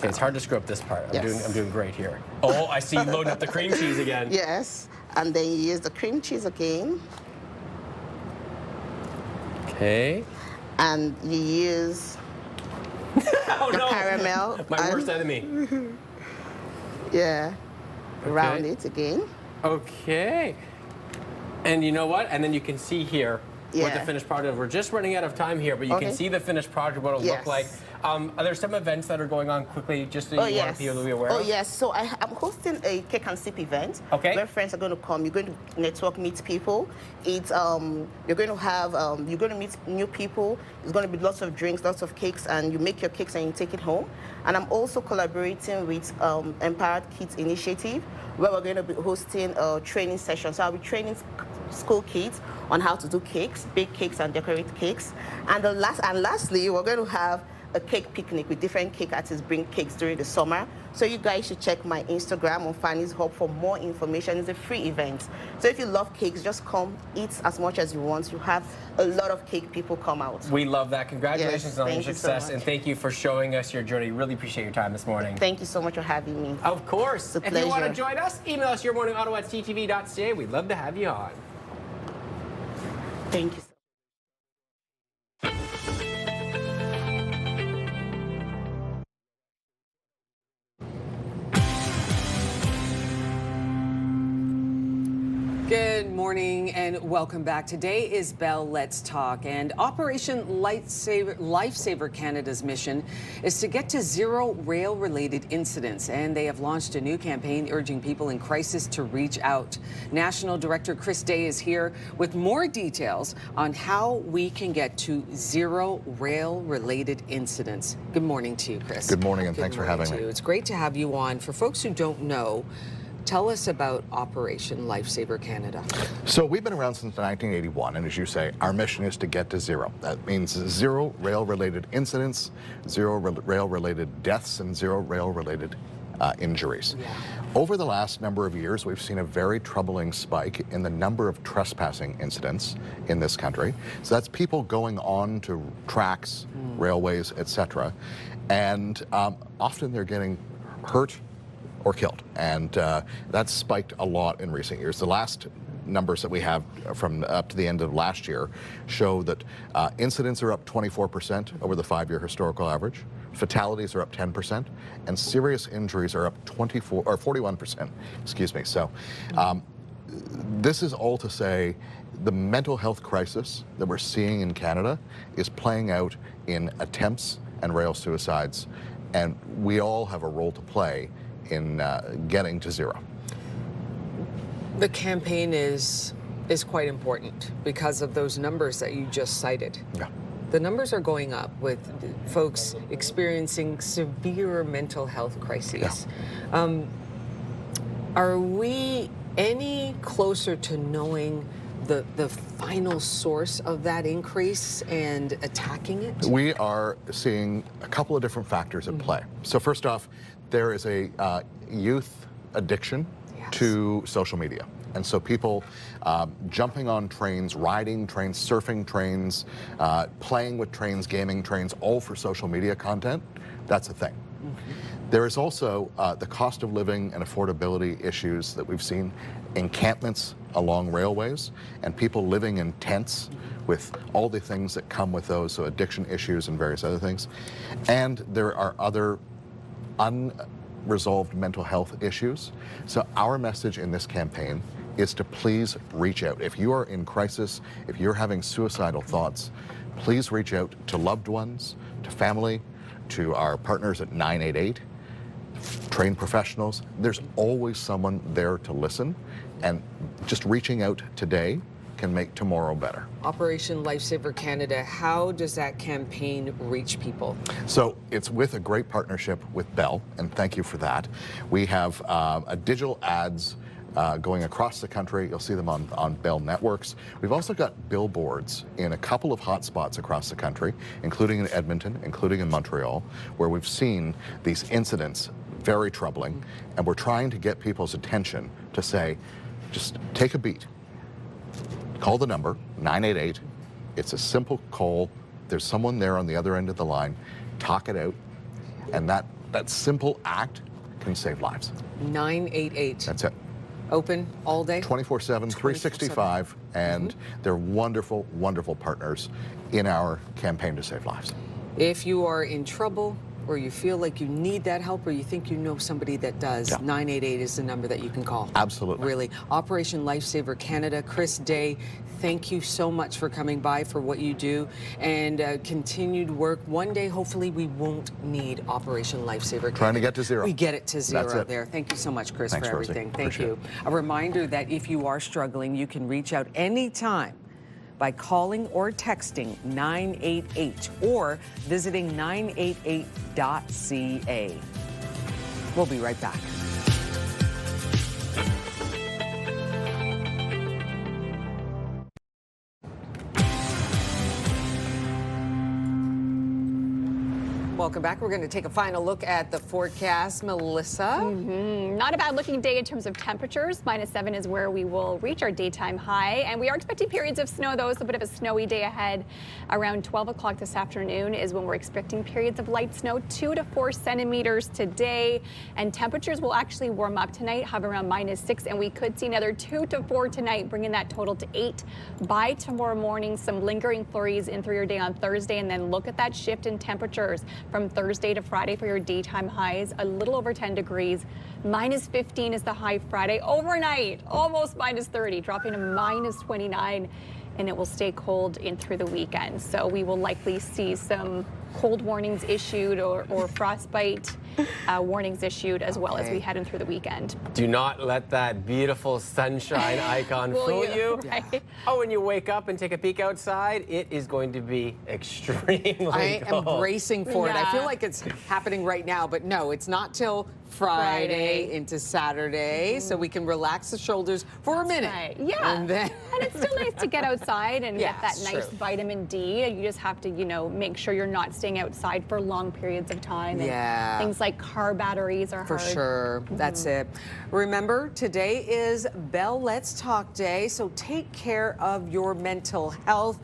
it's hard to screw up this part. Yes. I'm doing great here. Oh, I see you loading up the cream cheese again. Yes, and then you use the cream cheese again. Okay. And you use Oh, the no. caramel. My worst enemy. Yeah. Round it again. Okay. And you know what? And then you can see here what the Yeah. finished product is. We're just running out of time here, but you can Okay. see the finished product, what it'll look Yes. like. Are there some events that are going on quickly, just so you want people to be aware Oh, of? yes. So I'm hosting a cake and sip event. Okay. Where friends are going to come. You're going to network, meet people. It's you're going to have you're going to meet new people. There's going to be lots of drinks, lots of cakes, and you make your cakes and you take it home. And I'm also collaborating with Empowered Kids Initiative, where we're going to be hosting a training session. So I'll be training school kids on how to do cakes, bake cakes, and decorate cakes. And lastly, we're going to have a cake picnic with different cake artists bring cakes during the summer. So you guys should check my Instagram on Fanny's Hub for more information. It's a free event. So if you love cakes, just come eat as much as you want. You have a lot of cake people come out. We love that. Congratulations Yes, on your thank you so success, much. and thank you for showing us your journey. Really appreciate your time this morning. Thank you so much for having me. Of course. It's a If you want to pleasure. join us, email us yourmorningottawa@ctv.ca. We'd love to have you on. Thank you. Good morning and welcome back. Today is Bell Let's Talk, and Operation Lifesaver Canada's mission is to get to zero rail-related incidents, and they have launched a new campaign urging people in crisis to reach out. National Director Chris Day is here with more details on how we can get to zero rail-related incidents. Good morning to you, Chris. Good morning, and thanks for having me. It's great to have you on. For folks who don't know, tell us about Operation Lifesaver Canada. So we've been around since 1981, and as you say, our mission is to get to zero. That means zero rail-related incidents, zero rail-related deaths, and zero rail-related injuries. Over the last number of years, we've seen a very troubling spike in the number of trespassing incidents in this country. So that's people going on to tracks, railways, etc. And often they're getting hurt or killed. And that's spiked a lot in recent years. The last numbers that we have from up to the end of last year show that incidents are up 24% over the 5-year historical average. Fatalities are up 10%, and serious injuries are up 41%. Excuse me. So this is all to say the mental health crisis that we're seeing in Canada is playing out in attempts and rail suicides, and we all have a role to play in getting to zero. The campaign is quite important because of those numbers that you just cited. Yeah. The numbers are going up with folks experiencing severe mental health crises. Yeah. Are we any closer to knowing the final source of that increase and attacking it? We are seeing a couple of different factors at play. So first off, there is a youth addiction to social media. And so people jumping on trains, riding trains, surfing trains, playing with trains, gaming trains, all for social media content, that's a thing. There is also the cost of living and affordability issues that we've seen, encampments along railways, and people living in tents with all the things that come with those, so addiction issues and various other things. And there are other unresolved mental health issues. So our message in this campaign is to please reach out. If you are in crisis, if you're having suicidal thoughts, please reach out to loved ones, to family, to our partners at 988, trained professionals. There's always someone there to listen, and just reaching out today can make tomorrow better. Operation Lifesaver Canada, how does that campaign reach people? So it's with a great partnership with Bell, and thank you for that. We have a digital ads going across the country. You'll see them on Bell networks. We've also got billboards in a couple of hot spots across the country, including in Edmonton, including in Montreal, where we've seen these incidents very troubling, and we're trying to get people's attention to say, just take a beat. Call the number, 988. It's a simple call. There's someone there on the other end of the line. Talk it out, and that simple act can save lives. 988. That's it. Open all day? 24/7, 365, and they're wonderful, wonderful partners in our campaign to save lives. If you are in trouble, or you feel like you need that help, or you think you know somebody that does, 988 is the number that you can call. Absolutely. Really. Operation Lifesaver Canada, Chris Day, thank you so much for coming by, for what you do, and continued work. One day, hopefully, we won't need Operation Lifesaver Canada. Trying to get to zero. We get it to zero That's it. there. Thank you so much, Chris, Thanks, for Rosie. everything. Thank Appreciate you. A reminder that if you are struggling, you can reach out anytime by calling or texting 988 or visiting 988.ca. We'll be right back. Welcome back. We're going to take a final look at the forecast. Melissa? Not a bad looking day in terms of temperatures. -7 is where we will reach our daytime high. And we are expecting periods of snow, though. It's a bit of a snowy day ahead. Around 12 o'clock this afternoon is when we're expecting periods of light snow, 2 to 4 centimeters today. And temperatures will actually warm up tonight, hover around -6. And we could see another 2 to 4 tonight, bringing that total to 8 by tomorrow morning. Some lingering flurries in through your day on Thursday. And then look at that shift in temperatures from Thursday to Friday for your daytime highs, a little over 10 degrees. -15 is the high Friday. Overnight, almost -30, dropping to -29, and it will stay cold in through the weekend. So we will likely see some cold warnings issued or frostbite warnings issued as well as we head in through the weekend. Do not let that beautiful sunshine icon fool you. Right. Oh, when you wake up and take a peek outside, it is going to be extremely I am cold. bracing for it. I feel Yeah. like it's happening right now, but no, it's not till Friday into Saturday, so we can relax the shoulders for a minute. Right. Yeah. And then And it's still nice to get outside and get that Yes, nice true. vitamin D. You just have to, make sure you're not staying outside for long periods of time. And Yeah. things like car batteries are For hard. sure. That's it. Remember, today is Bell Let's Talk Day, so take care of your mental health.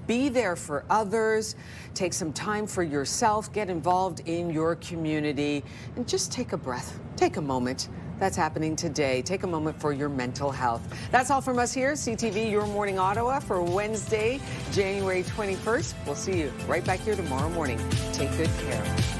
Be there for others. Take some time for yourself. Get involved in your community. And just take a breath. Take a moment. That's happening today. Take a moment for your mental health. That's all from us here, CTV Your Morning Ottawa, for Wednesday, January 21st. We'll see you right back here tomorrow morning. Take good care.